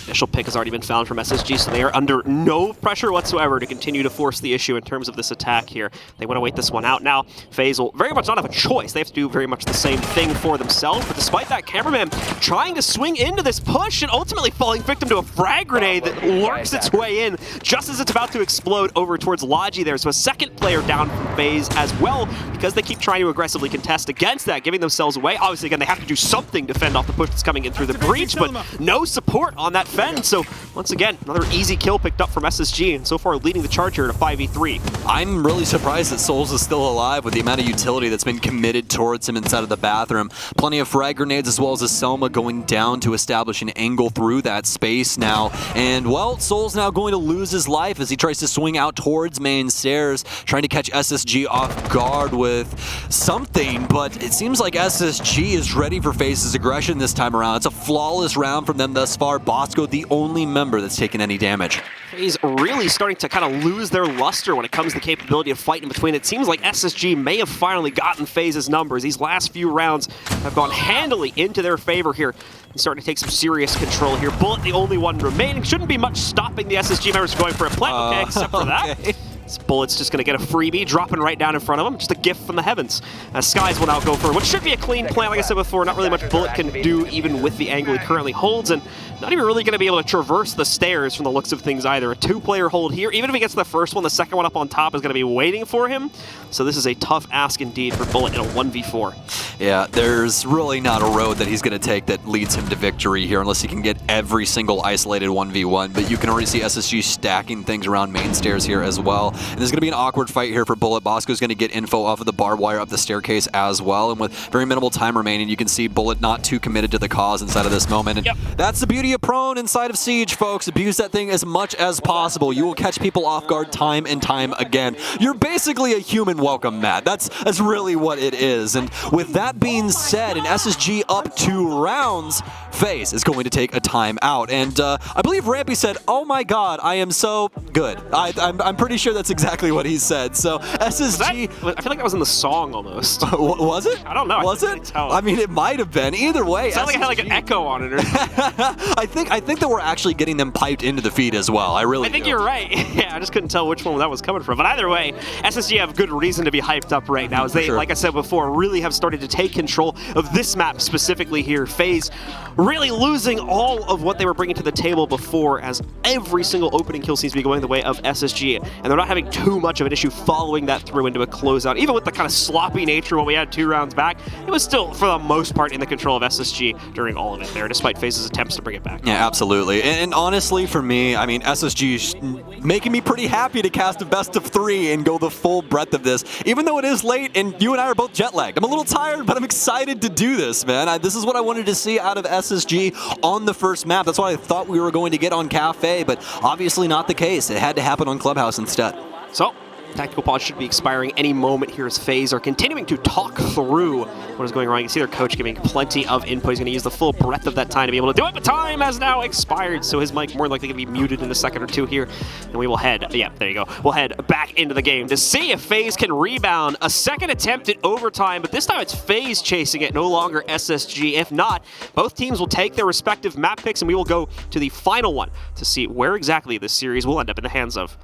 initial pick has already been found from SSG, so they are under no pressure whatsoever to continue to force the issue in terms of this attack here. They want to wait this one out now. Faze will very much not have a choice. They have to do very much the same thing for themselves, but despite that, Cameraman trying to swing into this push and ultimately falling victim to a frag grenade that lurks its way in just as it's about to explode over towards Logi there. So a second player down from Faze as well, because they keep trying to aggressively contest against that, giving themselves away. Obviously, again, they have to do something to fend off the push that's coming in through the breach, but no support on on that Fen. So once again, another easy kill picked up from SSG, and so far leading the charge here to 5v3. I'm really surprised that Souls is still alive with the amount of utility that's been committed towards him inside of the bathroom. Plenty of frag grenades as well as a Selma going down to establish an angle through that space now. And, well, Souls now going to lose his life as he tries to swing out towards main stairs, trying to catch SSG off guard with something, but it seems like SSG is ready for Faze's aggression this time around. It's a flawless round from them thus far. Bosco, the only member that's taken any damage. Faze really starting to kind of lose their luster when it comes to the capability of fighting in between. It seems like SSG may have finally gotten Faze's numbers. These last few rounds have gone handily into their favor here. And starting to take some serious control here. Bullet, the only one remaining. Shouldn't be much stopping the SSG members from going for a play. Okay, except for that. This Bullet's just going to get a freebie, dropping right down in front of him. Just a gift from the heavens. Skies will now go for what should be a clean plan. Like I said before, not really much Bullet can do even with the angle he currently holds, and not even really going to be able to traverse the stairs from the looks of things either. A two-player hold here. Even if he gets the first one, the second one up on top is going to be waiting for him. So this is a tough ask indeed for Bullet in a 1v4. Yeah, there's really not a road that he's going to take that leads him to victory here unless he can get every single isolated 1v1. But you can already see SSG stacking things around main stairs here as well. And there's going to be an awkward fight here for Bullet. Bosco's going to get info off of the barbed wire up the staircase as well. And with very minimal time remaining, you can see Bullet not too committed to the cause inside of this moment. And that's the beauty of Prone inside of Siege, folks. Abuse that thing as much as possible. You will catch people off guard time and time again. You're basically a human welcome mat. That's really what it is. And with that being said, an SSG up 2 rounds, Faze is going to take a timeout. And I believe Rampy said, "Oh my god, I am so good." I'm pretty sure that's exactly what he said. So SSG... I feel like that was in the song almost. Was it? I don't know. Was it? I mean, it might have been. Either way, it sounded like it had like an echo on it. Or I think that we're actually getting them piped into the feed as well. I think you're right. Yeah, I just couldn't tell which one that was coming from. But either way, SSG have good reason to be hyped up right now, as they, like I said before, really have started to take control of this map specifically here. Faze really losing all of what they were bringing to the table before, as every single opening kill seems to be going the way of SSG, and they're not having too much of an issue following that through into a closeout. Even with the kind of sloppy nature when we had 2 rounds back, it was still, for the most part, in the control of SSG during all of it there, despite Faze's attempts to bring it back. Yeah, absolutely. And honestly, for me, I mean, SSG's making me pretty happy to cast a best of 3 and go the full breadth of this, even though it is late and you and I are both jet lagged. I'm a little tired, but I'm excited to do this, man. This is what I wanted to see out of SSG on the first map. That's what I thought we were going to get on Kafe, but obviously not the case. It had to happen on Clubhouse instead. So, tactical pause should be expiring any moment here as Faze are continuing to talk through what is going wrong. You can see their coach giving plenty of input. He's going to use the full breadth of that time to be able to do it, but time has now expired, so his mic more likely going to be muted in a second or two here, and we will head, there you go, we'll head back into the game to see if Faze can rebound. A second attempt at overtime, but this time it's Faze chasing it, no longer SSG. If not, both teams will take their respective map picks, and we will go to the final one to see where exactly this series will end up in the hands of.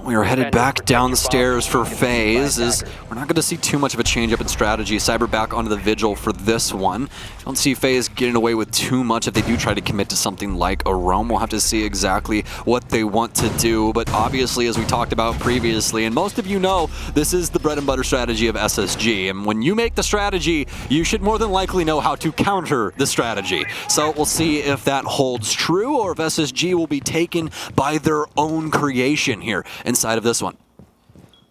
We are headed back downstairs for Faze. We're not going to see too much of a change up in strategy. Cyber back onto the Vigil for this one. Don't see Faze getting away with too much if they do try to commit to something like a roam. We'll have to see exactly what they want to do. But obviously, as we talked about previously, and most of you know, this is the bread and butter strategy of SSG. And when you make the strategy, you should more than likely know how to counter the strategy. So we'll see if that holds true or if SSG will be taken by their own creation here inside of this one.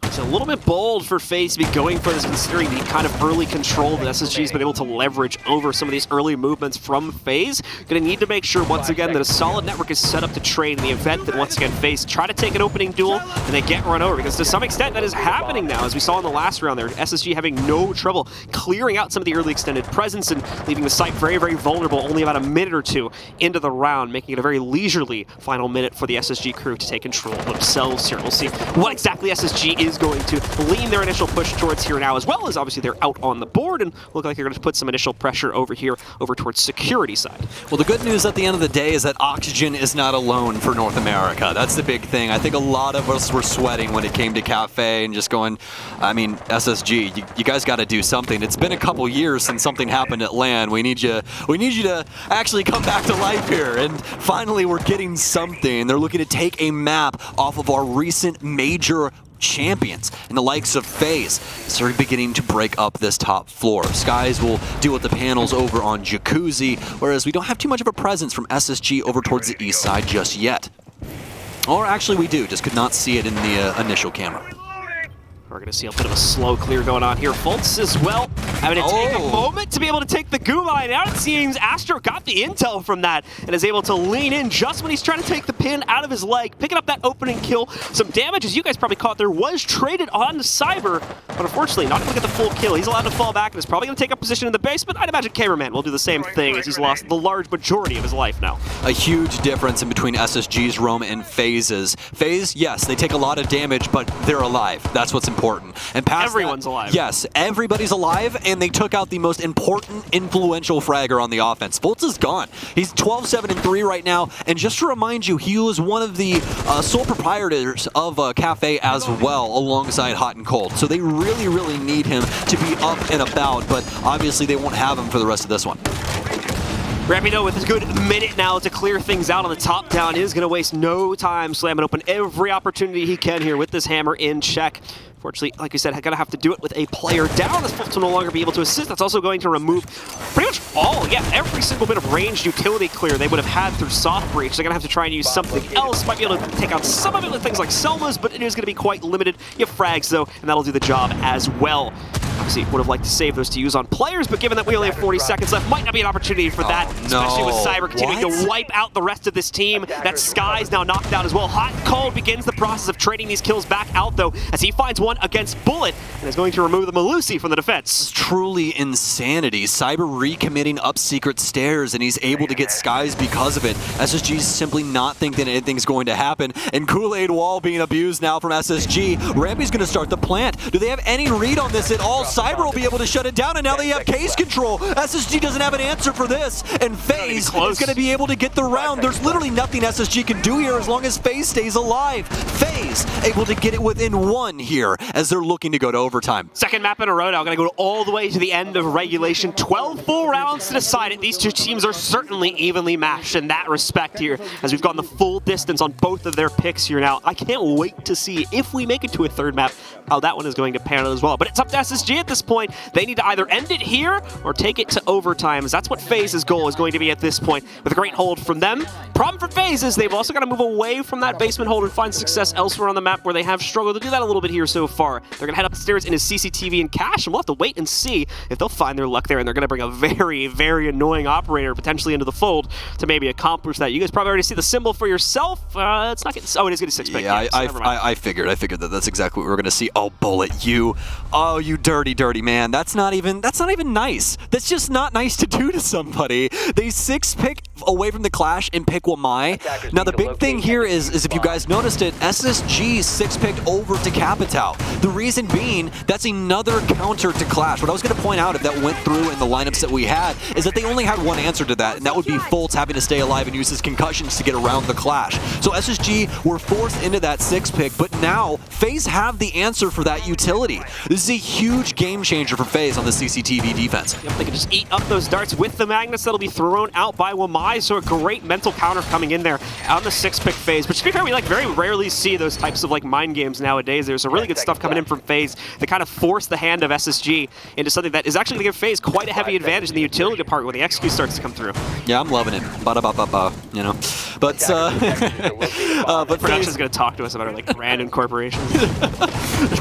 It's a little bit bold for Faze to be going for this, considering the kind of early control that SSG's been able to leverage over some of these early movements from Faze. Going to need to make sure, once again, that a solid network is set up to trade in the event that, once again, Faze try to take an opening duel and they get run over, because to some extent that is happening now, as we saw in the last round there. SSG having no trouble clearing out some of the early extended presence and leaving the site very, very vulnerable, only about a minute or two into the round, making it a very leisurely final minute for the SSG crew to take control of themselves here. We'll see what exactly SSG is going to lean their initial push towards here now, as well as obviously they're out on the board and look like they're going to put some initial pressure over here, over towards security side. Well, the good news at the end of the day is that oxygen is not alone for North America. That's the big thing. I think a lot of us were sweating when it came to Kafe and just going, I mean, SSG, you guys got to do something. It's been a couple years since something happened at LAN. We need you to actually come back to life here. And finally, we're getting something. They're looking to take a map off of our recent major champions and the likes of Faze start beginning to break up this top floor. Skies will deal with the panels over on Jacuzzi, whereas we don't have too much of a presence from SSG over towards the east side just yet. Or actually we do, just could not see it in the initial camera. We're going to see a bit of a slow clear going on here. Fultz as well, having to take a moment to be able to take the goo mine out. It seems Astro got the intel from that and is able to lean in just when he's trying to take the pin out of his leg, picking up that opening kill. Some damage, as you guys probably caught there, was traded on to Cyber, but unfortunately not able to get the full kill. He's allowed to fall back and is probably going to take up position in the base, but I'd imagine Cameraman will do the same thing as he's lost the large majority of his life now. A huge difference in between SSG's roam and Faze's. Faze, yes, they take a lot of damage, but they're alive. That's what's important. And past everyone's that, alive. Yes, everybody's alive, and they took out the most important, influential fragger on the offense. Fultz is gone. He's 12-7-3 right now, and just to remind you, he was one of the sole proprietors of Kafe as well, alongside Hot and Cold. So they really, really need him to be up and about, but obviously they won't have him for the rest of this one. Rapido with a good minute now to clear things out on the top down is going to waste no time slamming open every opportunity he can here with this hammer in check. Fortunately, like I said, going to have to do it with a player down as Fultz will no longer be able to assist. That's also going to remove pretty much every single bit of ranged utility clear they would have had through soft breach. They're going to have to try and use something else. Might be able to take out some of it with things like Selma's, but it is going to be quite limited. You have frags though, and that'll do the job as well. Obviously, would have liked to save those to use on players, but given that we only have 40 seconds left, might not be an opportunity for that, especially with Cyber continuing to wipe out the rest of this team. That Sky's now knocked out as well. Hot and Cold begins the process of trading these kills back out, though, as he finds one against Bullet, and is going to remove the Malusi from the defense. It's truly insanity. Cyber recommitting up secret stairs, and he's able to get Skies because of it. SSG's simply not thinking anything's going to happen, and Kool-Aid Wall being abused now from SSG. Rampy's going to start the plant. Do they have any read on this at all? Cyber will be able to shut it down, and now they have case control. SSG doesn't have an answer for this, and Faze is going to be able to get the round. There's literally nothing SSG can do here as long as Faze stays alive. Faze able to get it within one here as they're looking to go to overtime. Second map in a row now, going to go all the way to the end of regulation. 12 full rounds to decide it. These two teams are certainly evenly matched in that respect here, as we've gone the full distance on both of their picks here now. I can't wait to see if we make it to a third map, how that one is going to pan out as well. But it's up to SSG at this point. They need to either end it here or take it to overtime, as that's what Faze's goal is going to be at this point, with a great hold from them. Problem for Faze is they've also got to move away from that basement hold and find success elsewhere on the map, where they have struggled to do that a little bit here so far. They're going to head upstairs into CCTV and cache, and we'll have to wait and see if they'll find their luck there, and they're going to bring a very, very annoying operator potentially into the fold to maybe accomplish that. You guys probably already see the symbol for yourself. It's not getting... Oh, it is getting 6 pick. Yeah, I figured that that's exactly what we're going to see. Oh, Bullet, you dirty man. That's not even nice. That's just not nice to do to somebody. They 6-pick away from the clash and pick Wamai. Now the big thing here is if you guys noticed it, SSG 6-picked over to Capitao. The reason being, that's another counter to clash. What I was going to point out, if that went through in the lineups that we had, is that they only had one answer to that, and that would be Fultz having to stay alive and use his concussions to get around the clash. So SSG were forced into that 6-pick, but now Faze have the answer for that utility. This is a huge game changer for Faze on the CCTV defense. Yep, they can just eat up those darts with the magnets that'll be thrown out by Wamai, so a great mental counter coming in there on the 6-pick Faze. But to be fair, we very rarely see those types of mind games nowadays. There's some really good stuff coming in from Faze that kind of force the hand of SSG into something that is actually going to give Faze quite a heavy advantage in the utility department when the XQ starts to come through. Yeah, I'm loving it. Ba-da-ba-ba-ba, you know. But Production's going to talk to us about our random corporations.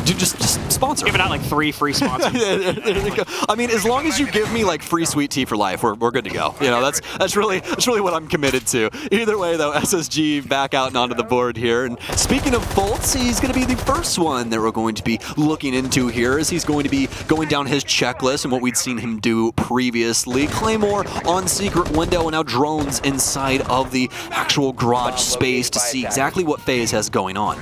Dude, just sponsor. Giving out 3 free sponsors. I mean, as long as you give me free sweet tea for life, we're good to go. You know, that's really what I'm committed to. Either way, though, SSG back out and onto the board here. And speaking of Fultz, he's going to be the first one that we're going to be looking into here, as he's going to be going down his checklist and what we'd seen him do previously. Claymore on secret window, and now drones inside of the actual garage space to see exactly what Faze has going on.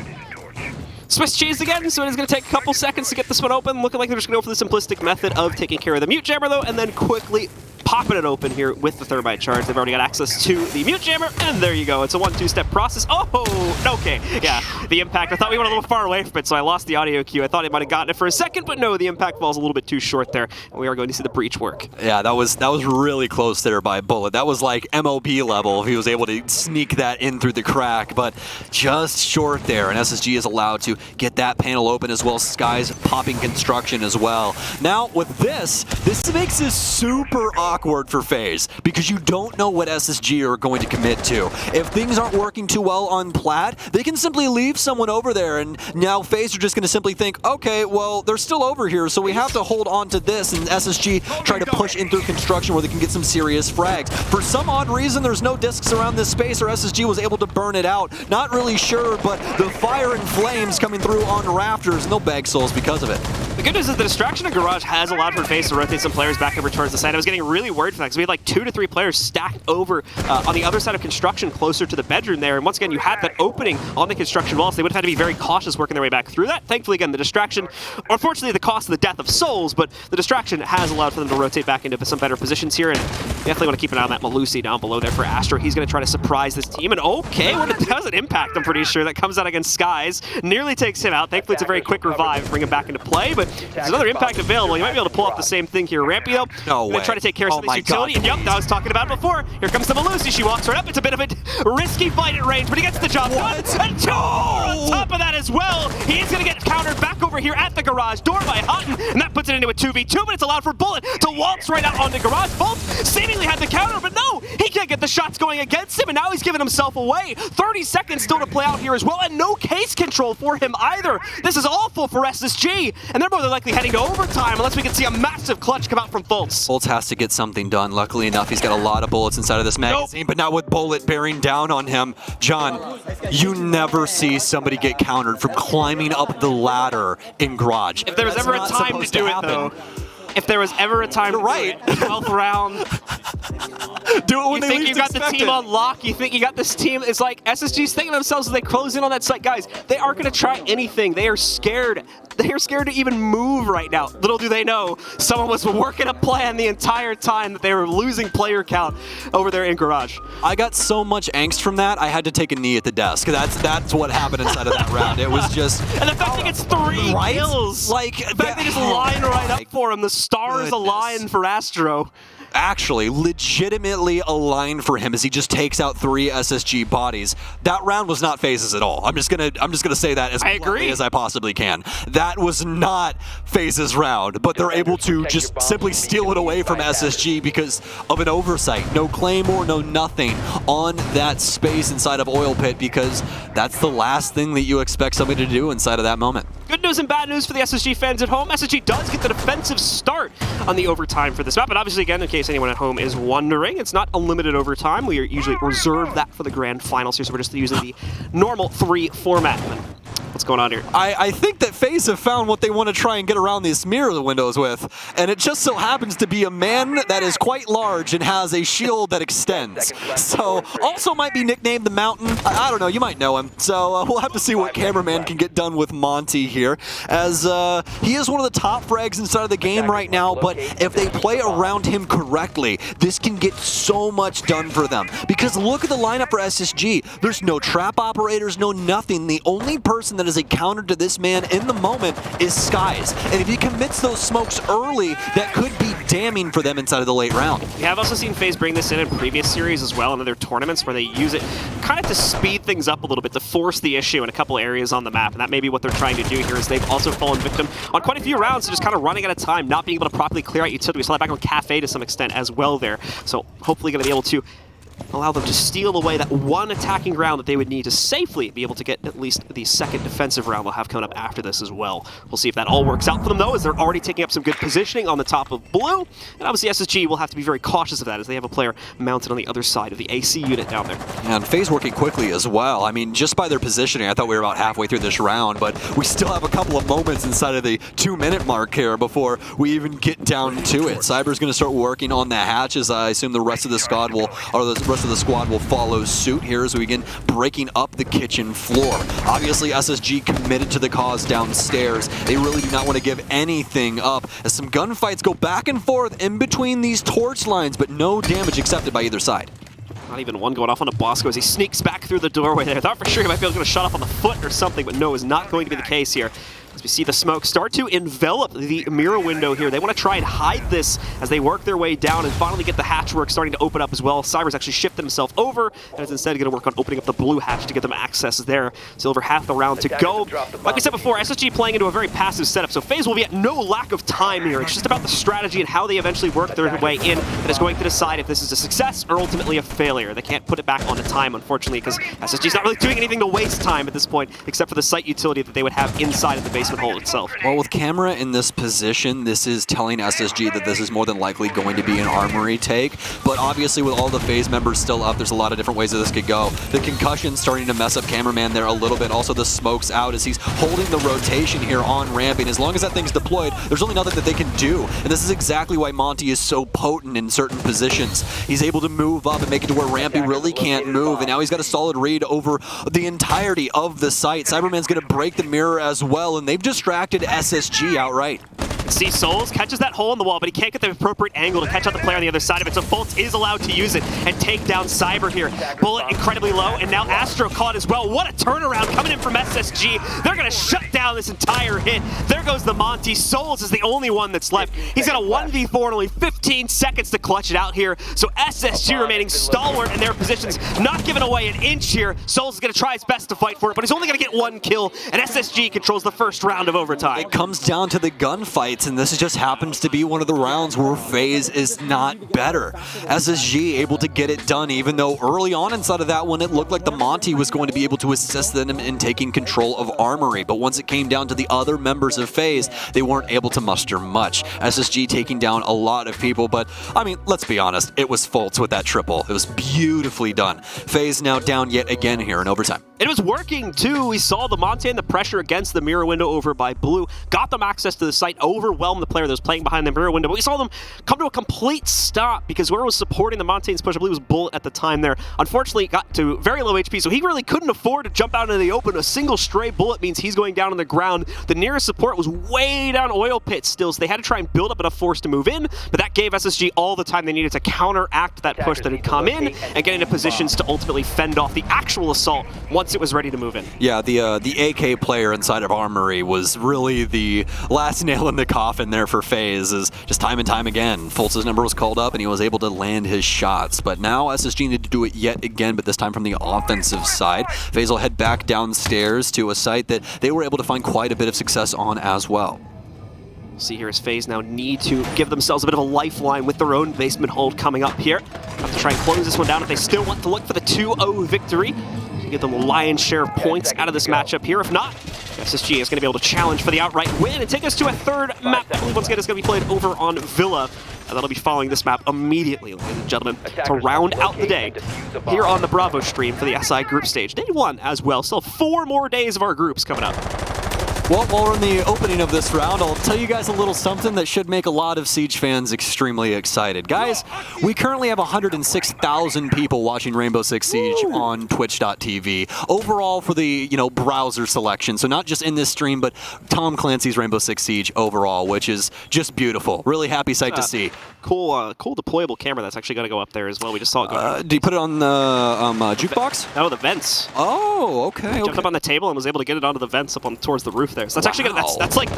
Swiss cheese again, so it is going to take a couple seconds to get this one open. Looking like they're just going to go for the simplistic method of taking care of the mute jammer, though, and then quickly popping it open here with the thermite charge. They've already got access to the mute jammer, and there you go. It's a 1-2-step process. Oh, okay. Yeah, the impact. I thought we went a little far away from it, so I lost the audio cue. I thought it might have gotten it for a second, but no, the impact falls a little bit too short there, and we are going to see the breach work. Yeah, that was really close there by Bullet. That was like MOB level if he was able to sneak that in through the crack, but just short there, and SSG is allowed to get that panel open as well. Sky's popping construction as well. Now, with this makes this super awkward for FaZe because you don't know what SSG are going to commit to. If things aren't working too well on Plat, they can simply leave someone over there, and now FaZe are just going to simply think, okay, well, they're still over here, so we have to hold on to this, and SSG try to push in through construction where they can get some serious frags. For some odd reason, there's no discs around this space, or SSG was able to burn it out. Not really sure, but the fire and flames coming through on rafters, no bag souls because of it. The good news is the distraction in Garage has allowed for FaZe to rotate some players back over towards the side. I was getting really worried for that because we had like 2 to 3 players stacked over on the other side of construction closer to the bedroom there. And once again, you had that opening on the construction wall, so they would have had to be very cautious working their way back through that. Thankfully, again, the distraction, unfortunately, the cost of the death of souls, but the distraction has allowed for them to rotate back into some better positions here. And definitely want to keep an eye on that Malusi down below there for Astro. He's going to try to surprise this team. And okay, well, it does an impact, I'm pretty sure. That comes out against Skies. Nearly takes him out. Thankfully, it's a very quick revive, bring him back into play. But there's another impact available. You might be able to pull off the same thing here. Rampy, though, no way. Gonna try to take care of some of this utility. And yep, I was talking about it before. Here comes the Malusi. She walks right up. It's a bit of a risky fight at range, but he gets the job done. And on top of that as well, he's going to get countered back over here at the garage door by Hutton, and that puts it into a 2v2, but it's allowed for Bullet to waltz right out onto garage. Bolt seemingly had the counter, but no, he can't get the shots going against him, and now he's giving himself away. 30 seconds still to play out here as well, and no case control for him either. This is awful for SSG, and they're more than likely heading to overtime unless we can see a massive clutch come out from Fultz. Fultz has to get something done. Luckily enough, he's got a lot of bullets inside of this magazine, but not with Bullet bearing down on him. John, you never see somebody get countered from climbing up the ladder in Garage. If there was ever a time to do it, though. If there was ever a time to do it, 12th round. Do it when you think you got the team on lock, you think you got this team. It's like SSG's thinking to themselves as they close in on that site. Guys, they aren't going to try anything. They are scared. They are scared to even move right now. Little do they know, someone was working a plan the entire time that they were losing player count over there in Garage. I got so much angst from that, I had to take a knee at the desk. That's what happened inside of that round. It was just... And the fact he gets 3 kills. Like, the fact they just line right up for him. The stars align for Astro. Actually, legitimately aligned for him as he just takes out 3 SSG bodies. That round was not FaZe's at all. I'm just gonna say that as bluntly as I possibly can. That was not FaZe's round, but they're able to just simply steal it away from SSG because of an oversight. No Claymore, no nothing on that space inside of Oil Pit because that's the last thing that you expect somebody to do inside of that moment. Good news and bad news for the SSG fans at home. SSG does get the defensive start on the overtime for this map, but obviously, again, in case anyone at home is wondering, it's not unlimited overtime. We usually reserve that for the grand finals here, so we're just using the normal 3 format. What's going on here? I think that FaZe have found what they want to try and get around these mirror windows with, and it just so happens to be a man that is quite large and has a shield that extends. So, also might be nicknamed the Mountain. I don't know, you might know him. So, we'll have to see what cameraman can get done with Monty here, as he is one of the top frags inside of the game right now, but if they play around him correctly, this can get so much done for them. Because look at the lineup for SSG. There's no trap operators, no nothing. The only person that is a counter to this man in the moment is Skies. And if he commits those smokes early, that could be damning for them inside of the late round. We have also seen FaZe bring this in previous series as well, in other tournaments where they use it kind of to speed things up a little bit, to force the issue in a couple areas on the map. And that may be what they're trying to do here, is they've also fallen victim on quite a few rounds, so just kind of running out of time, not being able to properly clear out utility. We saw that back on Kafe to some extent as well there. So hopefully going to be able to allow them to steal away that one attacking round that they would need to safely be able to get at least the second defensive round they'll have coming up after this as well. We'll see if that all works out for them, though, as they're already taking up some good positioning on the top of blue. And obviously SSG will have to be very cautious of that, as they have a player mounted on the other side of the AC unit down there. And FaZe working quickly as well. I mean, just by their positioning, I thought we were about halfway through this round, but we still have a couple of moments inside of the 2-minute mark here before we even get down to it. Cyber's going to start working on the hatches. I assume the rest of the squad will, or the rest of the squad will follow suit here as we begin breaking up the kitchen floor. Obviously, SSG committed to the cause downstairs. They really do not want to give anything up as some gunfights go back and forth in between these torch lines, but no damage accepted by either side. Not even one going off on a Bosco as he sneaks back through the doorway there. I thought for sure he might be able to get a shot off on the foot or something, but no, is not going to be the case here. As we see the smoke start to envelop the mirror window here. They want to try and hide this as they work their way down and finally get the hatchwork starting to open up as well. Cyber's actually shifted himself over and is instead going to work on opening up the blue hatch to get them access there. Still over half the round to go. Like we said before, SSG playing into a very passive setup, so Faze will be at no lack of time here. It's just about the strategy and how they eventually work their way in that is going to decide if this is a success or ultimately a failure. They can't put it back onto time, unfortunately, because SSG's not really doing anything to waste time at this point, except for the site utility that they would have inside of the basement hold itself. Well, with camera in this position, this is telling SSG that this is more than likely going to be an armory take. But obviously, with all the Faze members still up, there's a lot of different ways that this could go. The concussion's starting to mess up cameraman there a little bit. Also, the smoke's out as he's holding the rotation here on ramping. As long as that thing's deployed, there's only nothing that they can do. And this is exactly why Monty is so potent in certain positions. He's able to move up and make it to where Rampy really can't move. And now he's got a solid read over the entirety of the site. Cyberman's going to break the mirror as well, and they've distracted SSG outright. See, Souls catches that hole in the wall, but he can't get the appropriate angle to catch out the player on the other side of it, so Fultz is allowed to use it and take down Cyber here. Bullet incredibly low, and now Astro caught as well. What a turnaround coming in from SSG. They're going to shut down this entire hit. There goes the Monty. Souls is the only one that's left. He's got a 1v4 and only 15 seconds to clutch it out here, so SSG remaining stalwart in their positions, not giving away an inch here. Souls is going to try his best to fight for it, but he's only going to get one kill, and SSG controls the first round of overtime. It comes down to the gunfights, and this just happens to be one of the rounds where Faze is not better. SSG able to get it done, even though early on inside of that one, it looked like the Monty was going to be able to assist them in taking control of Armory. But once it came down to the other members of Faze, they weren't able to muster much. SSG taking down a lot of people, but I mean, let's be honest, it was Fultz with that triple. It was beautifully done. Faze now down yet again here in overtime. It was working too. We saw the Monty and the pressure against the mirror window over by Blue, got them access to the site, overwhelmed the player that was playing behind the mirror window, but we saw them come to a complete stop because whoever was supporting the Montaigne's push, I believe was Bullet at the time there, unfortunately got to very low HP, so he really couldn't afford to jump out into the open. A single stray bullet means he's going down on the ground. The nearest support was way down oil pit still, so they had to try and build up enough force to move in, but that gave SSG all the time they needed to counteract that push that had come in and get into positions to ultimately fend off the actual assault once it was ready to move in. Yeah, the AK player inside of Armory was really the last nail in the coffin there for Faze, is just time and time again. Fultz's number was called up and he was able to land his shots, but now SSG needed to do it yet again, but this time from the offensive side. Faze will head back downstairs to a site that they were able to find quite a bit of success on as well. See here as Faze now need to give themselves a bit of a lifeline with their own basement hold coming up here. Have to try and close this one down if they still want to look for the 2-0 victory. Get them the lion's share of points out of this matchup here. If not, SSG is going to be able to challenge for the outright win and take us to a third map. I believe once again it's going to be played over on Villa, and that'll be following this map immediately, ladies and gentlemen, to round out the day here on the Bravo stream for the SI group stage. Day 1 as well. Still 4 more days of our groups coming up. Well, while we're in the opening of this round, I'll tell you guys a little something that should make a lot of Siege fans extremely excited. Guys, we currently have 106,000 people watching Rainbow Six Siege on Twitch.tv. Overall for the, browser selection. So not just in this stream, but Tom Clancy's Rainbow Six Siege overall, which is just beautiful. Really happy sight to see. Cool deployable camera that's actually going to go up there as well. We just saw it go. Did you put it on the jukebox? No, the vents. Oh, okay. Jumped up on the table and was able to get it onto the vents up on towards the roof there. So that's actually gonna, that's like,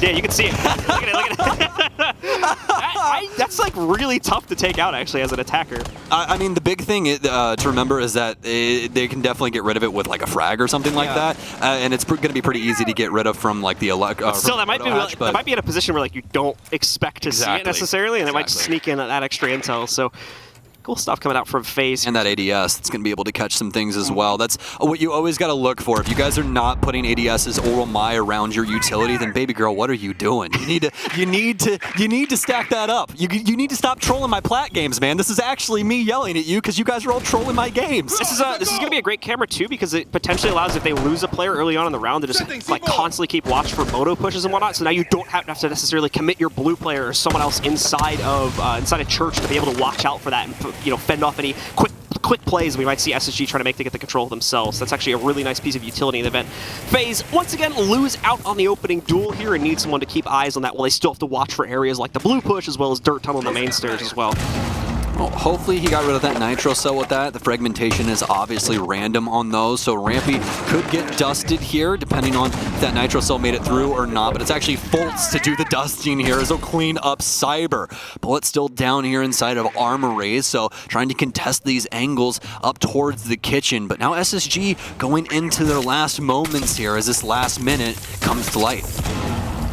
yeah, you can see it. Look at it. That's like really tough to take out actually as an attacker. I mean, the big thing to remember is that they can definitely get rid of it with like a frag or something like that, and it's going to be pretty easy to get rid of from like the still, that might be in a position where like you don't expect to see it necessarily, and it might sneak in that extra intel. So. Cool stuff coming out from Faze. And that ADS, it's going to be able to catch some things as well. That's what you always got to look for. If you guys are not putting ADS's Oral My around your utility, then baby girl, what are you doing? You need to stack that up. You need to stop trolling my plat games, man. This is actually me yelling at you because you guys are all trolling my games. This is going to be a great camera too because it potentially allows, if they lose a player early on in the round, to just like constantly keep watch for moto pushes and whatnot. So now you don't have to necessarily commit your blue player or someone else inside a church to be able to watch out for that and fend off any quick quick plays we might see SSG trying to make to get the control themselves. That's actually a really nice piece of utility in the event. Faze, once again, lose out on the opening duel here and need someone to keep eyes on that while they still have to watch for areas like the blue push as well as dirt tunnel in the main stairs as well. Well, hopefully he got rid of that nitro cell with that. The fragmentation is obviously random on those, so Rampy could get dusted here, depending on if that nitro cell made it through or not. But it's actually Fultz to do the dusting here as they'll clean up Cyber. Bullet's still down here inside of Armorays, so trying to contest these angles up towards the kitchen. But now SSG going into their last moments here as this last minute comes to light.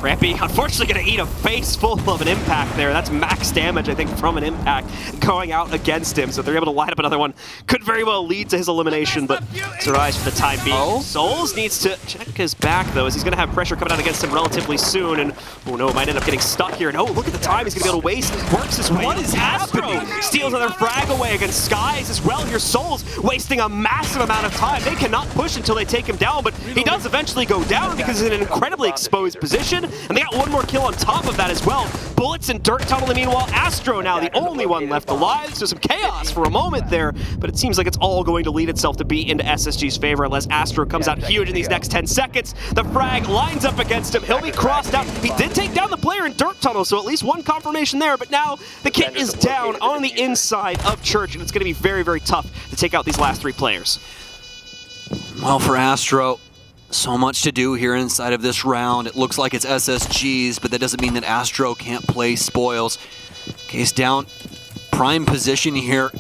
Rampy, unfortunately, going to eat a face full of an impact there. That's max damage, I think, from an impact going out against him. So if they're able to line up another one, could very well lead to his elimination, but survives for the time being. Oh. Souls needs to check his back, though, as he's going to have pressure coming out against him relatively soon. And, oh no, might end up getting stuck here. And oh, look at the time he's going to be able to waste. Works his way. What is happening? Steals another frag away against Skies as well. Your Souls wasting a massive amount of time. They cannot push until they take him down, but he does eventually go down because he's in an incredibly exposed position. And they got one more kill on top of that as well. Bullets and dirt tunnel, and meanwhile, Astro now the only one left alive. So some chaos for a moment there, but it seems like it's all going to lead itself to be into SSG's favor unless Astro comes out huge in these next 10 seconds. The frag lines up against him. He'll be crossed out. He did take down the player in dirt tunnel, so at least one confirmation there, but now the kit is down on the inside of Church, and it's going to be very, very tough to take out these last 3 players. Well, for Astro, so much to do here inside of this round. It looks like it's SSG's, but that doesn't mean that Astro can't play spoils. Case down, prime position here.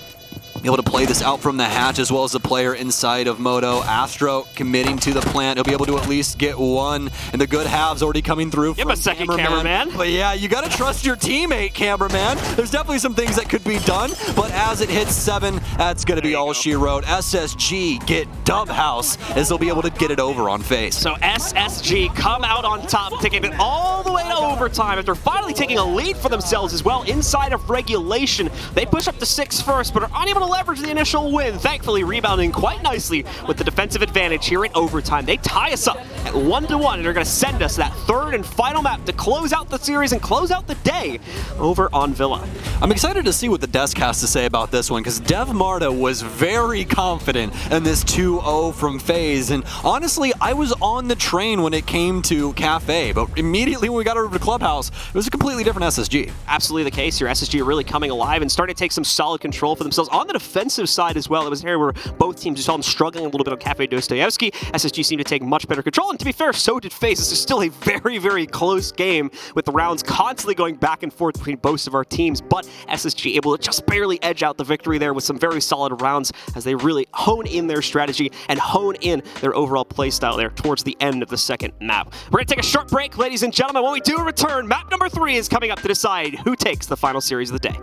Be able to play this out from the hatch as well as the player inside of Moto. Astro committing to the plant. He'll be able to at least get one. And the good halves already coming through. Give him a second, cameraman. But yeah, you got to trust your teammate, cameraman. There's definitely some things that could be done. But as it hits 7, that's going to be all she wrote. SSG get dub house as they'll be able to get it over on Faze. So SSG come out on top, taking it all the way to overtime after finally taking a lead for themselves as well inside of regulation. They push up to 6 first, but are unable to leverage the initial win, thankfully rebounding quite nicely with the defensive advantage here in overtime. They tie us up at 1-1 and are going to send us that 3rd and final map to close out the series and close out the day over on Villa. I'm excited to see what the desk has to say about this one because Dev Marta was very confident in this 2-0 from Faze, and honestly, I was on the train when it came to Kafe, but immediately when we got over to Clubhouse, it was a completely different SSG. Absolutely the case here. SSG really coming alive and starting to take some solid control for themselves on the defensive side as well. It was an area where both teams, you saw them struggling a little bit on Kafe Dostoyevsky. SSG seemed to take much better control, and to be fair, so did Faze. This is still a very, very close game with the rounds constantly going back and forth between both of our teams, but SSG able to just barely edge out the victory there with some very solid rounds as they really hone in their strategy and hone in their overall play style there towards the end of the second map. We're going to take a short break, ladies and gentlemen. When we do return, map number 3 is coming up to decide who takes the final series of the day.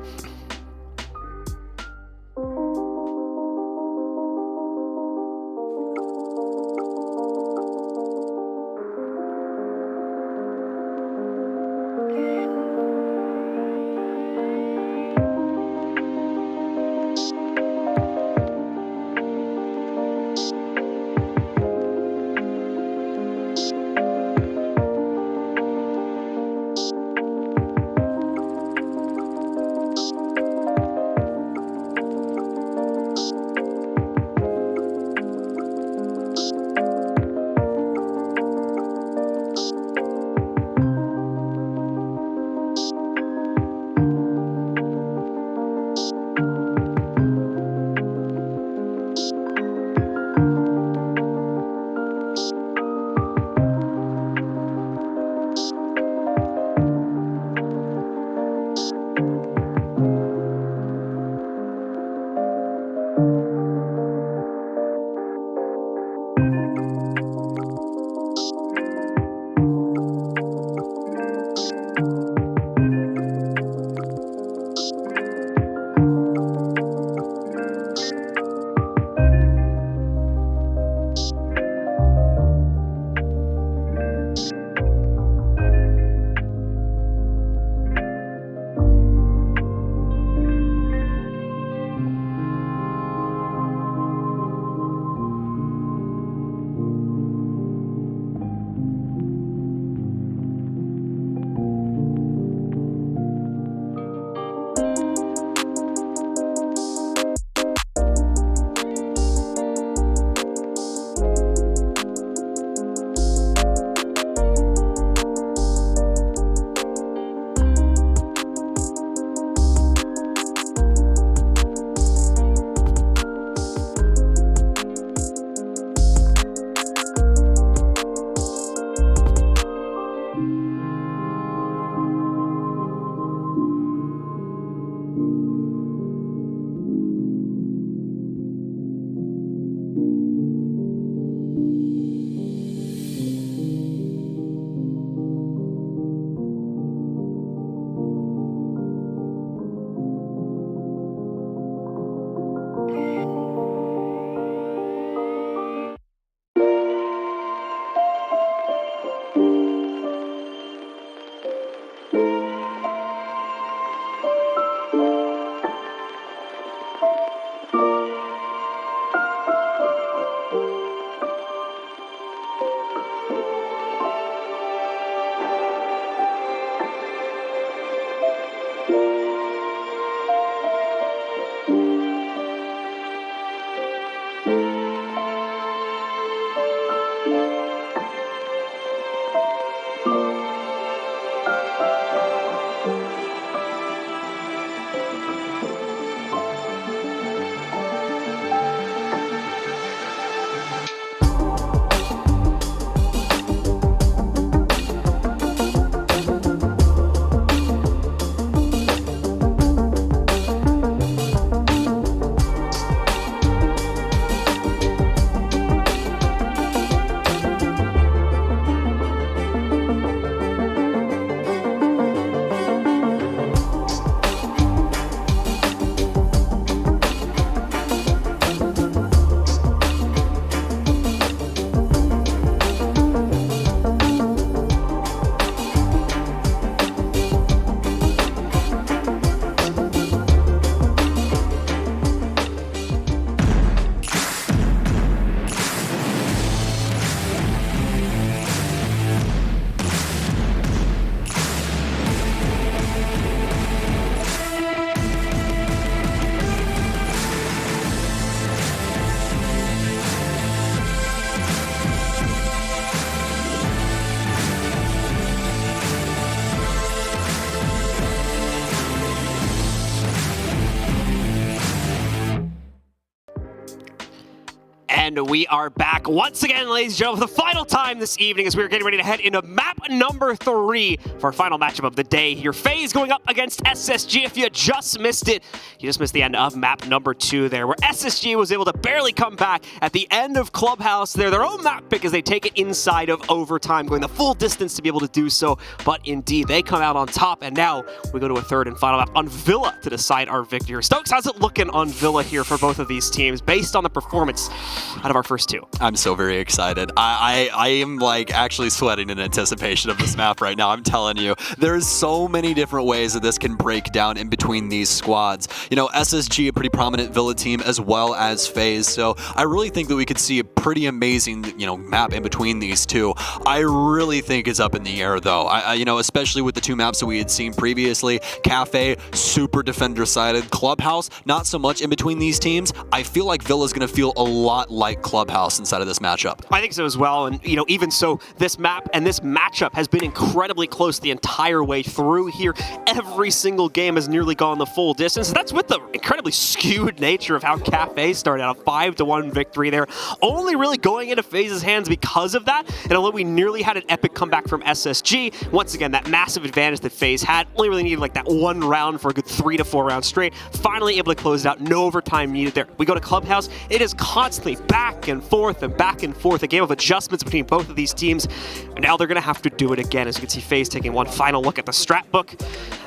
And we are back once again, ladies and gentlemen, for the final time this evening as we are getting ready to head into map number 3 for our final matchup of the day here. Faze going up against SSG. If you just missed it, you just missed the end of map number 2 there, where SSG was able to barely come back at the end of Clubhouse there. Their own map pick as they take it inside of overtime, going the full distance to be able to do so. But indeed, they come out on top, and now we go to a third and final map on Villa to decide our victory. Stokes, how's it looking on Villa here for both of these teams based on the performance out of our first 2? I'm so very excited. I am like actually sweating in anticipation of this map right now. I'm telling you, there's so many different ways that this can break down in between these squads. You know, SSG, a pretty prominent Villa team, as well as Faze. So I really think that we could see a pretty amazing, you know, map in between these two. I really think it's up in the air though. You know, especially with the 2 maps that we had seen previously. Kafe, super defender-sided. Clubhouse, not so much in between these teams. I feel like Villa's going to feel a lot like Clubhouse inside of this matchup. I think so as well, and you know, even so, this map and this matchup has been incredibly close the entire way through here. Every single game has nearly gone the full distance. That's with the incredibly skewed nature of how Kafe started out, a 5-1 victory there, only really going into Faze's hands because of that. And although we nearly had an epic comeback from SSG, once again, that massive advantage that Faze had, only really needed like that 1 round for a good 3 to 4 rounds straight, finally able to close it out, no overtime needed there. We go to Clubhouse, it is constantly back and forth and back and forth, a game of adjustments between both of these teams, and now they're going to have to do it again. As you can see, Faze taking one final look at the strat book.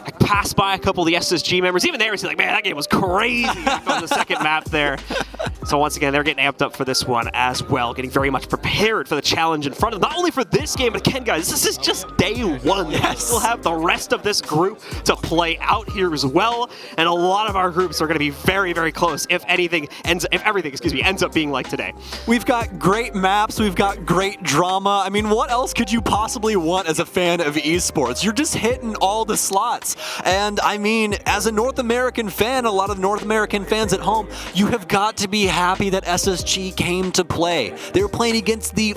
I passed by a couple of the SSG members, even they were like, man, that game was crazy on the second map there. So once again, they're getting amped up for this one as well, getting very much prepared for the challenge in front of them, not only for this game, but again, guys, this is just day 1. Yes. We still have the rest of this group to play out here as well, and a lot of our groups are going to be very, very close if everything ends up being like today. We've got great maps, we've got great drama. I mean, what else could you possibly want as a fan of esports? You're just hitting all the slots. And I mean, as a North American fan, a lot of North American fans at home, you have got to be happy that SSG came to play. They were playing against the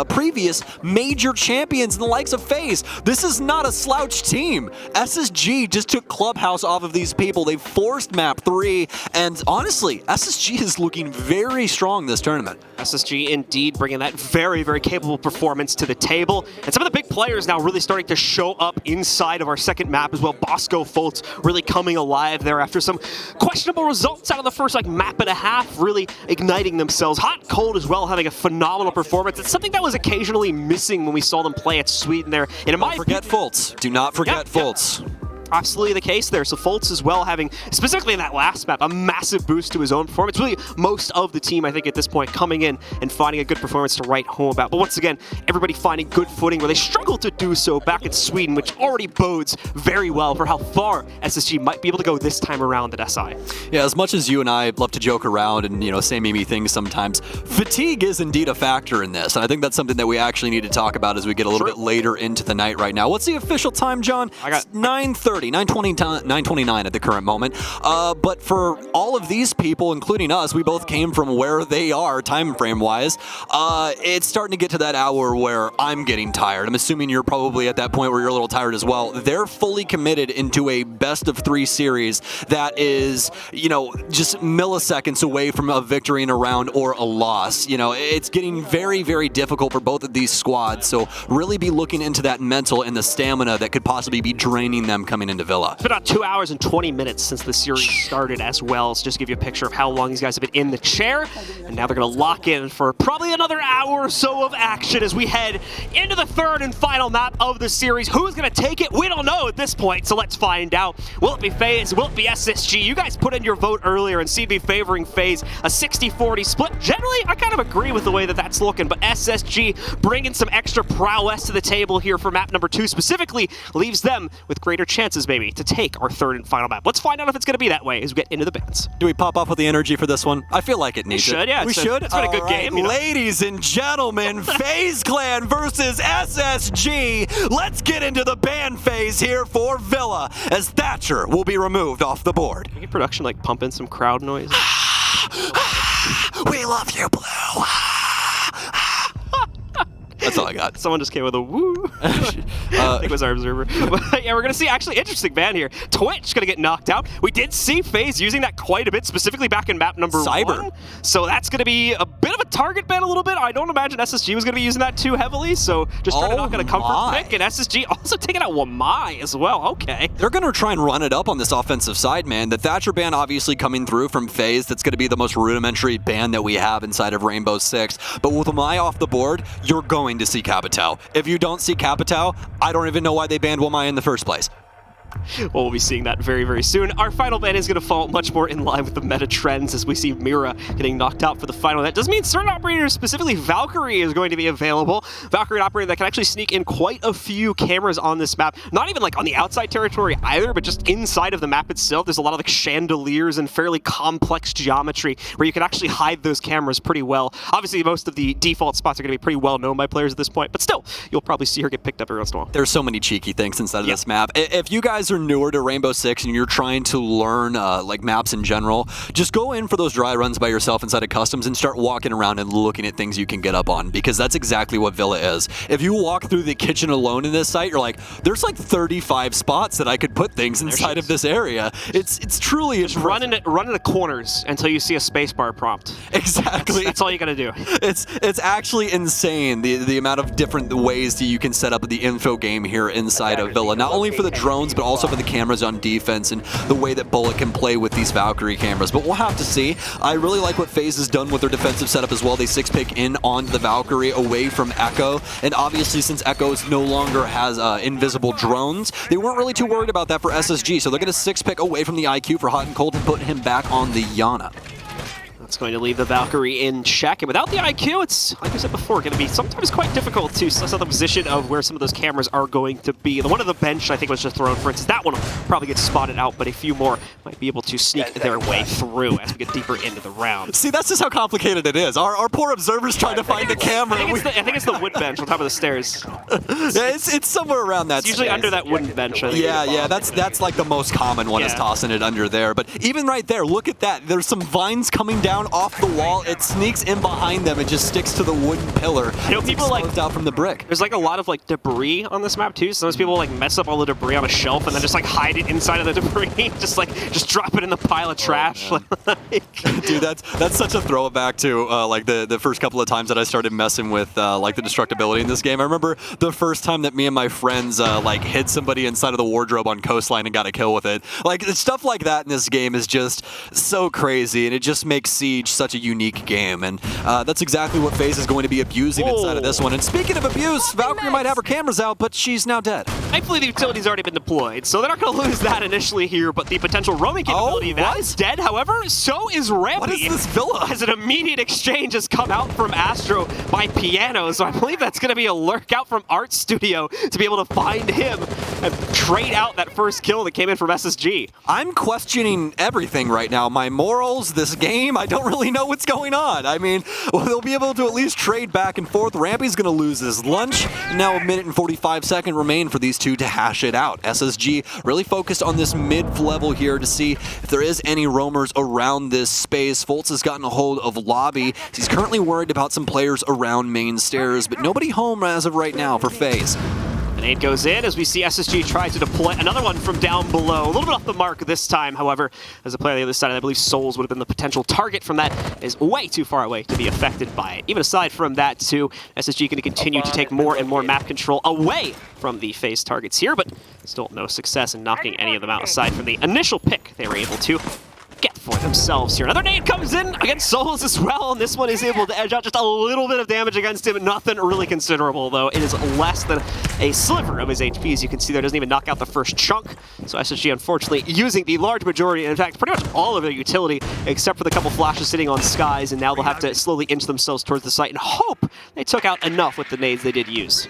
previous major champions, the likes of Faze. This is not a slouch team. SSG just took Clubhouse off of these people. They forced map 3, and honestly, SSG is looking very strong this tournament. SSG indeed bringing that very, very capable performance to the table. And some of the big players now really starting to show up inside of our second map as well. Bosco Foltz really coming alive there after some questionable results out of the first map and a half, really igniting themselves. Hot Cold as well, having a phenomenal performance. It's something that was occasionally missing when we saw them play at Sweden there. And in my opinion, forget Foltz. Do not forget Foltz. Absolutely the case there. So Foltz as well having, specifically in that last map, a massive boost to his own performance. Really most of the team, I think, at this point coming in and finding a good performance to write home about. But once again, everybody finding good footing where they struggled to do so back in Sweden, which already bodes very well for how far SSG might be able to go this time around at SI. Yeah, as much as you and I love to joke around and, you know, say maybe things sometimes, fatigue is indeed a factor in this. And I think that's something that we actually need to talk about as we get a little bit later into the night right now. What's the official time, John? I got 9:30. 9:29 at the current moment. But for all of these people, including us, we both came from where they are, time frame wise. It's starting to get to that hour where I'm getting tired. I'm assuming you're probably at that point where you're a little tired as well. They're fully committed into a best of 3 series that is, you know, just milliseconds away from a victory in a round or a loss. You know, it's getting very, very difficult for both of these squads. So really be looking into that mental and the stamina that could possibly be draining them coming into Villa. It's been about 2 hours and 20 minutes since the series started as well, so just to give you a picture of how long these guys have been in the chair, and now they're going to lock in for probably another hour or so of action as we head into the third and final map of the series. Who's going to take it? We don't know at this point, so let's find out. Will it be Faze? Will it be SSG? You guys put in your vote earlier and seem to be favoring Faze, a 60-40 split. Generally, I kind of agree with the way that that's looking, but SSG bringing some extra prowess to the table here for map number 2 specifically leaves them with greater chances maybe to take our third and final map. Let's find out if it's going to be that way as we get into the bands. Do we pop off with the energy for this one? I feel like it needs it. We should, yeah. We should. It's been a good game. You know? Ladies and gentlemen, Faze Clan versus SSG. Let's get into the ban phase here for Villa as Thatcher will be removed off the board. Can you get production pump in some crowd noise? We love you, Blue. That's all I got. Someone just came with a woo. I think it was our observer. But yeah, we're going to see actually interesting ban here. Twitch going to get knocked out. We did see Faze using that quite a bit, specifically back in map number Cyber. 1. So that's going to be a bit of a target ban a little bit. I don't imagine SSG was going to be using that too heavily. So just trying to knock out a comfort pick. And SSG also taking out Wamai as well. Okay. They're going to try and run it up on this offensive side, man. The Thatcher ban obviously coming through from Faze. That's going to be the most rudimentary ban that we have inside of Rainbow Six. But with Wamai off the board, you're going to see Capitao. If you don't see Capitao, I don't even know why they banned Wamai in the first place. Well, we'll be seeing that very, very soon. Our final ban is going to fall much more in line with the meta trends as we see Mira getting knocked out for the final. That does mean certain operators, specifically Valkyrie, is going to be available. Valkyrie, an operator that can actually sneak in quite a few cameras on this map. Not even like on the outside territory either, but just inside of the map itself. There's a lot of like chandeliers and fairly complex geometry where you can actually hide those cameras pretty well. Obviously, most of the default spots are going to be pretty well known by players at this point, but still, you'll probably see her get picked up every once in a while. There's so many cheeky things inside of this map. If you guys are newer to Rainbow Six and you're trying to learn like maps in general, just go in for those dry runs by yourself inside of customs and start walking around and looking at things you can get up on, because that's exactly what Villa is. If you walk through the kitchen alone in this site, you're like, there's like 35 spots that I could put things inside of this area. It's truly just run into the corners until you see a spacebar prompt. Exactly. That's all you gotta do. It's actually insane the amount of different ways that you can set up the info game here inside of Villa, not only for the drones but also for the cameras on defense and the way that Bullet can play with these Valkyrie cameras. But we'll have to see. I really like what FaZe has done with their defensive setup as well. They 6-pick in onto the Valkyrie away from Echo, and obviously since Echo no longer has invisible drones, they weren't really too worried about that for SSG, so they're going to 6-pick away from the IQ for Hot and Cold and put him back on the Yana. It's going to leave the Valkyrie in check, and without the IQ, it's, like I said before, going to be sometimes quite difficult to suss out the position of where some of those cameras are going to be. The one on the bench, I think, was just thrown, for instance. That one will probably get spotted out, but a few more might be able to sneak their way through as we get deeper into the round. See, that's just how complicated it is. Our poor observers trying to find a camera. I think it's the wood bench on top of the stairs. Yeah, it's somewhere around that. It's usually under that wooden bench. I think. Yeah, that's like the most common one, is tossing it under there. But even right there, look at that. There's some vines coming down off the wall. It sneaks in behind them and just sticks to the wooden pillar. I know people like out from the brick. There's like a lot of like debris on this map too. Sometimes people like mess up all the debris on a shelf and then just like hide it inside of the debris. just drop it in the pile of trash. Dude, that's such a throwback to like the first couple of times that I started messing with like the destructibility in this game. I remember the first time that me and my friends like hid somebody inside of the wardrobe on Coastline and got a kill with it. Like stuff like that in this game is just so crazy, and it just makes Siege such a unique game, and that's exactly what FaZe is going to be abusing inside of this one. And speaking of abuse, Valkyrie might have her cameras out, but she's now dead. Thankfully, the utility's already been deployed, so they're not going to lose that initially here, but the potential roaming capability that is dead. However, so is Rampy. What is this Villa? As an immediate exchange has come out from Astro by Piano, so I believe that's going to be a lurk out from Art Studio to be able to find him and trade out that first kill that came in from SSG. I'm questioning everything right now. My morals, this game, I don't really know what's going on. I mean, well, they'll be able to at least trade back and forth. Rampy's going to lose his lunch. Now a minute and 45 seconds remain for these two to hash it out. SSG really focused on this mid-level here to see if there is any roamers around this space. Foltz has gotten a hold of Lobby. He's currently worried about some players around main stairs, but nobody home as of right now for FaZe. Nade goes in as we see SSG try to deploy another one from down below. A little bit off the mark this time, however, as a player on the other side, I believe Souls would have been the potential target from that. Is way too far away to be affected by it. Even aside from that, too, SSG going to continue to take more and more map control away from the FaZe targets here, but still no success in knocking any of them out aside from the initial pick they were able to get for themselves here. Another nade comes in against Souls as well, and this one is able to edge out just a little bit of damage against him. Nothing really considerable, though. It is less than a sliver of his HP, as you can see there. Doesn't even knock out the first chunk. So SSG, unfortunately, using the large majority, and in fact, pretty much all of their utility, except for the couple flashes sitting on skies, and now they'll have to slowly inch themselves towards the site and hope they took out enough with the nades they did use.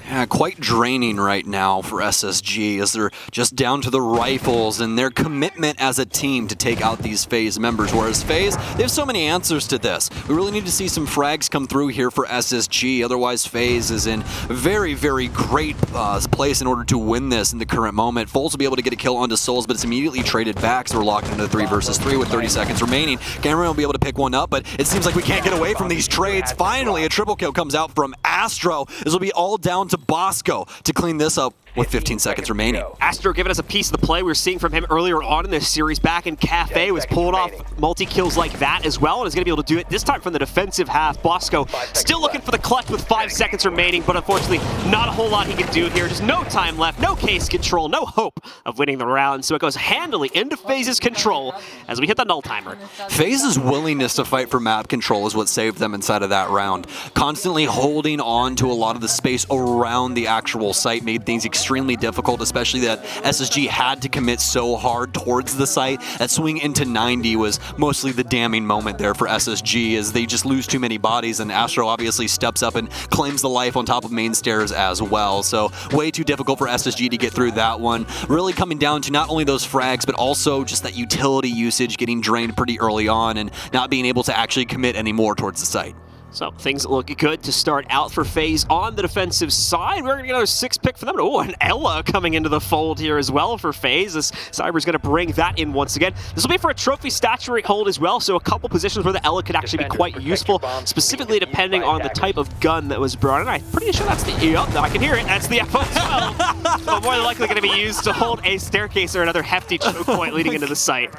Yeah, quite draining right now for SSG as they're just down to the rifles and their commitment as a team to take out these FaZe members. Whereas FaZe, they have so many answers to this. We really need to see some frags come through here for SSG. Otherwise, FaZe is in very, very great place in order to win this in the current moment. Foles will be able to get a kill onto Souls, but it's immediately traded back, so we're locked into 3 versus 3 with 30 seconds remaining. Cameron will be able to pick one up, but it seems like we can't get away from these trades. Finally, a triple kill comes out from Astro. This will be all down to Bosco to clean this up with 15 seconds remaining. Astro giving us a piece of the play we were seeing from him earlier on in this series. Back in Kafe was pulling off multi-kills like that as well, and is going to be able to do it this time from the defensive half. Bosco still looking for the clutch with 5 seconds remaining, but unfortunately not a whole lot he can do here. Just no time left, no case control, no hope of winning the round, so it goes handily into Faze's control as we hit the null timer. Faze's willingness to fight for map control is what saved them inside of that round. Constantly holding on to a lot of the space around the actual site made things extremely difficult, especially that SSG had to commit so hard towards the site. That swing into 90 was mostly the damning moment there for SSG, as they just lose too many bodies, and Astro obviously steps up and claims the life on top of main stairs as well. So way too difficult for SSG to get through that one. Really coming down to not only those frags, but also just that utility usage getting drained pretty early on and not being able to actually commit any more towards the site. So things look good to start out for Faze on the defensive side. We're going to get another 6 pick for them. Oh, and Ella coming into the fold here as well for Faze. This Cyber's going to bring that in once again. This will be for a trophy statuary hold as well, so a couple positions where the Ella could actually be quite useful, specifically depending on the type of gun that was brought in. I'm pretty sure that's the... Yep, I can hear it. That's the FO12. Well, more than likely going to be used to hold a staircase or another hefty choke point leading into the site.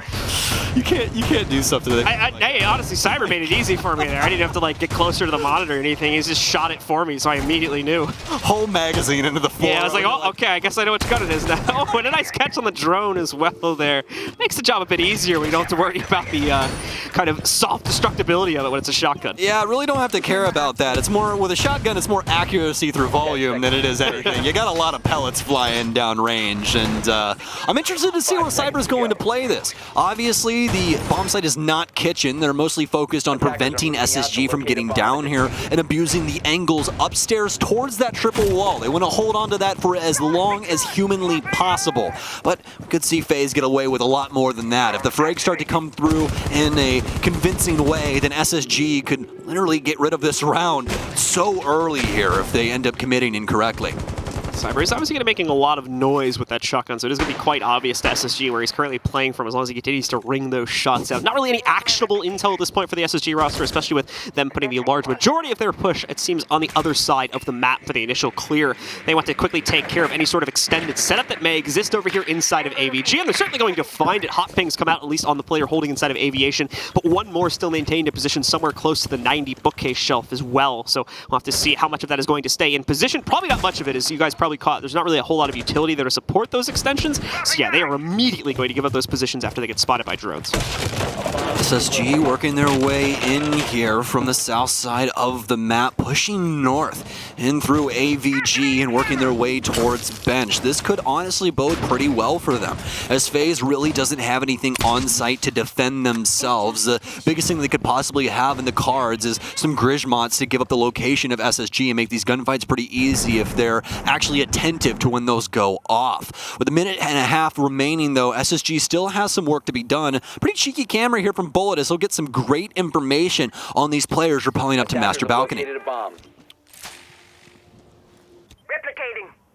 You can't do something that... Hey, honestly, Cyber made it easy for me there. I didn't have to like get closer to the monitor or anything. He's just shot it for me, so I immediately knew. Whole magazine into the floor. Yeah, I was like, oh, okay, I guess I know which gun it is now. Oh, and a nice catch on the drone as well there. Makes the job a bit easier when you don't have to worry about the kind of soft destructibility of it when it's a shotgun. Yeah, I really don't have to care about that. It's more, with a shotgun, it's more accuracy through volume than it is anything. You got a lot of pellets flying down range, and I'm interested to see how Cyber's going to play this. Obviously, the bomb site is not kitchen. They're mostly focused on preventing SSG from getting down here and abusing the angles upstairs towards that triple wall. They want to hold on to that for as long as humanly possible. But we could see Faze get away with a lot more than that. If the frags start to come through in a convincing way, then SSG could literally get rid of this round so early here if they end up committing incorrectly. Cyber is obviously going to be making a lot of noise with that shotgun, so it is going to be quite obvious to SSG where he's currently playing from as long as he continues to ring those shots out. Not really any actionable intel at this point for the SSG roster, especially with them putting the large majority of their push, it seems, on the other side of the map for the initial clear. They want to quickly take care of any sort of extended setup that may exist over here inside of AVG, and they're certainly going to find it. Hot pings come out at least on the player holding inside of Aviation, but one more still maintained a position somewhere close to the 90 bookcase shelf as well, so we'll have to see how much of that is going to stay in position. Probably not much of it, as you guys probably caught. There's not really a whole lot of utility there to support those extensions. So yeah, they are immediately going to give up those positions after they get spotted by drones. SSG working their way in here from the south side of the map, pushing north in through AVG and working their way towards bench. This could honestly bode pretty well for them, as Faze really doesn't have anything on site to defend themselves. The biggest thing they could possibly have in the cards is some Grismots to give up the location of SSG and make these gunfights pretty easy if they're actually attentive to when those go off. With a minute and a half remaining though, SSG still has some work to be done. Pretty cheeky camera here from Bullet, as he'll get some great information on these players rappelling up to Master Balcony. Replicating.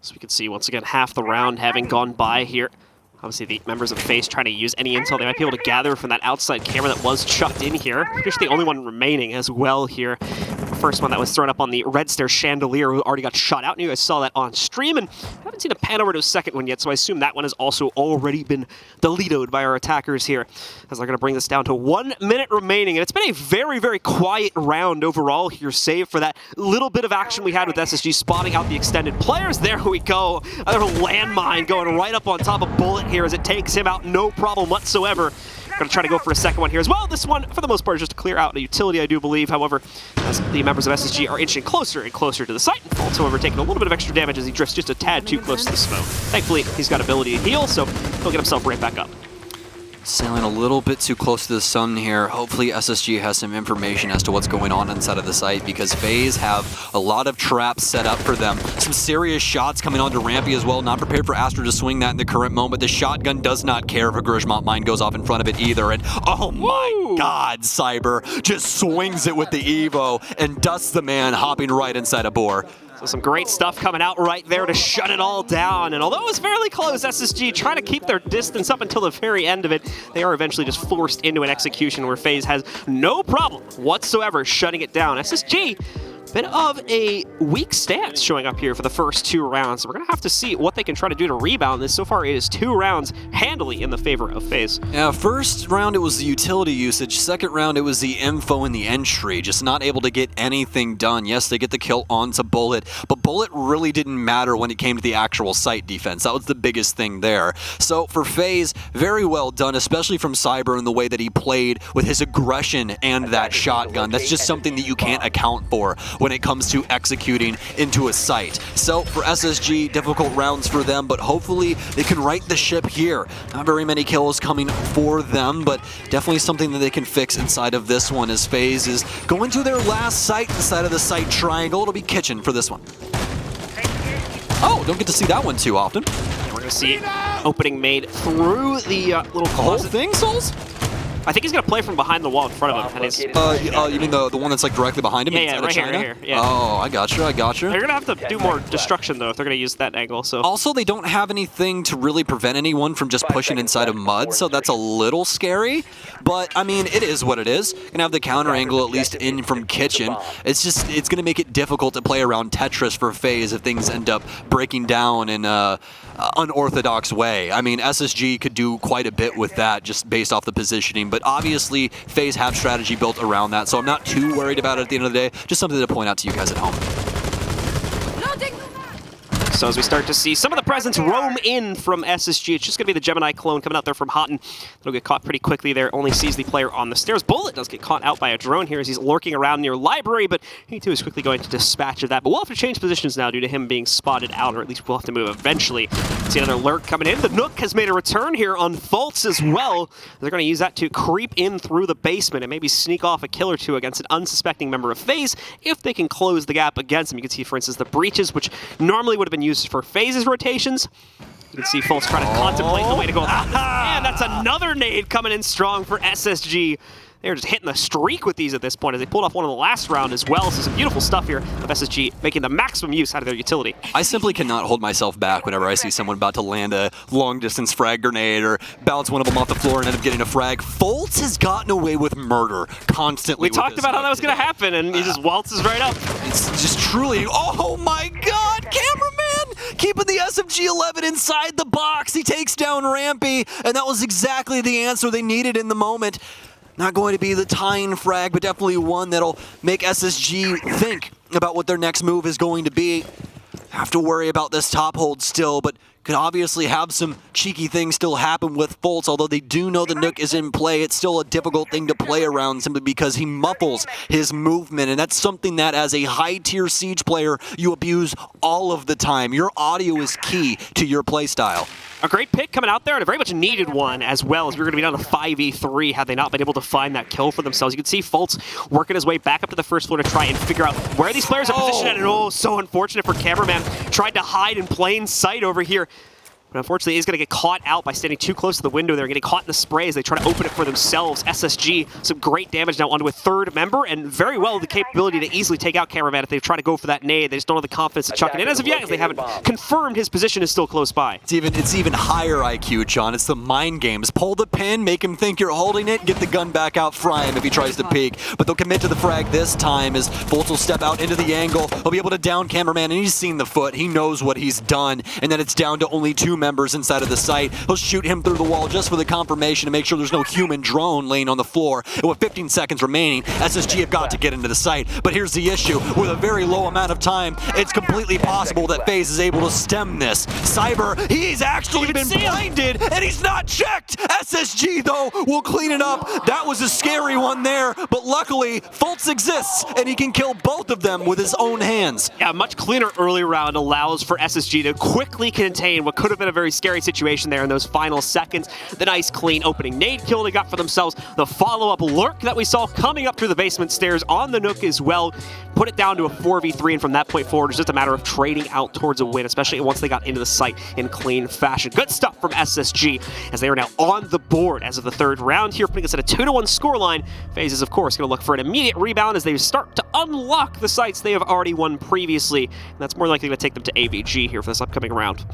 So we can see once again half the round having gone by here. Obviously the members of Faze trying to use any intel they might be able to gather from that outside camera that was chucked in here. Pretty sure the only one remaining as well here. The first one that was thrown up on the red stair chandelier who already got shot out, and you guys saw that on stream, and I haven't seen a pan over to a second one yet, so I assume that one has also already been deleted by our attackers here, as they're going to bring this down to 1 minute remaining. And it's been a very, very quiet round overall here, save for that little bit of action we had with SSG spotting out the extended players. There we go. Another landmine going right up on top of Bullet here as it takes him out, no problem whatsoever. Going to try to go for a second one here as well. This one, for the most part, is just to clear out a utility, I do believe. However, as the members of SSG are inching closer and closer to the site, and Fultz, however, taking a little bit of extra damage as he drifts just a tad too close to the smoke. Thankfully, he's got ability to heal, so he'll get himself right back up. Sailing a little bit too close to the sun here. Hopefully SSG has some information as to what's going on inside of the site, because Faze have a lot of traps set up for them. Some serious shots coming onto Rampy as well. Not prepared for Astro to swing that in the current moment. The shotgun does not care if a Grismont mine goes off in front of it either. And oh my God, Cyber just swings it with the Evo and dusts the man hopping right inside a bore. So some great stuff coming out right there to shut it all down. And although it was fairly close, SSG trying to keep their distance up until the very end of it. They are eventually just forced into an execution where Faze has no problem whatsoever shutting it down. SSG bit of a weak stance showing up here for the first 2 rounds. So we're going to have to see what they can try to do to rebound this. So far, it is 2 rounds handily in the favor of Faze. Yeah, first round it was the utility usage. Second round it was the info and the entry. Just not able to get anything done. Yes, they get the kill onto Bullet, but Bullet really didn't matter when it came to the actual site defense. That was the biggest thing there. So for Faze, very well done, especially from Cyber in the way that he played with his aggression and that shotgun. That's just something that you can't account for when it comes to executing into a site. So for SSG, difficult rounds for them, but hopefully they can right the ship here. Not very many kills coming for them, but definitely something that they can fix inside of this one as Faze is going to their last site inside of the site triangle. It'll be kitchen for this one. Oh, don't get to see that one too often. And we're going to see opening made through the little Whole closet. thing, Souls? I think he's going to play from behind the wall in front of him. And he's, You mean the one that's like directly behind him? Yeah, inside right of here, China? right here, yeah. Oh, I gotcha. they're going to have to do more destruction, though, if they're going to use that angle. So Also, they don't have anything to really prevent anyone from just pushing inside of mud, so that's a little scary. But, I mean, it is what it is. Going to have the counter angle at least in from kitchen. It's going to make it difficult to play around Tetris for Faze if things end up breaking down in an unorthodox way. I mean, SSG could do quite a bit with that just based off the positioning, but obviously Faze have strategy built around that, so I'm not too worried about it at the end of the day. Just something to point out to you guys at home. So as we start to see some of the presence roam in from SSG, it's just going to be the Gemini clone coming out there from Houghton. It'll get caught pretty quickly there, only sees the player on the stairs. Bullet does get caught out by a drone here as he's lurking around near library, but he too is quickly going to dispatch of that. But we'll have to change positions now due to him being spotted out, or at least we'll have to move eventually. See another lurk coming in. The Nook has made a return here on Fultz as well. They're going to use that to creep in through the basement and maybe sneak off a kill or two against an unsuspecting member of Faze if they can close the gap against him. You can see, for instance, the breaches, which normally would have been used for Faze's rotations. You can see Fultz trying to contemplate the way to go about this. And that's another nade coming in strong for SSG. They're just hitting the streak with these at this point as they pulled off one of the last round as well. So some beautiful stuff here of SSG making the maximum use out of their utility. I simply cannot hold myself back whenever I see someone about to land a long-distance frag grenade or bounce one of them off the floor and end up getting a frag. Fultz has gotten away with murder constantly. We talked about how that was going to happen, and he just waltzes right up. It's just truly, oh my god, cameraman! Keeping the SMG-11 inside the box. He takes down Rampy, and that was exactly the answer they needed in the moment. Not going to be the tying frag, but definitely one that'll make SSG think about what their next move is going to be. Have to worry about this top hold still, but could obviously have some cheeky things still happen with Fultz. Although they do know the Nook is in play, it's still a difficult thing to play around simply because he muffles his movement, and that's something that as a high-tier Siege player, you abuse all of the time. Your audio is key to your playstyle. A great pick coming out there, and a very much needed one as well, as we were going to be down to 5v3 had they not been able to find that kill for themselves. You can see Fultz working his way back up to the first floor to try and figure out where these players are positioned at. And oh, so unfortunate for Cameraman. Tried to hide in plain sight over here. But unfortunately, he's going to get caught out by standing too close to the window there, getting caught in the spray as they try to open it for themselves. SSG, some great damage now onto a third member, and very well the capability to easily take out Cameraman if they try to go for that nade. They just don't have the confidence to chuck it in as of yet, as they haven't confirmed his position is still close by. It's even higher IQ, John. It's the mind games. Pull the pin, make him think you're holding it, get the gun back out, fry him if he tries to peek. But they'll commit to the frag this time as Fultz will step out into the angle. He'll be able to down Cameraman, and he's seen the foot. He knows what he's done, and then it's down to only 2 members inside of the site. He'll shoot him through the wall just for the confirmation to make sure there's no human drone laying on the floor. And with 15 seconds remaining, SSG have got to get into the site. But here's the issue. With a very low amount of time, it's completely possible that Faze is able to stem this. Cyber, he's actually been blinded, and he's not checked! SSG, though, will clean it up. That was a scary one there, but luckily, Fultz exists, and he can kill both of them with his own hands. Yeah, a much cleaner early round allows for SSG to quickly contain what could have been a very scary situation there in those final seconds. The nice clean opening nade kill they got for themselves. The follow-up lurk that we saw coming up through the basement stairs on the Nook as well. Put it down to a 4v3, and from that point forward, it's just a matter of trading out towards a win, especially once they got into the site in clean fashion. Good stuff from SSG, as they are now on the board as of the third round here, putting us at a 2-1 scoreline. Faze is, of course, going to look for an immediate rebound as they start to unlock the sites they have already won previously, and that's more likely going to take them to AVG here for this upcoming round.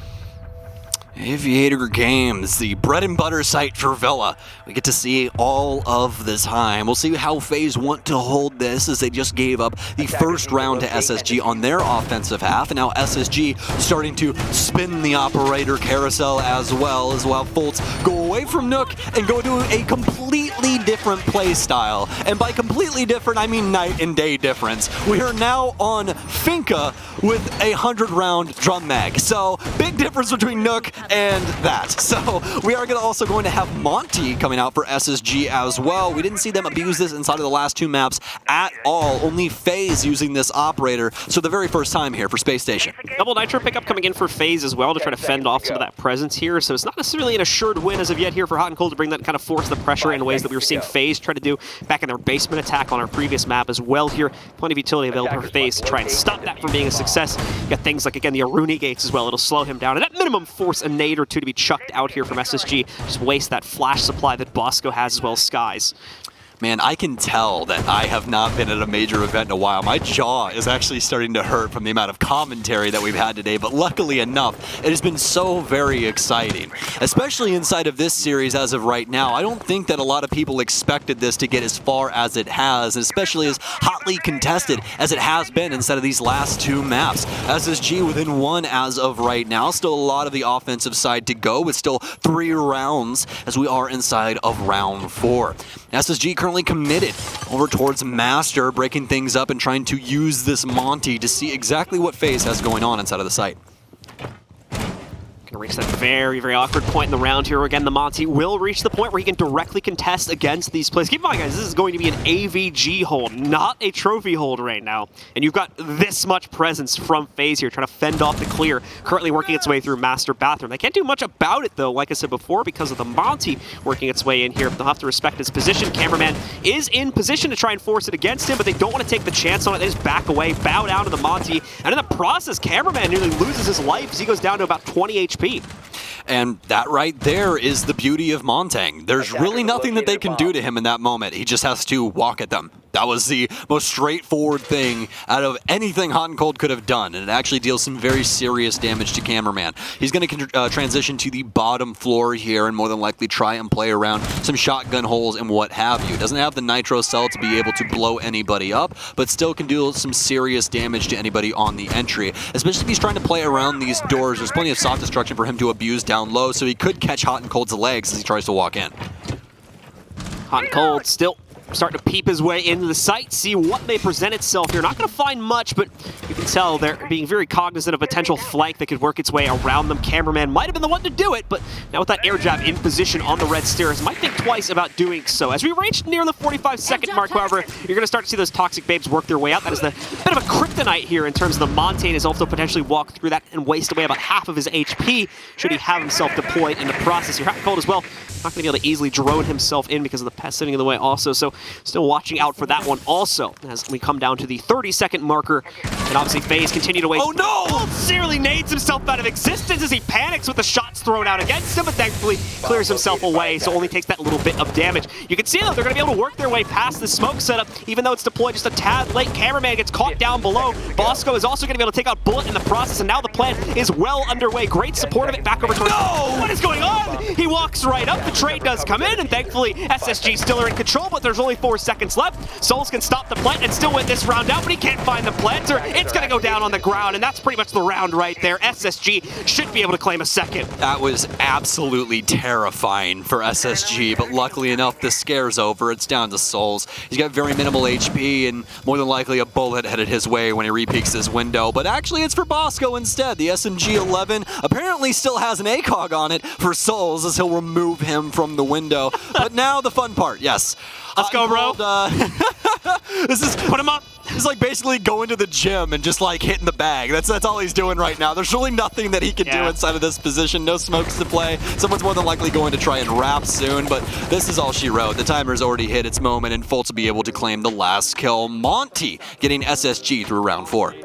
Aviator Games, the bread and butter site for Villa. We get to see all of the time. We'll see how FaZe want to hold this, as they just gave up the first round to SSG on their offensive half, and now SSG starting to spin the operator carousel as well Fultz go away from Nook and go to a completely different play style. And by completely different, I mean night and day difference. We are now on Finca with a 100-round drum mag. So big difference between Nook and that. So we are also going to have Monty coming out for SSG as well. We didn't see them abuse this inside of the last two maps at all. Only FaZe using this operator. So the very first time here for Space Station. Double Nitro pickup coming in for FaZe as well to try to fend off some of that presence here. So it's not necessarily an assured win as of yet here for Hot and Cold to bring that kind of force the pressure in ways that we were seeing FaZe try to do back in their basement attack on our previous map as well here. Plenty of utility available for FaZe to try and stop that from being a success. You got things like, again, the Aruni gates as well. It'll slow him down and at minimum force a nade or two to be chucked out here from SSG. Just waste that flash supply that Bosco has as well as Skies. Man, I can tell that I have not been at a major event in a while. My jaw is actually starting to hurt from the amount of commentary that we've had today, but luckily enough, it has been so very exciting. Especially inside of this series as of right now. I don't think that a lot of people expected this to get as far as it has, especially as hotly contested as it has been inside of these last two maps. SSG within one as of right now. Still a lot of the offensive side to go, with still 3 rounds as we are inside of round 4. SSG currently committed over towards Master, breaking things up and trying to use this Monty to see exactly what FaZe has going on inside of the site. Gonna reach that very, very awkward point in the round here. Again, the Monty will reach the point where he can directly contest against these plays. Keep in mind, guys, this is going to be an AVG hold, not a trophy hold right now. And you've got this much presence from FaZe here, trying to fend off the clear, currently working its way through Master Bathroom. They can't do much about it, though, like I said before, because of the Monty working its way in here. They'll have to respect his position. Cameraman is in position to try and force it against him, but they don't want to take the chance on it. They just back away, bow down to the Monty, and in the process, Cameraman nearly loses his life as he goes down to about 20 HP. And that right there is the beauty of Montang. There's really nothing that they can do to him in that moment. He just has to walk at them. That was the most straightforward thing out of anything Hot and Cold could have done, and it actually deals some very serious damage to Cameraman. He's going to transition to the bottom floor here and more than likely try and play around some shotgun holes and what have you. Doesn't have the nitro cell to be able to blow anybody up, but still can do some serious damage to anybody on the entry, especially if he's trying to play around these doors. There's plenty of soft destruction for him to abuse down low, so he could catch Hot and Cold's legs as he tries to walk in. Hot and Cold still starting to peep his way into the site, see what may present itself here. Not going to find much, but you can tell they're being very cognizant of potential flank that could work its way around them. Cameraman might have been the one to do it, but now with that air jab in position on the red stairs, might think twice about doing so. As we reach near the 45-second mark, however, you're going to start to see those toxic babes work their way out. That is the bit of a kryptonite here in terms of the Montane is also potentially walk through that and waste away about half of his HP should he have himself deployed in the process. You're Hot and Cold as well. Not going to be able to easily drone himself in because of the pest sitting in the way also, so still watching out for that one also as we come down to the 30-second marker. And obviously FaZe continue to waste. Oh no! Sincerely nades himself out of existence as he panics with the shots thrown out against him, but thankfully clears himself away, so only takes that little bit of damage. You can see though they're going to be able to work their way past the smoke setup, even though it's deployed just a tad late. Cameraman gets caught down below. Bosco is also going to be able to take out Bullet in the process, and now the plan is well underway. Great support of it back over towards. No! What is going on? He walks right up. The trade does come in, and thankfully SSG still are in control, but there's only 4 seconds left. Souls can stop the plant and still win this round out, but he can't find the planter. It's going to go down on the ground, and that's pretty much the round right there. SSG should be able to claim a second. That was absolutely terrifying for SSG, but luckily enough, the scare's over. It's down to Souls. He's got very minimal HP, and more than likely a bullet headed his way when he repeaks his window, but actually it's for Bosco instead. The SMG-11 apparently still has an ACOG on it for Souls as he'll remove him from the window. But now the fun part, yes. Let's go, bro. This is Put him up. It's like basically going to the gym and just like hitting the bag. That's all he's doing right now. There's really nothing that he can do inside of this position. No smokes to play. Someone's more than likely going to try and wrap soon, but this is all she wrote. The timer's already hit its moment, and Fultz will be able to claim the last kill. Monty getting SSG through round 4.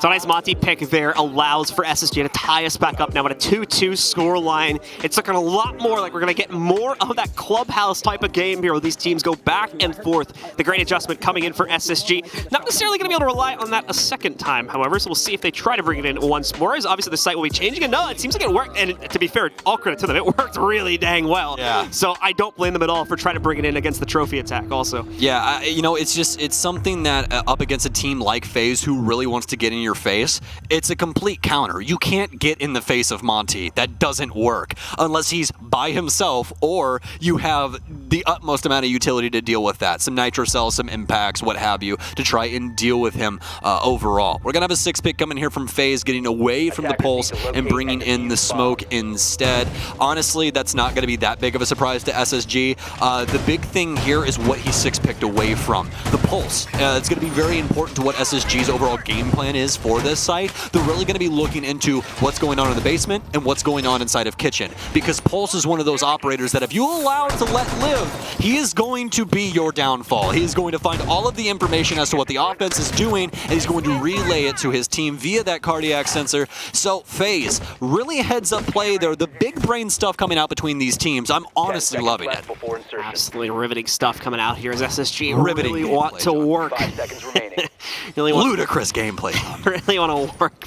So a nice Monty pick there allows for SSG to tie us back up now at a 2-2 scoreline. It's looking a lot more like we're going to get more of that Clubhouse type of game here where these teams go back and forth. The great adjustment coming in for SSG. Not necessarily going to be able to rely on that a second time, however, so we'll see if they try to bring it in once more, as obviously the site will be changing. And no, it seems like it worked, and to be fair, all credit to them, it worked really dang well. Yeah. So I don't blame them at all for trying to bring it in against the trophy attack also. Yeah, you know, it's something that up against a team like Faze who really wants to get in your face, it's a complete counter. You can't get in the face of Monty. That doesn't work unless he's by himself or you have the utmost amount of utility to deal with that. Some nitro cells, some impacts, what have you, to try and deal with him overall. We're going to have a 6 pick coming here from Faze, getting away from the pulse and bringing in the smoke instead. Honestly, that's not going to be that big of a surprise to SSG. The big thing here is what he 6 picked away from. The pulse. It's going to be very important to what SSG's overall game plan is for this site. They're really going to be looking into what's going on in the basement and what's going on inside of kitchen. Because Pulse is one of those operators that if you allow it to let live, he is going to be your downfall. He is going to find all of the information as to what the offense is doing, and he's going to relay it to his team via that cardiac sensor. So Faze, really heads up play there. The big brain stuff coming out between these teams. I'm honestly loving it. Absolutely riveting stuff coming out here as SSG Riveting really want to work. 5 seconds remaining. Really want Ludicrous gameplay. really want to work.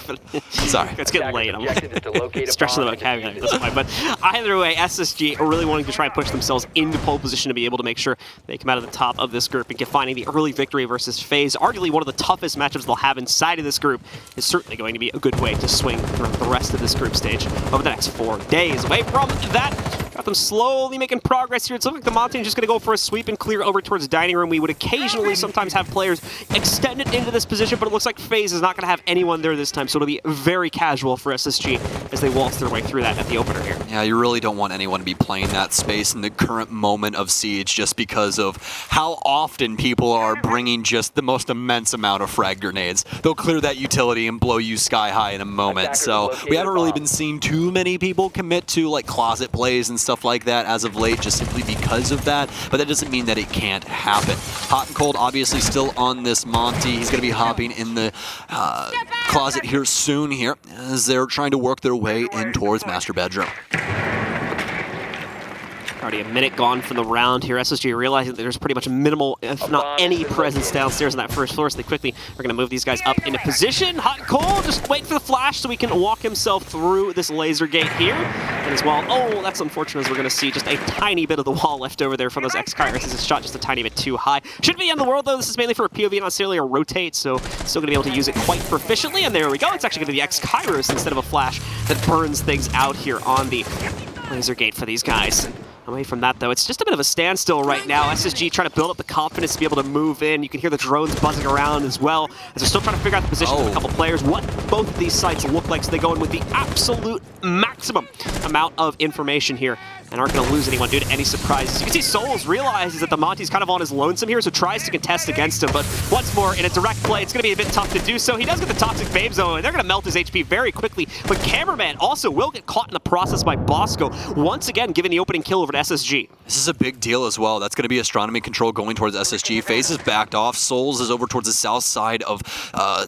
Sorry. It's getting late. I'm Objective is to locate a stretching the bomb and vocabulary at defuse this point. But either way, SSG are really wanting to try and push themselves into pole position to be able to make sure they come out of the top of this group and get finding the early victory versus Faze. Arguably one of the toughest matchups they'll have inside of this group is certainly going to be a good way to swing through the rest of this group stage over the next 4 days. Away from that, got them slowly making progress here. It's looking like the Monty is just going to go for a sweep and clear over towards dining room. We would occasionally sometimes have players extended into this position, but it looks like Faze is not going to have anyone there this time, so it'll be very casual for SSG as they waltz their way through that at the opener here. Yeah, you really don't want anyone to be playing that space in the current moment of Siege just because of how often people are bringing just the most immense amount of frag grenades. They'll clear that utility and blow you sky high in a moment. So we haven't really been seeing too many people commit to like closet plays and stuff like that as of late just simply because of that, but that doesn't mean that it can't happen. Hot and Cold obviously still on this Monty. He's going to be hopping in the closet here soon here as they're trying to work their way in towards master bedroom. Already a minute gone from the round here. SSG realizing that there's pretty much minimal, if not any, presence downstairs on that first floor, so they quickly are going to move these guys up into position. Hot and Cold, just wait for the flash so he can walk himself through this laser gate here. And as well, oh, that's unfortunate as we're going to see just a tiny bit of the wall left over there from those X-Kairos as it's shot just a tiny bit too high. Shouldn't be in the world, though. This is mainly for a POV, not necessarily a rotate, so still going to be able to use it quite proficiently. And there we go. It's actually going to be X-Kairos instead of a flash that burns things out here on the laser gate for these guys. Away from that, though, it's just a bit of a standstill right now. SSG trying to build up the confidence to be able to move in. You can hear the drones buzzing around as well, as they're still trying to figure out the position of a couple players, what both of these sites look like, so they go in with the absolute maximum amount of information here and aren't going to lose anyone due to any surprises. You can see Souls realizes that the Monty's kind of on his lonesome here, so tries to contest against him, but once more, in a direct play, it's going to be a bit tough to do so. He does get the Toxic Babe Zone, and they're going to melt his HP very quickly, but Cameraman also will get caught in the process by Bosco, once again giving the opening kill over to SSG. This is a big deal as well. That's going to be astronomy control going towards SSG. Faze is backed off. Souls is over towards the south side of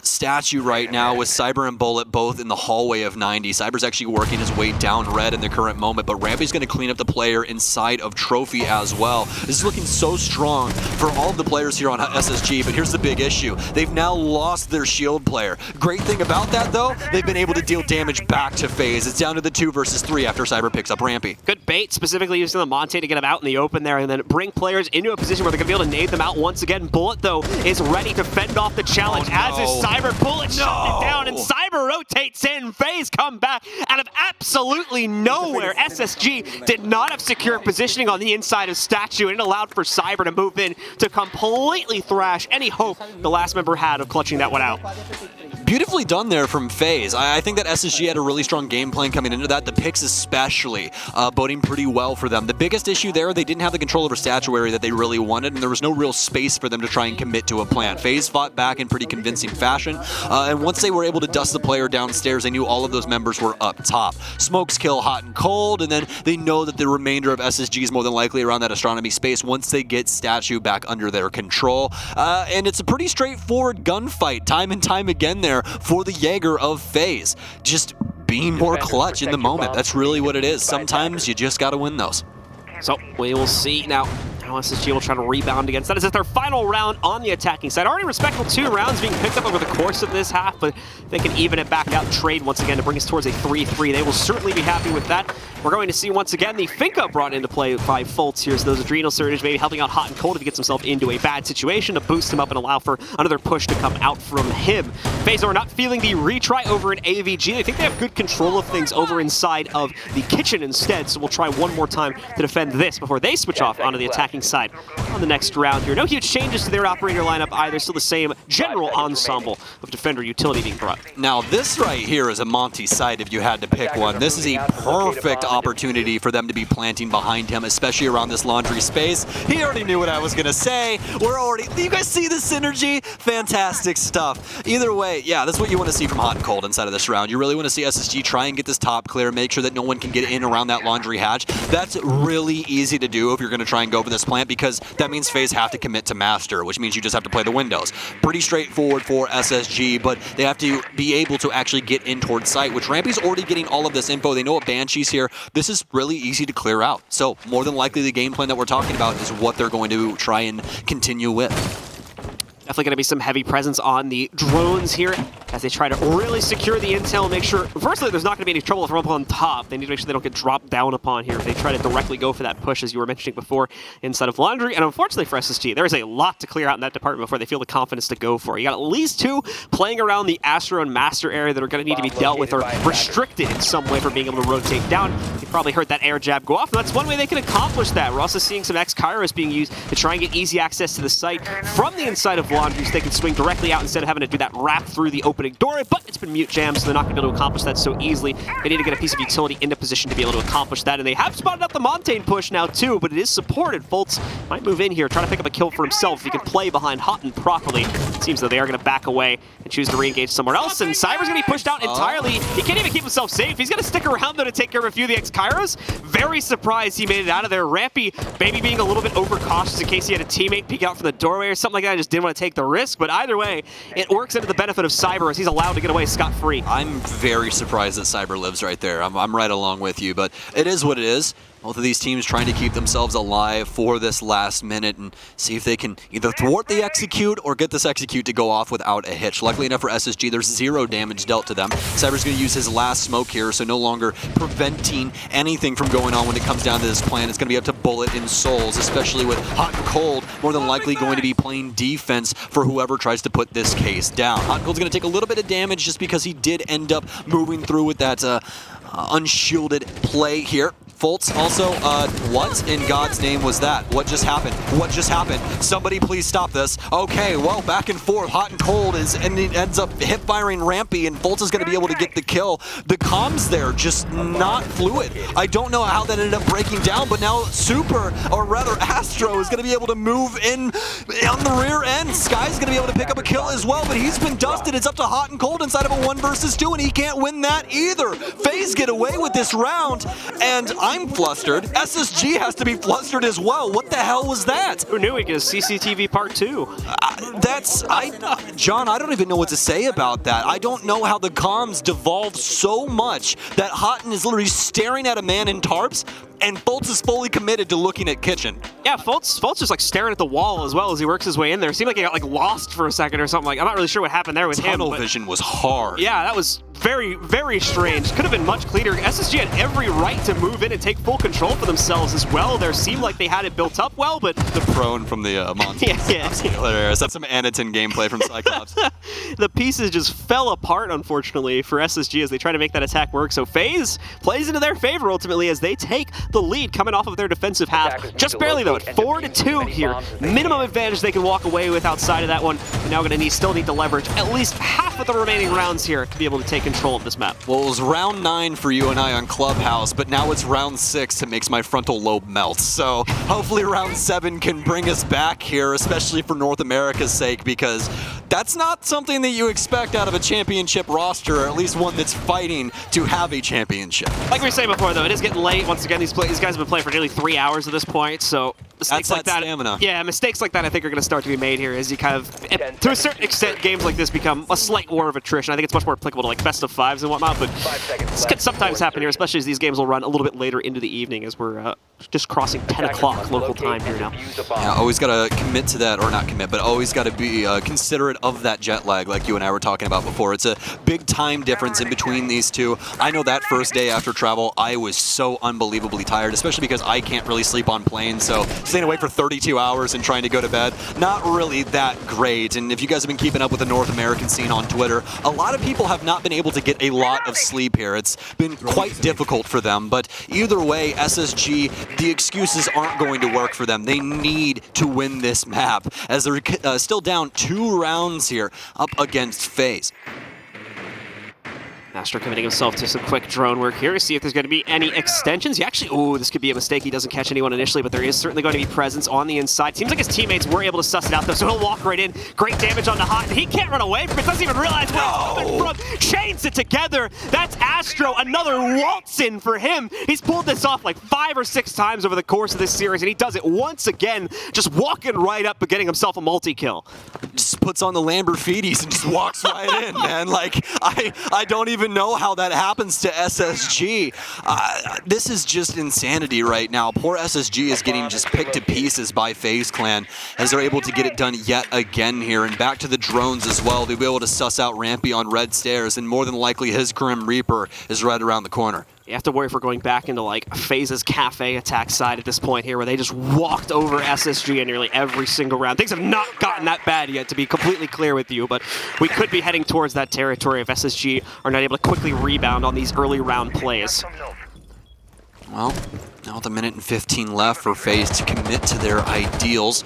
Statue right now with Cyber and Bullet both in the hallway of 90. Cyber's actually working his way down red in the current moment, but Rampy's going to clean up the player inside of Trophy as well. This is looking so strong for all of the players here on SSG, but here's the big issue. They've now lost their shield player. Great thing about that, though, they've been able to deal damage back to Faze. It's down to the 2 versus 3 after Cyber picks up Rampy. Good bait, specifically using the Monte to get him out in the open there and then bring players into a position where they're going to be able to nade them out once again. Bullet, though, is ready to fend off the challenge, as is Cyber. Bullet shut it down, and Cyber rotates in. Faze come back out of absolutely nowhere. SSG did not have secure positioning on the inside of Statue, and it allowed for Cyber to move in to completely thrash any hope the last member had of clutching that one out. Beautifully done there from Faze. I think that SSG had a really strong game plan coming into that. The picks especially boding pretty well for them. The biggest issue there, they didn't have the control over statuary that they really wanted, and there was no real space for them to try and commit to a plan. Faze fought back in pretty convincing fashion, and once they were able to dust the player downstairs, they knew all of those members were up top. Smokes kill hot and cold, and then they know that the remainder of SSG is more than likely around that astronomy space once they get Statue back under their control. And it's a pretty straightforward gunfight time and time again there for the Jaeger of Faze. Just being more clutch in the moment. That's really what it is. Sometimes you just got to win those. So we will see now how SSG will try to rebound against that. Is it their final round on the attacking side? Already respectful 2 rounds being picked up over the course of this half, but they can even it back out and trade once again to bring us towards a 3-3. They will certainly be happy with that. We're going to see once again the Finka brought into play by Fultz here. So those adrenal surges maybe helping out hot and cold if he gets himself into a bad situation to boost him up and allow for another push to come out from him. Faze are not feeling the retry over in AVG. They think they have good control of things over inside of the kitchen instead, so we'll try one more time to defend this before they switch off onto the attacking side on the next round here. No huge changes to their operator lineup either, still the same general ensemble of defender utility being brought. Now this right here is a Monty side if you had to pick one. This is a perfect opportunity for them to be planting behind him, especially around this laundry space. He already knew what I was gonna say. You guys see the synergy? Fantastic stuff. Either way, yeah, that's what you want to see from hot and cold inside of this round. You really want to see SSG try and get this top clear, make sure that no one can get in around that laundry hatch. That's really easy to do if you're going to try and go for this plant, because that means Faze have to commit to master, which means you just have to play the windows. Pretty straightforward for SSG, but they have to be able to actually get in towards site, which Rampy's already getting all of this info. They know a Banshee's here. This is really easy to clear out. So more than likely the game plan that we're talking about is what they're going to try and continue with. Definitely going to be some heavy presence on the drones here as they try to really secure the intel and make sure, firstly, there's not going to be any trouble if they're up on top. They need to make sure they don't get dropped down upon here if they try to directly go for that push, as you were mentioning before, inside of laundry. And unfortunately for SSG, there is a lot to clear out in that department before they feel the confidence to go for it. You got at least 2 playing around the Astro and Master area that are going to need to be dealt with or restricted in some way for being able to rotate down. You probably heard that air jab go off, and that's one way they can accomplish that. We're also seeing some X-Kairos being used to try and get easy access to the site from the inside of laundry, so they can swing directly out instead of having to do that wrap through the opening door. But it's been mute jammed, so they're not going to be able to accomplish that so easily. They need to get a piece of utility into position to be able to accomplish that, and they have spotted out the Montaigne push now too, but it is supported. Fultz might move in here, try to pick up a kill for himself if he can play behind Houghton properly. It seems that they are going to back away and choose to re-engage somewhere else, and Cyber's going to be pushed out entirely. He can't even keep himself safe. He's going to stick around though to take care of a few of the X-Kairos. Very surprised he made it out of there. Rampy maybe being a little bit overcautious in case he had a teammate peek out from the doorway or something like that. Just didn't want to take the risk, but either way, it works into the benefit of Cyber as he's allowed to get away scot-free. I'm very surprised that Cyber lives right there. I'm right along with you, but it is what it is. Both of these teams trying to keep themselves alive for this last minute and see if they can either thwart the execute or get this execute to go off without a hitch. Luckily enough for SSG, there's 0 damage dealt to them. Cyber's going to use his last smoke here, so no longer preventing anything from going on when it comes down to this plan. It's going to be up to Bullet and Souls, especially with Hot and Cold, more than likely going to be playing defense for whoever tries to put this case down. Hot and Cold's going to take a little bit of damage just because he did end up moving through with that unshielded play here. Fultz also, what in God's name was that? What just happened? What just happened? Somebody please stop this. Okay, well, back and forth, Hot and Cold and it ends up hip-firing Rampy, and Fultz is going to be able to get the kill. The comms there, just not fluid. I don't know how that ended up breaking down, but now Super, or rather Astro, is going to be able to move in on the rear end. Sky's going to be able to pick up a kill as well, but he's been dusted. It's up to Hot and Cold inside of a 1 versus 2, and he can't win that either. Faze get away with this round, and I'm flustered. SSG has to be flustered as well. What the hell was that? Who knew it was CCTV Part 2? John, I don't even know what to say about that. I don't know how the comms devolved so much that Houghton is literally staring at a man in tarps, and Fultz is fully committed to looking at kitchen. Yeah, Fultz just like staring at the wall as well as he works his way in there. It seemed like he got like lost for a second or something. Like, I'm not really sure what happened there with him. Tunnel vision was hard. Yeah, that was very, very strange. Could have been much cleaner. SSG had every right to move in and take full control for themselves as well. There seemed like they had it built up well, but the prone from the Monty. yeah. Hilarious. That's some Anakin gameplay from Cyclops. The pieces just fell apart, unfortunately, for SSG as they try to make that attack work. So Faze plays into their favor ultimately as they take the lead coming off of their defensive half. Just barely, though, at 4-2 here. Minimum advantage they can walk away with outside of that one. And now going to still need to leverage at least half of the remaining rounds here to be able to take control of this map. Well, it was round 9 for you and I on Clubhouse, but now it's round 6 that makes my frontal lobe melt. So hopefully round 7 can bring us back here, especially for North America's sake, because that's not something that you expect out of a championship roster, or at least one that's fighting to have a championship. Like we were saying before, though, it is getting late. Once again, these guys have been playing for nearly 3 hours at this point, so mistakes like that, stamina. Yeah, mistakes like that I think are going to start to be made here as you kind of, to a certain extent, games like this become a slight war of attrition. I think it's much more applicable to like best of 5s and whatnot, but this can sometimes happen here, especially as these games will run a little bit later into the evening as we're just crossing 10 o'clock local time here now. Yeah, always got to commit to that, or not commit, but always got to be considerate of that jet lag like you and I were talking about before. It's a big time difference in between these two. I know that first day after travel, I was so unbelievably tired, especially because I can't really sleep on planes, so staying away for 32 hours and trying to go to bed, not really that great. And if you guys have been keeping up with the North American scene on Twitter, a lot of people have not been able to get a lot of sleep here. It's been quite difficult for them, but either way, SSG, the excuses aren't going to work for them. They need to win this map, as they're still down 2 rounds here up against Faze. Astro committing himself to some quick drone work here to see if there's going to be any extensions. He actually, ooh, this could be a mistake. He doesn't catch anyone initially, but there is certainly going to be presence on the inside. Seems like his teammates were able to suss it out, though, so he'll walk right in. Great damage on the hot, and he can't run away from it. Doesn't even realize where he's coming from. Chains it together. That's Astro. Another waltz in for him. He's pulled this off like 5 or 6 times over the course of this series, and he does it once again, just walking right up and getting himself a multi-kill. Just puts on the Lamborghinis and just walks right in, man. Like, I don't even know how that happens to SSG. This is just insanity right now. Poor SSG is getting just picked to pieces by Faze Clan as they're able to get it done yet again here. And back to the drones as well. They'll be able to suss out Rampy on red stairs, and more than likely his Grim Reaper is right around the corner. You have to worry if we're going back into like Faze's Kafe attack side at this point here, where they just walked over SSG in nearly every single round. Things have not gotten that bad yet, to be completely clear with you, but we could be heading towards that territory if SSG are not able to quickly rebound on these early round plays. Well, now with a minute and 15 left for Faze to commit to their ideals.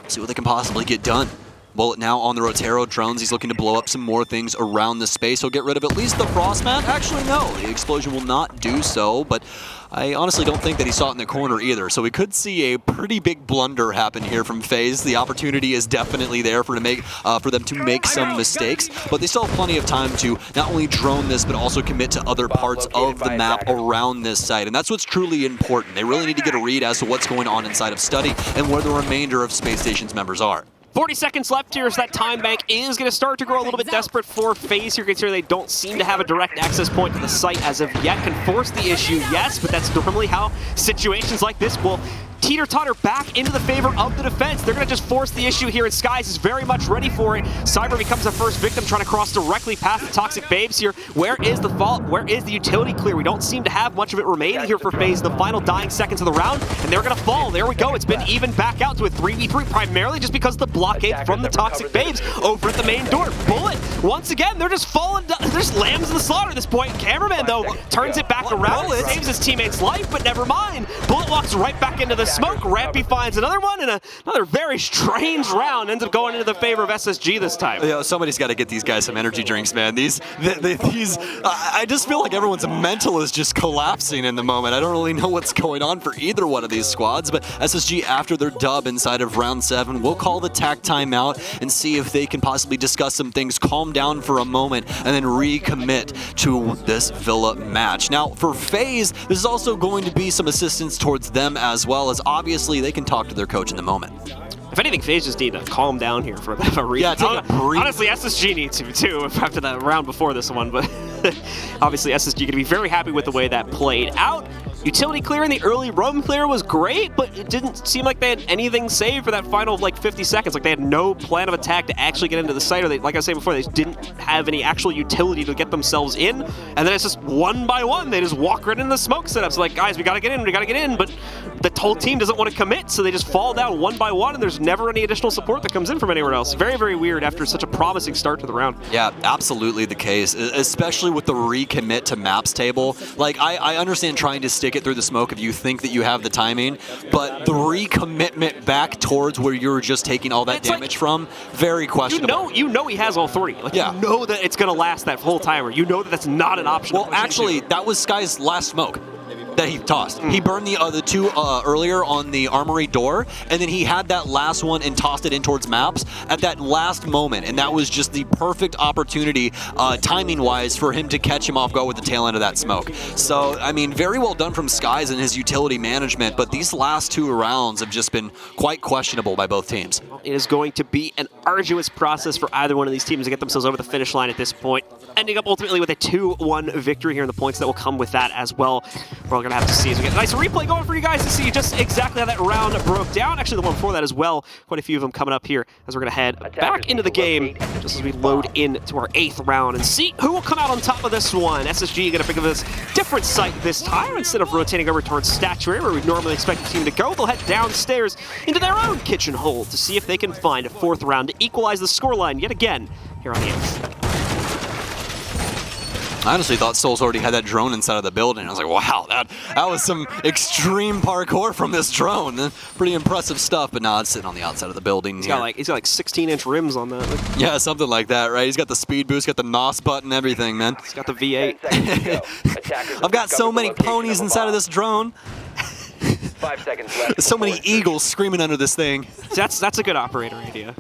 See what they can possibly get done. Bullet now on the Rotero drones. He's looking to blow up some more things around the space. He'll get rid of at least the frost mat. Actually, no, the explosion will not do so, but I honestly don't think that he saw it in the corner either. So we could see a pretty big blunder happen here from Faze. The opportunity is definitely there for them to make some mistakes, but they still have plenty of time to not only drone this, but also commit to other parts of the map around this site. And that's what's truly important. They really need to get a read as to what's going on inside of Study and where the remainder of Space Station's members are. 40 seconds left here, so that time bank is going to start to grow a little bit desperate for Faze here, considering they don't seem to have a direct access point to the site as of yet. Can force the issue, yes, but that's normally how situations like this will teeter-totter back into the favor of the defense. They're going to just force the issue here, and Skies is very much ready for it. Cyber becomes the first victim, trying to cross directly past the Toxic Babes here. Where is the fault? Where is the utility clear? We don't seem to have much of it remaining here for Faze. The final dying seconds of the round, and they're going to fall. There we go. It's been even back out to a 3v3, primarily just because of the blockade from the Toxic Babes over at the main door. Bullet, once again, they're just falling down. They're just lambs in the slaughter at this point. Cameraman, though, turns it back around. It saves his teammate's life, but never mind. Bullet walks right back into the smoke. Rampy finds another one, and another very strange round ends up going into the favor of SSG this time. Yeah, somebody's got to get these guys some energy drinks, man. I just feel like everyone's mental is just collapsing in the moment. I don't really know what's going on for either one of these squads, but SSG, after their dub inside of round 7, will call the tac timeout and see if they can possibly discuss some things, calm down for a moment, and then recommit to this Villa match. Now, for Faze, this is also going to be some assistance towards them as well, as obviously they can talk to their coach in the moment. If anything, Faze just need to calm down here for a bit of a read. Yeah, take a breathe. Honestly, SSG needs to too after that round before this one, but obviously SSG going to be very happy with the way that played out. Utility clear in the early roam clear was great, but it didn't seem like they had anything saved for that final like 50 seconds. Like they had no plan of attack to actually get into the site, or they, like I said before, they just didn't have any actual utility to get themselves in. And then it's just one by one, they just walk right into the smoke setups. Like, guys, we gotta get in, but the whole team doesn't want to commit, so they just fall down one by one, and there's never any additional support that comes in from anywhere else. Very, very weird after such a promising start to the round. Yeah, absolutely the case, especially with the recommit to maps table. Like, I understand trying to stick stick it through the smoke if you think that you have the timing, but the recommitment back towards where you're just taking all that damage from, very questionable. You know he has all three. Like, yeah. You know that it's going to last that whole timer. You know that that's not an option. Well, actually, that was Sky's last smoke that he tossed. He burned the two earlier on the armory door, and then he had that last one and tossed it in towards maps at that last moment, and that was just the perfect opportunity, timing-wise, for him to catch him off guard with the tail end of that smoke. So, I mean, very well done from Skies and his utility management, but these last 2 rounds have just been quite questionable by both teams. It is going to be an arduous process for either one of these teams to get themselves over the finish line at this point, ending up ultimately with a 2-1 victory here, and the points that will come with that as well. We're all going to have to see as we get a nice replay going for you guys to see just exactly how that round broke down. Actually, the one before that as well. Quite a few of them coming up here as we're going to head back into the game just as we load into our 8th round and see who will come out on top of this one. SSG going to pick up this different site this time. Instead of rotating over towards Statuary, where we'd normally expect the team to go, they'll head downstairs into their own kitchen hole to see if they can find a 4th round to equalize the scoreline yet again here on the 8th. I honestly thought Souls already had that drone inside of the building. I was like, wow, that was some extreme parkour from this drone. Pretty impressive stuff, but no, it's sitting on the outside of the building. He's got like 16-inch rims on that. Yeah, something like that, right? He's got the speed boost, got the NOS button, everything, man. He's got the V8. I've got so many ponies inside of this drone. 5 seconds left. There's so many eagles screaming under this thing. That's a good operator idea.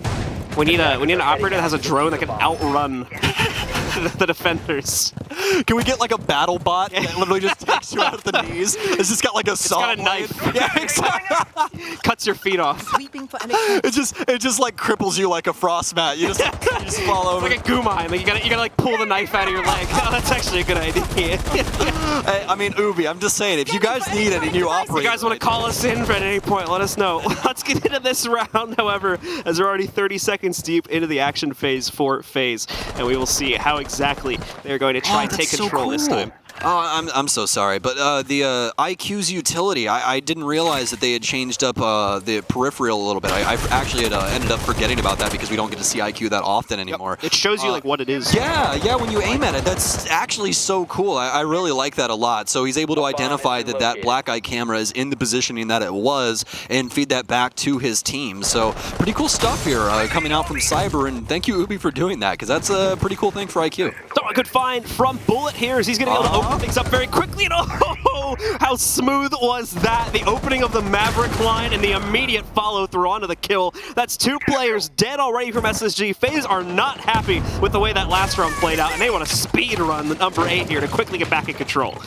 We need an operator that has a drone that can outrun the defenders. Can we get like a battle bot that literally just takes you out at the knees? It's just got like a saw. It's got a knife. Yeah, exactly. Cuts your feet off. It just like cripples you like a frost mat. You just fall over. It's like a Gumai. Like you gotta like pull the knife out of your leg. Oh, that's actually a good idea. Hey, I mean, Ubi, I'm just saying, if you guys need any new operators, if you guys want to call us in at any point, let us know. Let's get into this round, however, as we're already 30 seconds deep into the action phase for Faze, and we will see how exactly they're going to try and take control this time. Oh, I'm so sorry, but the IQ's utility, I didn't realize that they had changed up the peripheral a little bit. I actually had ended up forgetting about that because we don't get to see IQ that often anymore. Yep. It shows you like what it is. Yeah, when you aim at it, that's actually so cool. I really like that a lot. So he's able to identify that black eye camera is in the positioning that it was and feed that back to his team. So pretty cool stuff here coming out from Cyber, and thank you, Ubi, for doing that, because that's a pretty cool thing for IQ. So a good find from Bullet here as he's going to be able to open things up very quickly, and oh, how smooth was that? The opening of the Maverick line and the immediate follow-through onto the kill. That's 2 players dead already from SSG. Faze are not happy with the way that last round played out, and they want to speed run the number 8 here to quickly get back in control.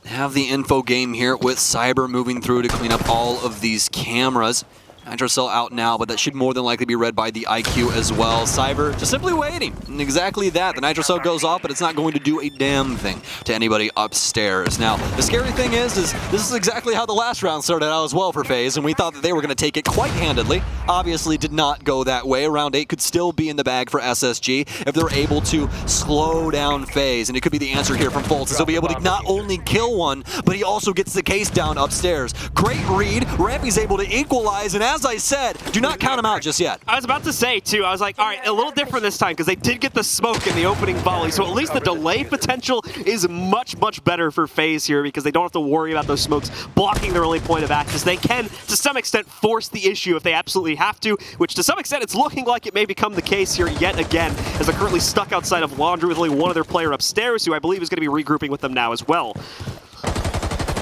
Have the info game here with Cyber moving through to clean up all of these cameras. Nitrocell out now, but that should more than likely be read by the IQ as well. Cyber just simply waiting. And exactly that. The Nitrocell goes off, but it's not going to do a damn thing to anybody upstairs. Now, the scary thing is this is exactly how the last round started out as well for FaZe, and we thought that they were going to take it quite handedly. Obviously did not go that way. Round 8 could still be in the bag for SSG if they're able to slow down FaZe, and it could be the answer here from Fultz, as he'll be able to not only kill one, but he also gets the case down upstairs. Great read. Rampy's able to equalize, and as I said, do not count him out just yet. I was about to say, too, I was like, all right, a little different this time because they did get the smoke in the opening volley, so at least the delay potential is much, much better for FaZe here because they don't have to worry about those smokes blocking their only point of access. They can, to some extent, force the issue if they absolutely have to, which to some extent it's looking like it may become the case here yet again, as they're currently stuck outside of Laundry with only one other player upstairs, who I believe is going to be regrouping with them now as well.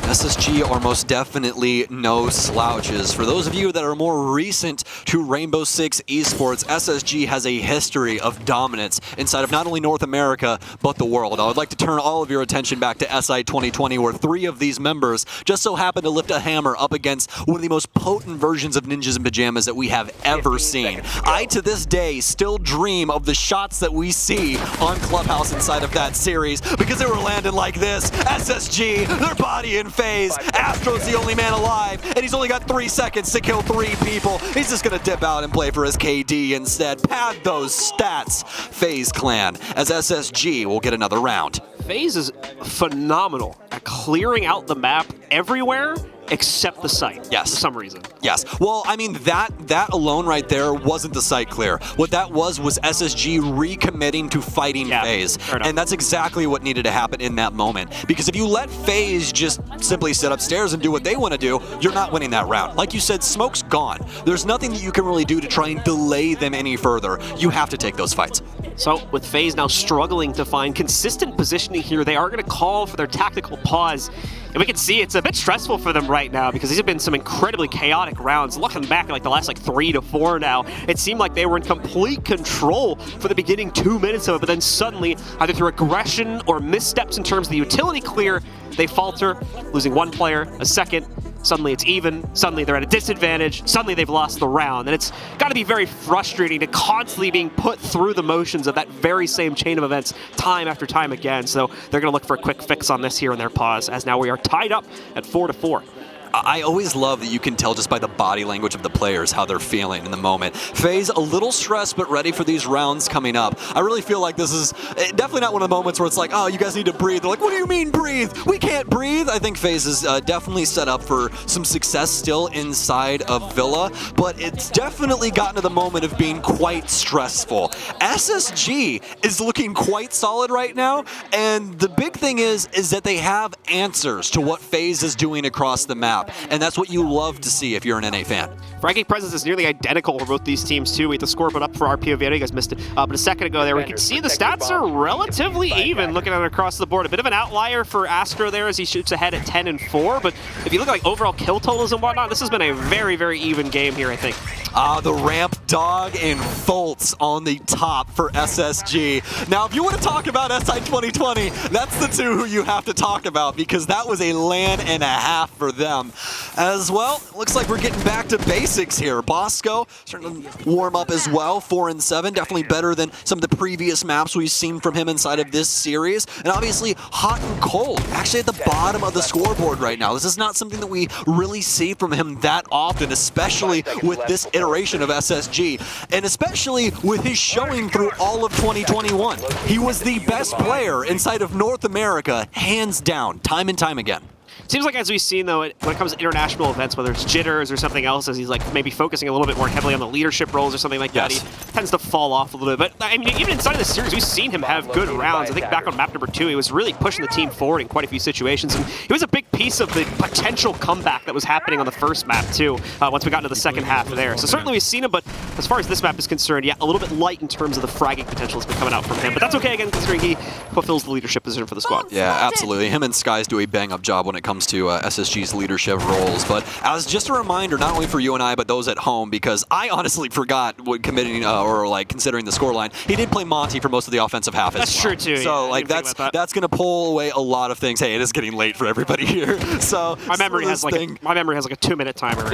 SSG are most definitely no slouches. For those of you that are more recent to Rainbow Six Esports, SSG has a history of dominance inside of not only North America, but the world. I would like to turn all of your attention back to SI 2020, where 3 of these members just so happened to lift a hammer up against one of the most potent versions of Ninjas in Pajamas that we have ever seen. I, to this day, still dream of the shots that we see on Clubhouse inside of that series, because they were landing like this. SSG, their body in FaZe. Astro's the only man alive, and he's only got 3 seconds to kill 3 people. He's just gonna dip out and play for his KD instead. Pad those stats, Faze Clan, as SSG will get another round. FaZe is phenomenal at clearing out the map everywhere except the site. Yes. For some reason. Yes. Well, I mean, that alone right there wasn't the site clear. What that was SSG recommitting to fighting FaZe. And that's exactly what needed to happen in that moment. Because if you let FaZe just simply sit upstairs and do what they want to do, you're not winning that round. Like you said, smoke's gone. There's nothing that you can really do to try and delay them any further. You have to take those fights. So with FaZe now struggling to find consistent positioning here, they are going to call for their tactical pause. And we can see it's a bit stressful for them right now because these have been some incredibly chaotic rounds. Looking back at like the last 3 to 4 now, it seemed like they were in complete control for the beginning 2 minutes of it, but then suddenly, either through aggression or missteps in terms of the utility clear, they falter, losing one player, a second. Suddenly it's even, suddenly they're at a disadvantage, suddenly they've lost the round. And it's got to be very frustrating to constantly being put through the motions of that very same chain of events time after time again. So they're going to look for a quick fix on this here in their pause, as now we are tied up at 4-4. I always love that you can tell just by the body language of the players how they're feeling in the moment. FaZe a little stressed but ready for these rounds coming up. I really feel like this is definitely not one of the moments where it's like, oh, you guys need to breathe. They're like, what do you mean breathe? We can't breathe. I think FaZe is definitely set up for some success still inside of Villa, but it's definitely gotten to the moment of being quite stressful. SSG is looking quite solid right now, and the big thing is that they have answers to what FaZe is doing across the map. And that's what you love to see if you're an NA fan. Fragging presence is nearly identical for both these teams, too. We have the score put up for our POV. I know you guys missed it, but a second ago there, we can see the stats are relatively even looking at it across the board. A bit of an outlier for Astro there as he shoots ahead at 10-4, but if you look at overall kill totals and whatnot, this has been a very, very even game here, I think. The ramp dog and Fultz on the top for SSG. Now, if you want to talk about SI 2020, that's the two who you have to talk about because that was a LAN and a half for them. As well, looks like we're getting back to basics here. Bosco starting to warm up as well, 4-7, definitely better than some of the previous maps we've seen from him inside of this series. And obviously, hot and cold, actually at the bottom of the scoreboard right now. This is not something that we really see from him that often, especially with this iteration of SSG, and especially with his showing through all of 2021. He was the best player inside of North America, hands down, time and time again. Seems like, as we've seen, though, when it comes to international events, whether it's jitters or something else, as he's like maybe focusing a little bit more heavily on the leadership roles or something like that, he tends to fall off a little bit. But I mean, even inside of the series, we've seen him have good rounds. I think back on map number 2, he was really pushing the team forward in quite a few situations, and he was a big piece of the potential comeback that was happening on the first map too. Once we got into the second half there, so certainly we've seen him. But as far as this map is concerned, yeah, a little bit light in terms of the fragging potential that's been coming out from him. But that's okay again, considering he fulfills the leadership position for the squad. Yeah, absolutely. Him and Skies do a bang-up job when it comes to SSG's leadership roles. But as just a reminder, not only for you and I, but those at home, because I honestly forgot when committing or like considering the scoreline, he did play Monty for most of the offensive half as well. That's true too. So yeah, like that's going to pull away a lot of things. Hey, it is getting late for everybody here. So my memory has like a 2-minute timer.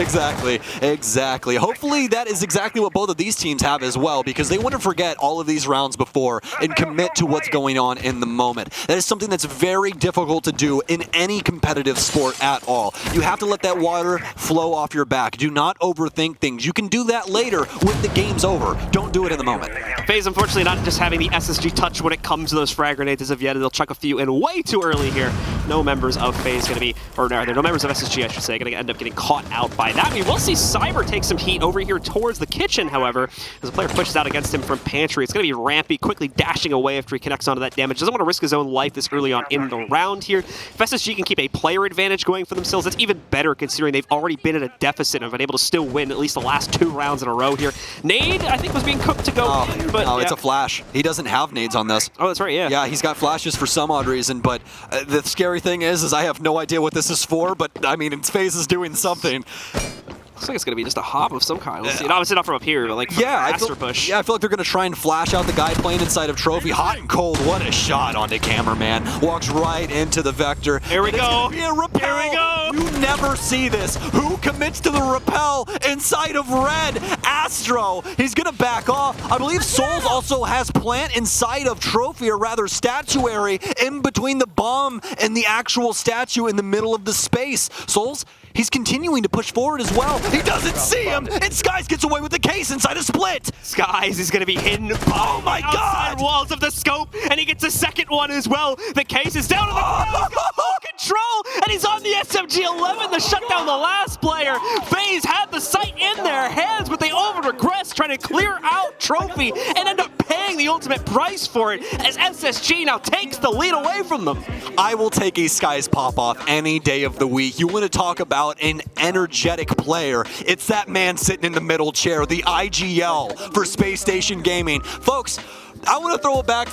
Exactly. Hopefully that is exactly what both of these teams have as well, because they want to forget all of these rounds before and commit to what's going on in the moment. That is something that's very difficult to do in any competitive sport at all. You have to let that water flow off your back. Do not overthink things. You can do that later when the game's over. Don't do it in the moment. FaZe, unfortunately, not just having the SSG touch when it comes to those frag grenades as of yet. They'll chuck a few in way too early here. No members of FaZe going to be, or no, no members of SSG, I should say, going to end up getting caught out by that. We will see Cyber take some heat over here towards the kitchen, however, as a player pushes out against him from Pantry. It's going to be Rampy quickly dashing away after he connects onto that damage. Doesn't want to risk his own life this early on in the round here. If SSG can keep a player advantage going for themselves, that's even better considering they've already been at a deficit and have been able to still win at least the last 2 rounds in a row here. Nade, I think, was being cooked to go in, but no, it's a flash. He doesn't have nades on this. Oh, that's right, yeah. Yeah, he's got flashes for some odd reason, but the scary thing is I have no idea what this is for, but I mean, FaZe is doing something. Looks like it's going to be just a hop of some kind. We'll see. Obviously not from up here, but like from master push. Yeah, I feel like they're going to try and flash out the guy playing inside of Trophy. Hot and cold. What a shot onto cameraman. Walks right into the Vector. Here we go. Here we go. You never see this. Who commits to the rappel inside of red? Astro. He's going to back off. I believe Souls also has plant inside of Trophy, or rather statuary, in between the bomb and the actual statue in the middle of the space. Souls, he's continuing to push forward as well. He doesn't see him, and Skies gets away with the case inside a split. Skies is going to be hidden by Oh my the outside God! walls of the scope, and he gets a second one as well. The case is down to the ground. He's got full control, and he's on the SMG-11 to shut down the last player. Faze had the sight in their hands, but they over-regress, trying to clear out Trophy and end up paying the ultimate price for it as SSG now takes the lead away from them. I will take a Skies pop-off any day of the week. You want to talk about an energetic player, it's that man sitting in the middle chair, the IGL for Space Station Gaming. Folks, I want to throw it back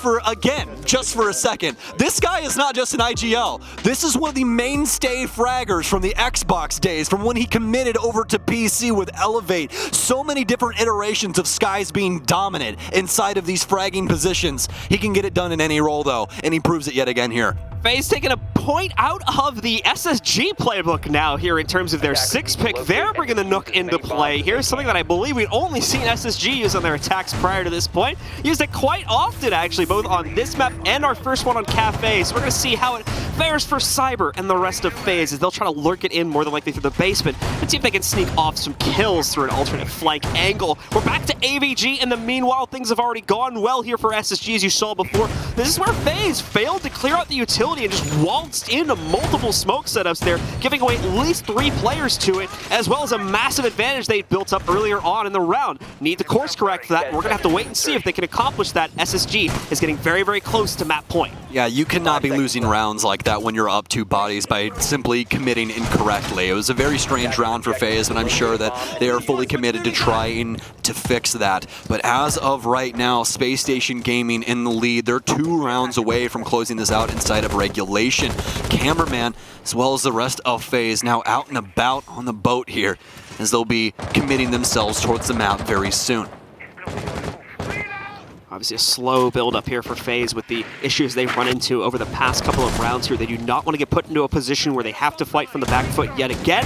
just for a second. This guy is not just an IGL. This is one of the mainstay fraggers from the Xbox days, from when he committed over to PC with Elevate. So many different iterations of Skies being dominant inside of these fragging positions. He can get it done in any role, though, and he proves it yet again here. Faze taking a point out of the SSG playbook now here in terms of their 6 pick. They're bringing the Nook into play. Here's something that I believe we'd only seen SSG use on their attacks prior to this point. Used it quite often, actually, both on this map and our first one on Kafe. So we're going to see how it fares for Cyber and the rest of Faze as they'll try to lurk it in more than likely through the basement and see if they can sneak off some kills through an alternate flank angle. We're back to AVG, and the meanwhile, things have already gone well here for SSG, as you saw before. This is where Faze failed to clear out the utility and just waltzed into multiple smoke setups there, giving away at least 3 players to it, as well as a massive advantage they built up earlier on in the round. Need to course correct that. We're going to have to wait and see if they can accomplish that. SSG is getting very, very close to map point. Yeah, you cannot be losing rounds like that when you're up 2 bodies by simply committing incorrectly. It was a very strange round for Faze, and I'm sure that they are fully committed to trying to fix that. But as of right now, Space Station Gaming in the lead. They're 2 rounds away from closing this out inside of regulation. Cameraman, as well as the rest of Faze, now out and about on the boat here, as they'll be committing themselves towards the map very soon. Obviously a slow build up here for Faze with the issues they've run into over the past couple of rounds here. They do not want to get put into a position where they have to fight from the back foot yet again.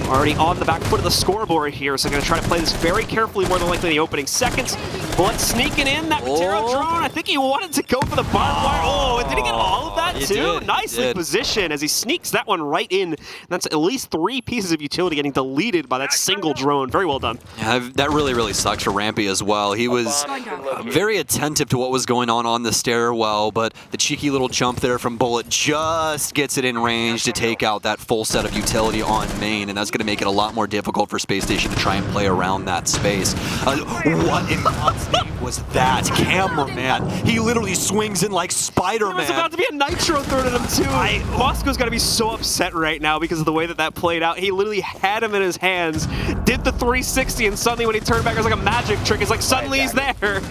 Already on the back foot of the scoreboard here, so going to try to play this very carefully, more than likely in the opening seconds. Bullet sneaking in, that Matero drone. I think he wanted to go for the barbed wire. Oh, and did he get all of that too? Nicely positioned as he sneaks that one right in. That's at least 3 pieces of utility getting deleted by that single drone. Very well done. Yeah, that really sucks for Rampy as well. He was very attentive to what was going on the stairwell, but the cheeky little jump there from Bullet just gets it in range to take out that full set of utility on main, and that's going to make it a lot more difficult for Space Station to try and play around that space. What in God's name was that? Cameraman, he literally swings in like Spider-Man. There was about to be a nitro thrown at him too. Moscow's got to be so upset right now because of the way that played out. He literally had him in his hands, did the 360, and suddenly when he turned back, it was like a magic trick. It's like suddenly he's there.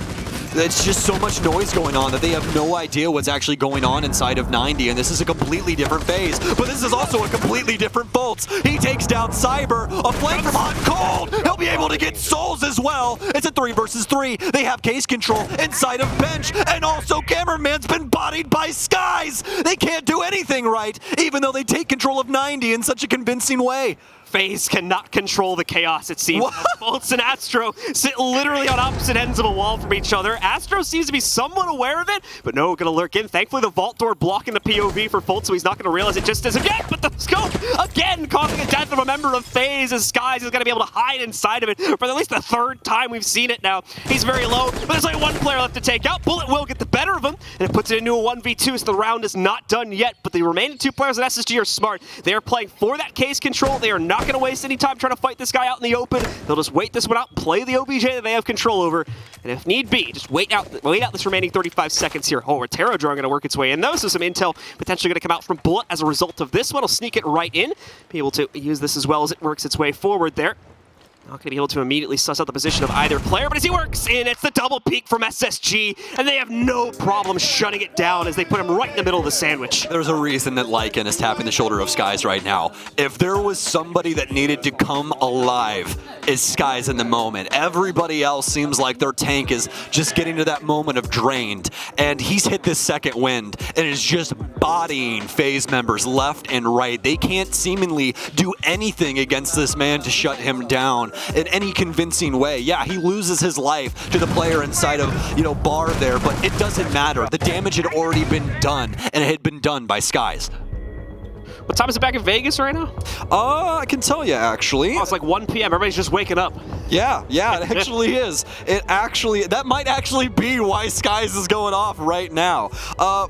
It's just so much noise going on that they have no idea what's actually going on inside of 90, and this is a completely different phase. But this is also a completely different Bolts. He takes down Cyber, a flank from Hot and Cold. He'll be able to get Souls as well. It's a 3 versus 3. They have case control inside of Bench, and also Cameraman's been bodied by Skies. They can't do anything right, even though they take control of 90 in such a convincing way. Faze cannot control the chaos, it seems. Bolts and Astro sit literally on opposite ends of a wall from each other. Astro seems to be somewhat aware of it, but no, gonna lurk in. Thankfully, the vault door blocking the POV for Bolt, so he's not gonna realize it just isn't yet, but the scope, again, causing a death of a member of Faze as Skies is gonna be able to hide inside of it for at least the 3rd time we've seen it now. He's very low, but there's only 1 player left to take out. Bullet will get the better of him, and it puts it into a 1v2, so the round is not done yet, but the remaining 2 players at SSG are smart. They are playing for that case control. They are not going to waste any time trying to fight this guy out in the open. They'll just wait this one out, play the OBJ that they have control over, and if need be, just wait out this remaining 35 seconds here. Oh, Terra Drone going to work its way in, though, so some intel potentially going to come out from Bullet as a result of this one. He'll sneak it right in, be able to use this as well as it works its way forward there. Not going to be able to immediately suss out the position of either player, but as he works in, it's the double peek from SSG, and they have no problem shutting it down as they put him right in the middle of the sandwich. There's a reason that Lycan is tapping the shoulder of Skies right now. If there was somebody that needed to come alive, it's Skies in the moment. Everybody else seems like their tank is just getting to that moment of drained, and he's hit this second wind, and is just bodying Faze members left and right. They can't seemingly do anything against this man to shut him down in any convincing way. Yeah, he loses his life to the player inside of, Bar there, but it doesn't matter. The damage had already been done, and it had been done by Skies. What time is it back in Vegas right now? I can tell you, actually. Oh, it's like 1 p.m. Everybody's just waking up. Yeah, it actually is. That might actually be why Skies is going off right now.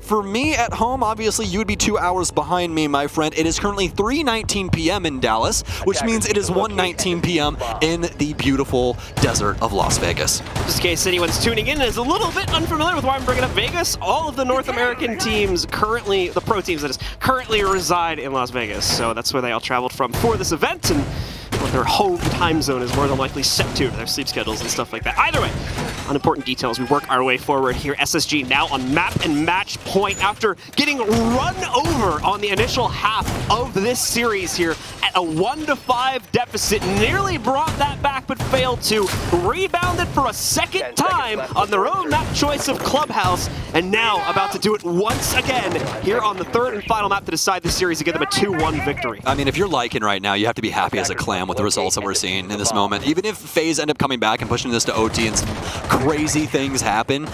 For me at home, obviously, you would be 2 hours behind me, my friend. It is currently 3:19 p.m. in Dallas, which means it is 1:19 p.m. in the beautiful desert of Las Vegas. Just in case anyone's tuning in and is a little bit unfamiliar with why I'm bringing up Vegas, all of the North American teams currently, the pro teams that is, currently reside in Las Vegas. So that's where they all traveled from for this event, and what their home time zone is more than likely set to their sleep schedules and stuff like that. Either way, unimportant details, we work our way forward here. SSG now on map and match point after getting run over on the initial half of this series here at a 1-5 deficit. Nearly brought that back, but failed to. Rebounded for a second time on their own map choice of Clubhouse, and now about to do it once again here on the third and final map to decide the series to give them a 2-1 victory. I mean, if you're liking right now, you have to be happy as a clan with the results that we're seeing in this moment. Even if FaZe end up coming back and pushing this to OT and some crazy things happen,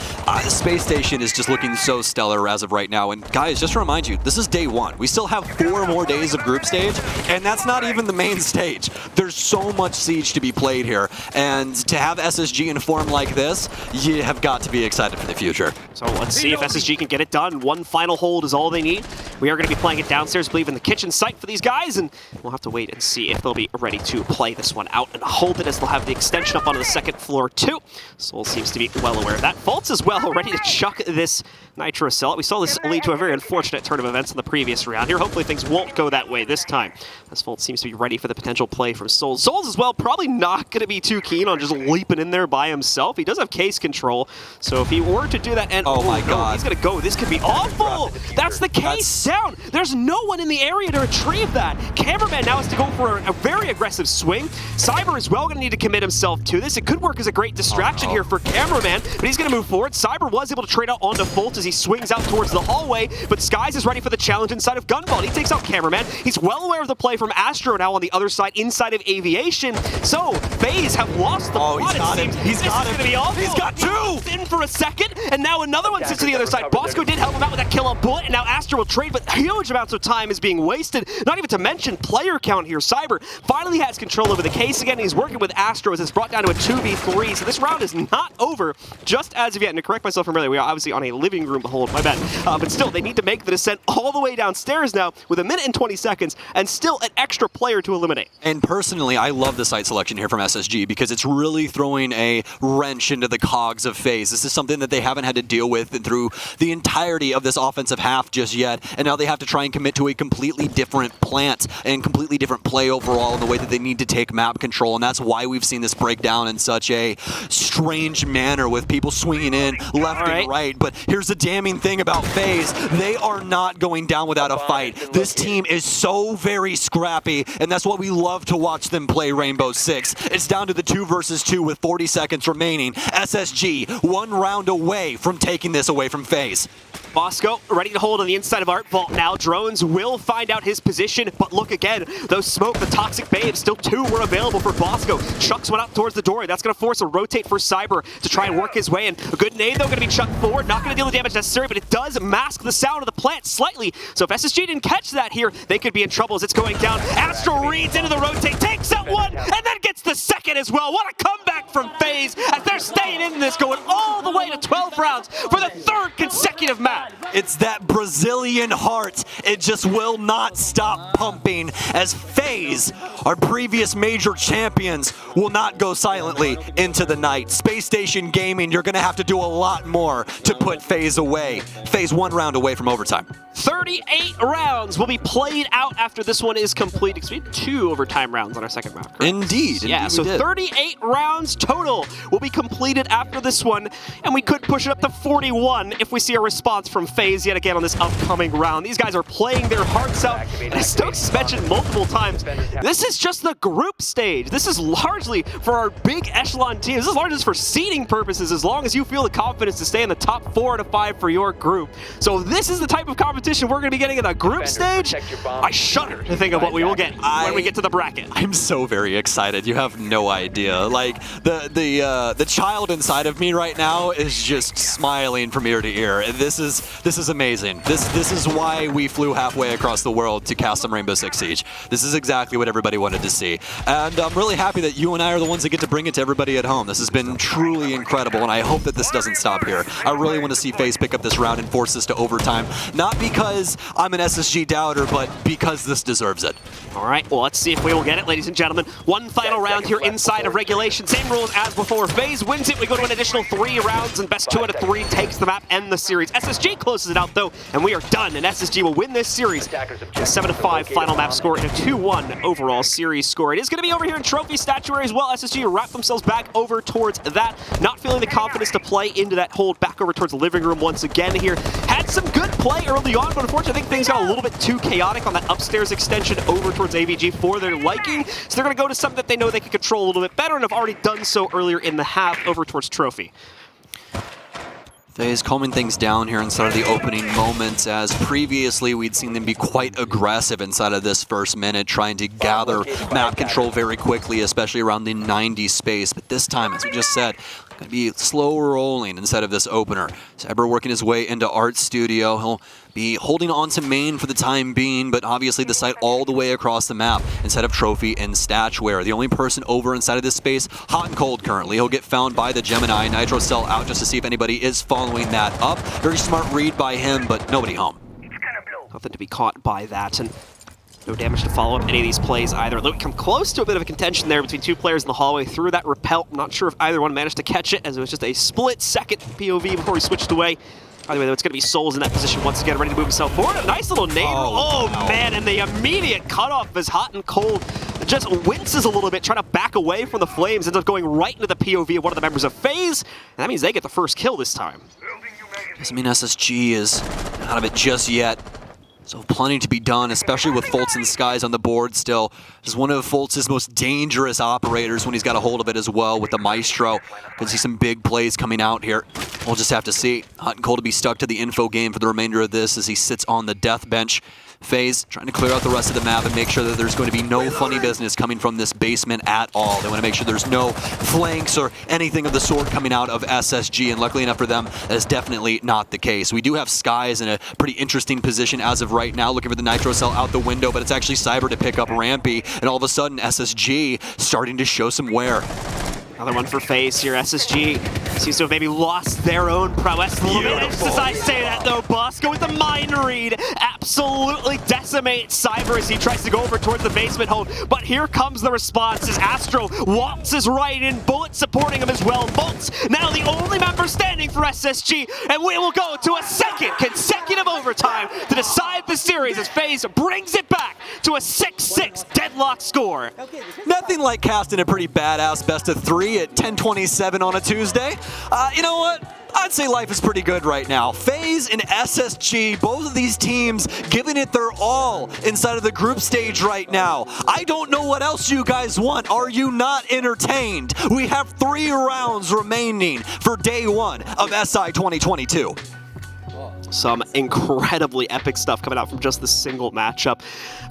Space Station is just looking so stellar as of right now. And guys, just to remind you, this is day 1. We still have 4 more days of group stage, and that's not even the main stage. There's so much Siege to be played here, and to have SSG in form like this, you have got to be excited for the future. So let's see if SSG can get it done. One final hold is all they need. We are going to be playing it downstairs, I believe, in the kitchen site for these guys, and we'll have to wait and see if they'll be ready to play this one out and hold it, as they'll have the extension up onto the second floor too. Soul seems to be well aware of that. Faults as well, ready to chuck this Nitro Cell. We saw this lead to a very unfortunate turn of events in the previous round here. Hopefully things won't go that way this time, as Fault seems to be ready for the potential play from Souls. Souls as well, probably not going to be too keen on just leaping in there by himself. He does have case control, so if he were to do that, and oh my God, he's going to go. This could be awful. That's the case down. There's no one in the area to retrieve that. Cameraman now has to go for a very aggressive swing. Cyber is well going to need to commit himself to this. It could work as a great distraction here for Cameraman, but he's going to move forward. Cyber was able to trade out onto Fault as he swings out towards the hallway, but Skies is ready for the challenge inside of Gunball. He takes out Cameraman. He's well aware of the play from Astro now on the other side inside of Aviation. So FaZe have lost the plot, it seems. He's got him. He's got 2! In for a second, and now another one sits to the other side. Bosco did help him out with that kill on Bullet, and now Astro will trade, but huge amounts of time is being wasted. Not even to mention player count here. Cyber finally has control over the case again. He's working with Astro as it's brought down to a 2v3, so this round is not over just as of yet. And to correct myself from earlier, we are obviously on a living room hold, my bad. But still, they need to make the descent all the way downstairs now with 1 minute and 20 seconds and still an extra player to eliminate. And personally, I love the site selection here from SSG because it's really throwing a wrench into the cogs of FaZe. This is something that they haven't had to deal with through the entirety of this offensive half just yet, and now they have to try and commit to a completely different plant and completely different play overall in the way that they need to take map control, and that's why we've seen this break down in such a strange manner with people swinging in left and right. But here's the damning thing about FaZe. They are not going down without a fight. This team is so very scrappy, and that's what we love to watch them play Rainbow Six. It's down to the 2 versus 2 with 40 seconds remaining. SSG 1 round away from taking this away from FaZe. Bosco ready to hold on the inside of Art Vault now. Drones will find out his position, but look again. Those smoke, the Toxic Babes, still 2 were available for Bosco. Chucks one out towards the door. That's going to force a rotate for Cyber to try and work his way in. A good nade, though, going to be chucked forward. Not going to deal the damage necessary, but it does mask the sound of the plant slightly. So if SSG didn't catch that here, they could be in trouble as it's going down. Astro reads into the rotate, takes out one, and then gets the second as well. What a comeback from FaZe as they're staying in this, going all the way to 12 rounds for the 3rd consecutive match. It's that Brazilian heart. It just will not stop pumping as FaZe, our previous major champions, will not go silently into the night. Space Station Gaming, you're going to have to do a lot more to put FaZe away. FaZe 1 round away from overtime. 38 rounds will be played out after this one is complete. Because we had 2 overtime rounds on our second round, correct? Indeed. Yeah, so 38 rounds total will be completed after this one, and we could push it up to 41 if we see a response from FaZe yet again on this upcoming round. These guys are playing their hearts out, and as Stokes mentioned multiple times, this is just the group stage. This is largely for our big echelon teams. This is largely just for seeding purposes, as long as you feel the confidence to stay in the top 4 out of 5 for your group. So this is the type of competition competition we're going to be getting in the group stage, I shudder to think of what we will get when we get to the bracket. I'm so very excited. You have no idea. Like, the child inside of me right now is just smiling from ear to ear. This is amazing. This is why we flew halfway across the world to cast some Rainbow Six Siege. This is exactly what everybody wanted to see. And I'm really happy that you and I are the ones that get to bring it to everybody at home. This has been truly incredible, and I hope that this doesn't stop here. I really want to see FaZe pick up this round and force this to overtime. Not because I'm an SSG doubter, but because this deserves it. All right, well, let's see if we will get it, ladies and gentlemen. One final round here inside of regulation. Same rules as before. FaZe wins it. We go to an additional 3 rounds, and best 2 out of 3 takes the map and the series. SSG closes it out, though, and we are done. And SSG will win this series. A 7-5 final map score and a 2-1 overall series score. It is going to be over here in Trophy Statuary as well. SSG wrap themselves back over towards that. Not feeling the confidence to play into that hold back over towards the living room once again here. Had some good play early on, but unfortunately I think things got a little bit too chaotic on that upstairs extension over towards AVG for their liking. So they're going to go to something that they know they can control a little bit better and have already done so earlier in the half over towards Trophy. FaZe calming things down here inside of the opening moments, as previously we'd seen them be quite aggressive inside of this first minute, trying to gather map control very quickly, especially around the 90 space. But this time, as we just said, going to be slow rolling instead of this opener. Cyber working his way into Art Studio. He'll be holding on to main for the time being, but obviously the site all the way across the map instead of Trophy and Statuary. The only person over inside of this space, hot and cold currently. He'll get found by the Gemini. Nitro Cell out just to see if anybody is following that up. Very smart read by him, but nobody home. Nothing to be caught by that, and no damage to follow up any of these plays either. Though we come close to a bit of a contention there between 2 players in the hallway through that rappel. I'm not sure if either one managed to catch it, as it was just a split-second POV before he switched away. By the way, though, it's going to be Souls in that position once again, ready to move himself forward. A nice little nade. Oh man, and the immediate cutoff is hot and cold. Just winces a little bit, trying to back away from the flames, ends up going right into the POV of one of the members of FaZe, and that means they get the first kill this time. Doesn't mean SSG is out of it just yet. So plenty to be done, especially with Fultz and Skies on the board still. Just one of Fultz's most dangerous operators when he's got a hold of it as well with the Maestro. Could see some big plays coming out here. We'll just have to see. Hot and cold to be stuck to the info game for the remainder of this as he sits on the death bench. FaZe trying to clear out the rest of the map and make sure that there's going to be no funny business coming from this basement at all. They want to make sure there's no flanks or anything of the sort coming out of SSG, and luckily enough for them, that is definitely not the case. We do have Skies in a pretty interesting position as of right now, looking for the Nitro Cell out the window, but it's actually Cyber to pick up Rampy, and all of a sudden SSG starting to show some wear. Another one for FaZe here. SSG seems to have maybe lost their own prowess a little bit. Just as I say that, though, Bosco with the mind read absolutely decimates Cyber as he tries to go over towards the basement hold. But here comes the response as Astro waltzes right in, Bullet supporting him as well. Bolt's now the only member standing for SSG, and we will go to a second consecutive overtime to decide the series as FaZe brings it back to a 6-6 deadlock score. Nothing like casting a pretty badass best of 3 at 10:27 on a Tuesday. You know what? I'd say life is pretty good right now. FaZe and SSG, both of these teams giving it their all inside of the group stage right now. I don't know what else you guys want. Are you not entertained? We have 3 rounds remaining for day 1 of SI 2022. Some incredibly epic stuff coming out from just this single matchup.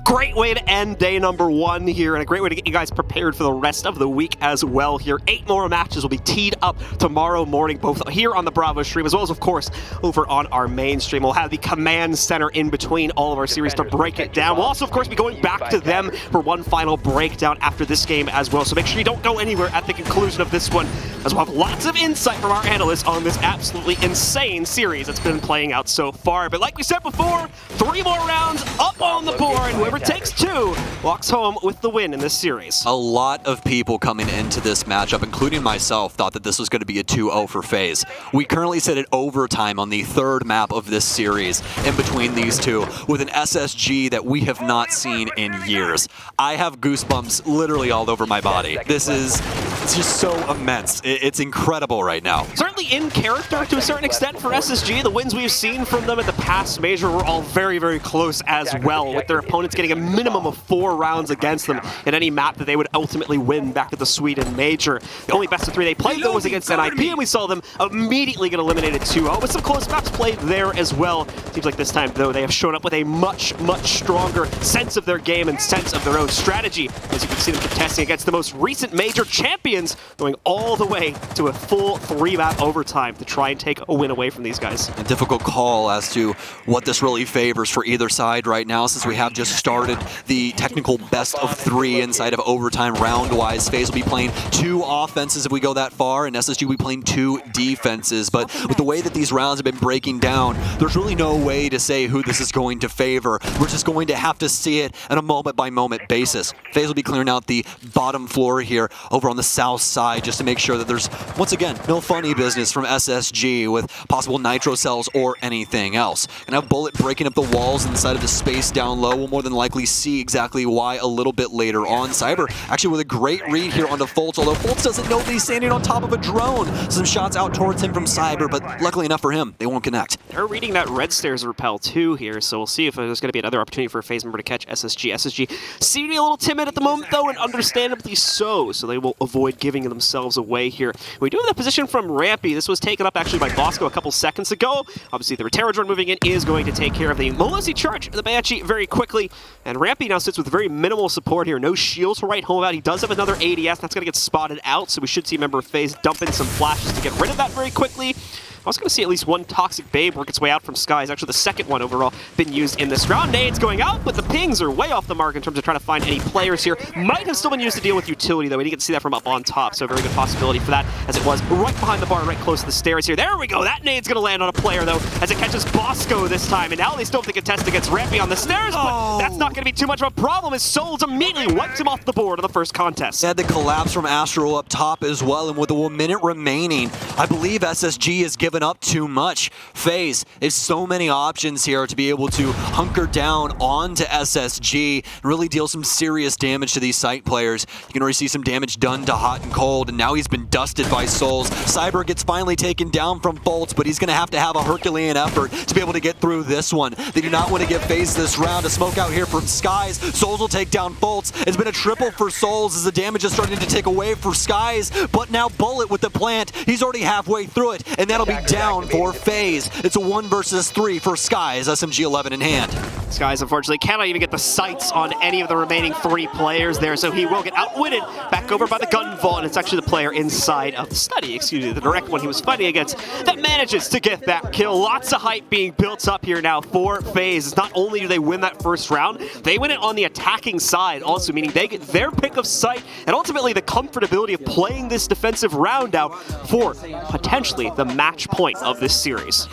Great way to end day number 1 here, and a great way to get you guys prepared for the rest of the week as well here. 8 more matches will be teed up tomorrow morning, both here on the Bravo stream, as well as, of course, over on our main stream. We'll have the command center in between all of our series to break it down. We'll also, of course, be going back to them for one final breakdown after this game as well, so make sure you don't go anywhere at the conclusion of this one, as we'll have lots of insight from our analysts on this absolutely insane series that's been playing out so far. But like we said before, 3 more rounds up on the board. Whoever takes 2 walks home with the win in this series. A lot of people coming into this matchup, including myself, thought that this was going to be a 2-0 for FaZe. We currently sit at overtime on the 3rd map of this series in between these two, with an SSG that we have not seen in years. I have goosebumps literally all over my body. This is It's just so immense. It's incredible right now. Certainly in character to a certain extent for SSG. The wins we've seen from them at the past major were all very, very close as well, with their opponents getting a minimum of 4 rounds against them in any map that they would ultimately win back at the Sweden major. The only best of 3 they played though was against NIP, and we saw them immediately get eliminated 2-0, with some close maps played there as well. Seems like this time though they have shown up with a much, much stronger sense of their game and sense of their own strategy, as you can see them contesting against the most recent major champions, going all the way to a full 3-map overtime to try and take a win away from these guys. A difficult call as to what this really favors for either side right now, since we have just started the technical best of 3 inside of overtime round-wise. Faze will be playing 2 offenses if we go that far, and SSG will be playing 2 defenses. But with the way that these rounds have been breaking down, there's really no way to say who this is going to favor. We're just going to have to see it on a moment-by-moment basis. Faze will be clearing out the bottom floor here over on the south side just to make sure that there's, once again, no funny business from SSG with possible nitro cells or anything else. Gonna have Bullet breaking up the walls inside of the space down low. We'll more than likely see exactly why a little bit later on. Cyber actually with a great read here onto Fultz, although Fultz doesn't know that he's standing on top of a drone. Some shots out towards him from Cyber, but luckily enough for him, they won't connect. They're reading that red stairs repel too here, so we'll see if there's going to be another opportunity for a Faze member to catch SSG. SSG seem to be a little timid at the moment though, and understandably so they will avoid giving themselves away here. We do have the position from Rampy. This was taken up actually by Bosco a couple seconds ago. Obviously the Terror drone moving in is going to take care of the Melusi charge, the Banshee, very quickly, and Rampy now sits with very minimal support here. No shield to write home about. He does have another ADS, that's going to get spotted out, so we should see a member of Faze dump in some flashes to get rid of that very quickly. I was going to see at least one Toxic Babe work its way out from Skies. Actually, the second one overall been used in this round. Nades going out, but the pings are way off the mark in terms of trying to find any players here. Might have still been used to deal with utility, though. We didn't get to see that from up on top, so a very good possibility for that, as it was right behind the bar, right close to the stairs here. There we go. That nade's going to land on a player, though, as it catches Bosco this time. And now they still have to contest against Rampy on the stairs, but that's not going to be too much of a problem, as Souls immediately wipes him off the board on the first contest. They had the collapse from Astro up top as well, and with a minute remaining, I believe SSG has given up too much. Faze has so many options here to be able to hunker down onto SSG and really deal some serious damage to these site players. You can already see some damage done to Hot and Cold, and now he's been dusted by Souls. Cyber gets finally taken down from Fultz, but he's going to have a Herculean effort to be able to get through this one. They do not want to give Faze this round. A smoke out here from Skies. Souls will take down Fultz. It's been a triple for Souls as the damage is starting to take away for Skies, but now Bullet with the plant. He's already halfway through it, and that'll be down for Faze. It's a 1 versus 3 for Skies, SMG-11 in hand. Skies unfortunately cannot even get the sights on any of the remaining 3 players there, so he will get outwitted back over by the gun vault, and it's actually the player inside of the study, excuse me, the direct one he was fighting against, that manages to get that kill. Lots of hype being built up here now for Faze. Not only do they win that first round, they win it on the attacking side also, meaning they get their pick of sight, and ultimately the comfortability of playing this defensive round out for potentially the match point of this series.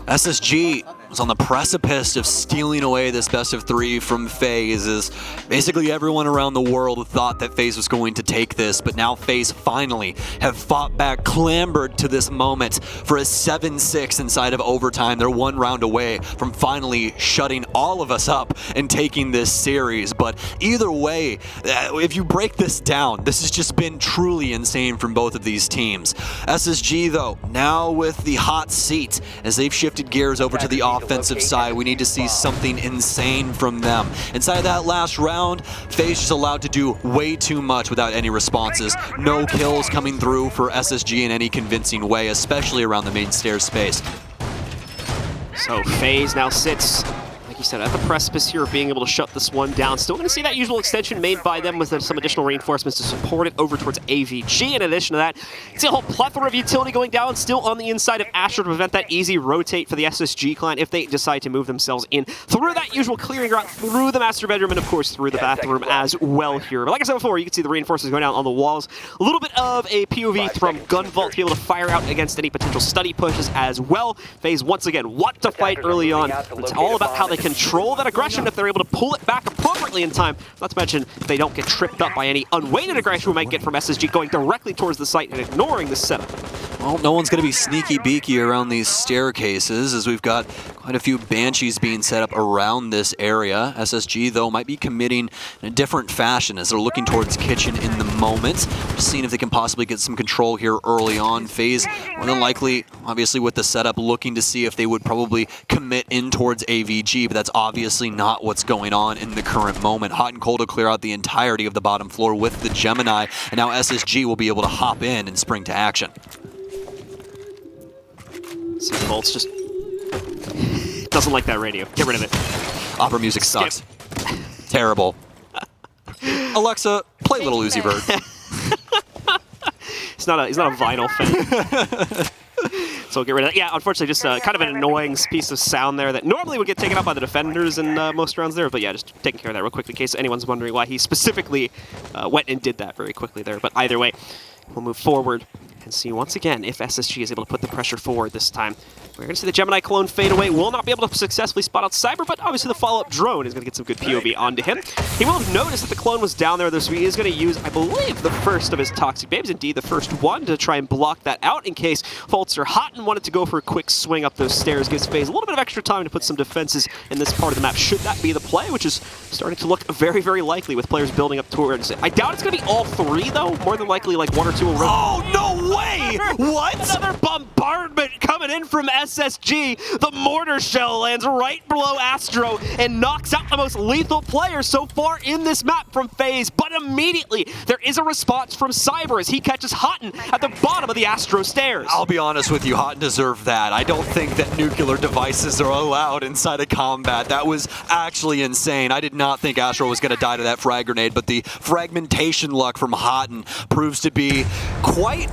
SSG was on the precipice of stealing away this best of 3 from Faze, as basically everyone around the world thought that Faze was going to take this, but now Faze finally have fought back, clambered to this moment for a 7-6 inside of overtime. They're 1 round away from finally shutting all of us up and taking this series. But either way, if you break this down, this has just been truly insane from both of these teams. SSG, though, now with the hot seat, as they've shifted gears over to the offensive side, we need to see something insane from them. Inside that last round, Faze just allowed to do way too much without any responses. No kills coming through for SSG in any convincing way, especially around the main stairs space. So Faze now sits, like you said, at the precipice here of being able to shut this one down. Still going to see that usual extension made by them with some additional reinforcements to support it over towards AVG. In addition to that, you see a whole plethora of utility going down still on the inside of Astro to prevent that easy rotate for the SSG clan if they decide to move themselves in through that usual clearing route, through the master bedroom, and of course through the bathroom as well here. But like I said before, you can see the reinforcements going down on the walls. A little bit of a POV from Gun Vault to be able to fire out against any potential study pushes as well. Faze once again want to fight early on. It's all about how they control that aggression if they're able to pull it back appropriately in time. Not to mention if they don't get tripped up by any unweighted aggression we might get from SSG going directly towards the site and ignoring the setup. Well, no one's going to be sneaky-beaky around these staircases, as we've got quite a few Banshees being set up around this area. SSG, though, might be committing in a different fashion as they're looking towards Kitchen in the moment. Just seeing if they can possibly get some control here early on. Faze, more than likely, obviously with the setup, looking to see if they would probably commit in towards AVG, but that's obviously not what's going on in the current moment. Hot and Cold will clear out the entirety of the bottom floor with the Gemini, and now SSG will be able to hop in and spring to action. See, Bolts just doesn't like that radio. Get rid of it. Opera music sucks. Terrible. Alexa, play Little Uzi Vert. He's not a vinyl fan. So get rid of that. Yeah, unfortunately, just kind of an annoying piece of sound there that normally would get taken out by the defenders in most rounds there. But yeah, just taking care of that real quickly in case anyone's wondering why he specifically went and did that very quickly there. But either way, we'll move forward and see once again if SSG is able to put the pressure forward this time. We're going to see the Gemini clone fade away. Will not be able to successfully spot out Cyber, but obviously the follow-up drone is going to get some good POV onto him. He will have noticed that the clone was down there, so he is going to use, I believe, the first of his Toxic Babes, indeed the first one, to try and block that out in case Faults or Hotton wanted to go for a quick swing up those stairs. Gives Faze a little bit of extra time to put some defenses in this part of the map. Should that be the play, which is starting to look very, very likely with players building up towards it. I doubt it's going to be all three, though. More than likely, like one or two will run. Oh, no way! What? Another bombardment coming in from SSG. The mortar shell lands right below Astro and knocks out the most lethal player so far in this map from Faze. But immediately, there is a response from Cyber as he catches Hotton at the bottom of the Astro stairs. I'll be honest with you, Hotton deserved that. I don't think that nuclear devices are allowed inside of combat. That was actually insane. I did not think Astro was going to die to that frag grenade, but the fragmentation luck from Hotton proves to be quite,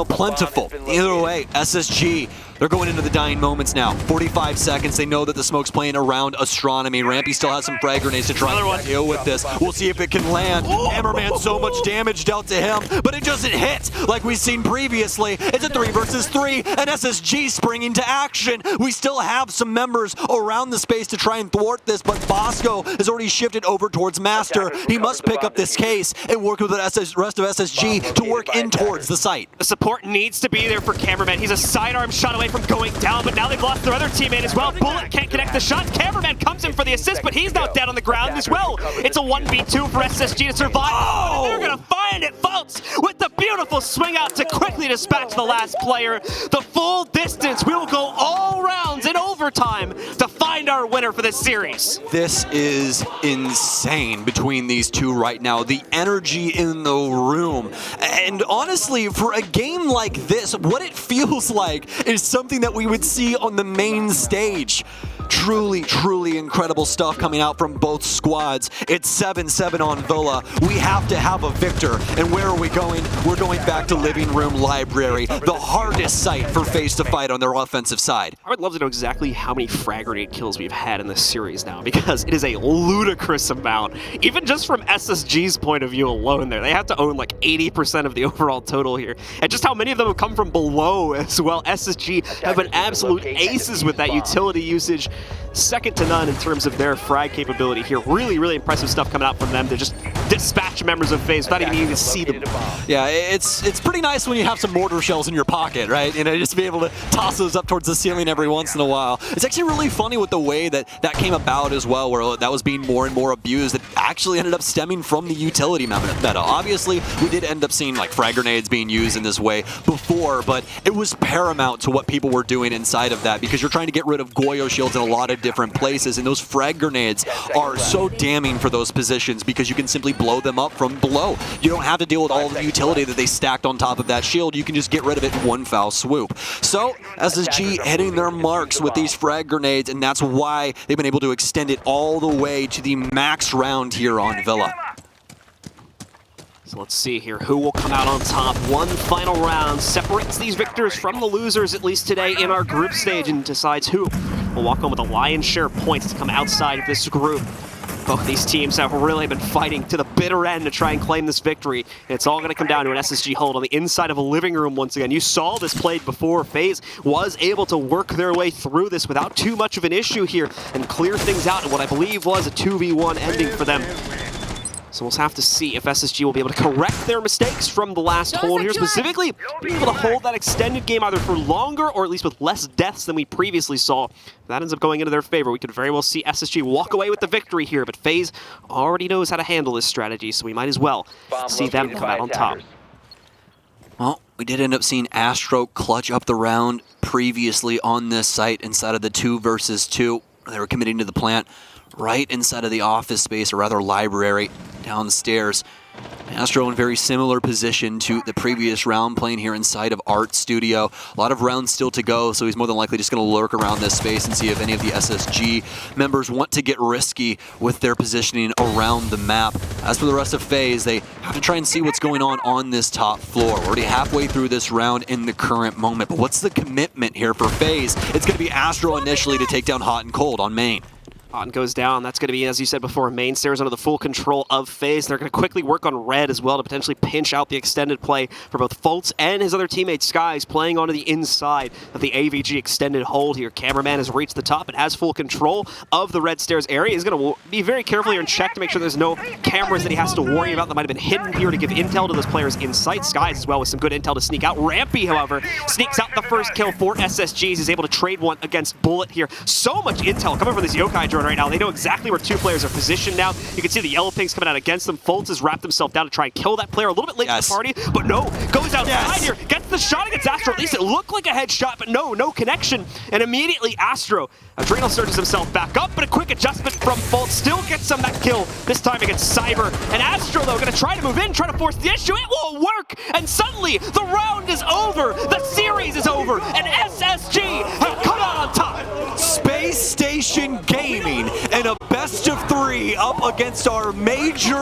plentiful. Either way, SSG, they're going into the dying moments now. 45 seconds. They know that the smoke's playing around Astronomy. Rampy still has some frag grenades to try and deal with this. We'll see if it can land. Hammerman, so much damage dealt to him, but it doesn't hit like we've seen previously. It's a 3 versus 3, and SSG springing to action. We still have some members around the space to try and thwart this, but Bosco has already shifted over towards Master. He must pick up this case and work with the rest of SSG to work in towards the site. The support needs to be there for Cameraman. He's a sidearm shot away from going down, but now they've lost their other teammate as well. Bullet can't connect the shot. Cameraman comes in for the assist, but he's now dead on the ground as well. It's a 1v2 for SSG to survive. Oh! They're gonna find it, folks, with the beautiful swing out to quickly dispatch the last player. The full distance. We will go all rounds in overtime to find our winner for this series. This is insane between these two right now. The energy in the room. And honestly, for a game like this, what it feels like is something that we would see on the main stage. Truly, truly incredible stuff coming out from both squads. It's 7-7 on Villa. We have to have a victor. And where are we going? We're going back to Living Room Library, the hardest site for Faze to fight on their offensive side. I would love to know exactly how many frag grenade kills we've had in this series now, because it is a ludicrous amount. Even just from SSG's point of view alone there, they have to own like 80% of the overall total here. And just how many of them have come from below as well. SSG have been absolute aces with that utility usage. Second to none in terms of their frag capability here. Really, really impressive stuff coming out from them to just dispatch members of Faze without even see them. Yeah, it's pretty nice when you have some mortar shells in your pocket, right? Just be able to toss those up towards the ceiling every once in a while. It's actually really funny with the way that came about as well, where that was being more and more abused. It actually ended up stemming from the utility meta. Obviously, we did end up seeing like frag grenades being used in this way before, but it was paramount to what people were doing inside of that, because you're trying to get rid of Goyo shields in a lot of different places, and those frag grenades are so damning for those positions because you can simply blow them up from below. You don't have to deal with all the utility that they stacked on top of that shield. You can just get rid of it in one foul swoop. So SSG hitting their marks with these frag grenades, and that's why they've been able to extend it all the way to the max round here on Villa. So let's see here, who will come out on top. One final round separates these victors from the losers, at least today in our group stage, and decides who will walk home with a lion's share of points to come outside of this group. Both these teams have really been fighting to the bitter end to try and claim this victory. And it's all going to come down to an SSG hold on the inside of a living room once again. You saw this played before. Faze was able to work their way through this without too much of an issue here and clear things out in what I believe was a 2v1 ending for them. So we'll have to see if SSG will be able to correct their mistakes from the last hold here, specifically being able to hold that extended game either for longer or at least with less deaths than we previously saw. If that ends up going into their favor, we could very well see SSG walk away with the victory here, but FaZe already knows how to handle this strategy, so we might as well see them come out on top. Well, we did end up seeing Astro clutch up the round previously on this site inside of the 2 versus 2. They were committing to the plant right inside of the office space, or rather library, downstairs. Astro in very similar position to the previous round, playing here inside of Art Studio. A lot of rounds still to go, so he's more than likely just going to lurk around this space and see if any of the SSG members want to get risky with their positioning around the map. As for the rest of FaZe, they have to try and see what's going on this top floor. We're already halfway through this round in the current moment, but what's the commitment here for FaZe? It's going to be Astro initially to take down Hot and Cold on main. On goes down. That's going to be, as you said before, main stairs under the full control of FaZe. They're going to quickly work on red as well to potentially pinch out the extended play for both Fultz and his other teammate Skies, playing onto the inside of the AVG extended hold here. Cameraman has reached the top and has full control of the red stairs area. He's going to be very careful here and check to make sure there's no cameras that he has to worry about that might have been hidden here to give intel to those players in sight. Skies as well with some good intel to sneak out. Rampy, however, sneaks out the first kill for SSGs. He's able to trade one against Bullet here. So much intel coming from this Yokai drone right now. They know exactly where 2 players are positioned now. You can see the yellow pings coming out against them. Fultz has wrapped himself down to try and kill that player a little bit late to the party, but no, goes outside here, gets the shot against Astro. At least it looked like a headshot, but no connection. And immediately Astro adrenal surges himself back up, but a quick adjustment from Fultz still gets him that kill, this time against Cyber. And Astro, though, going to try to move in, try to force the issue. It won't work, and suddenly the round is over, the series is over, and SSG have come out on top. Space Station Gaming and a best of 3 up against our major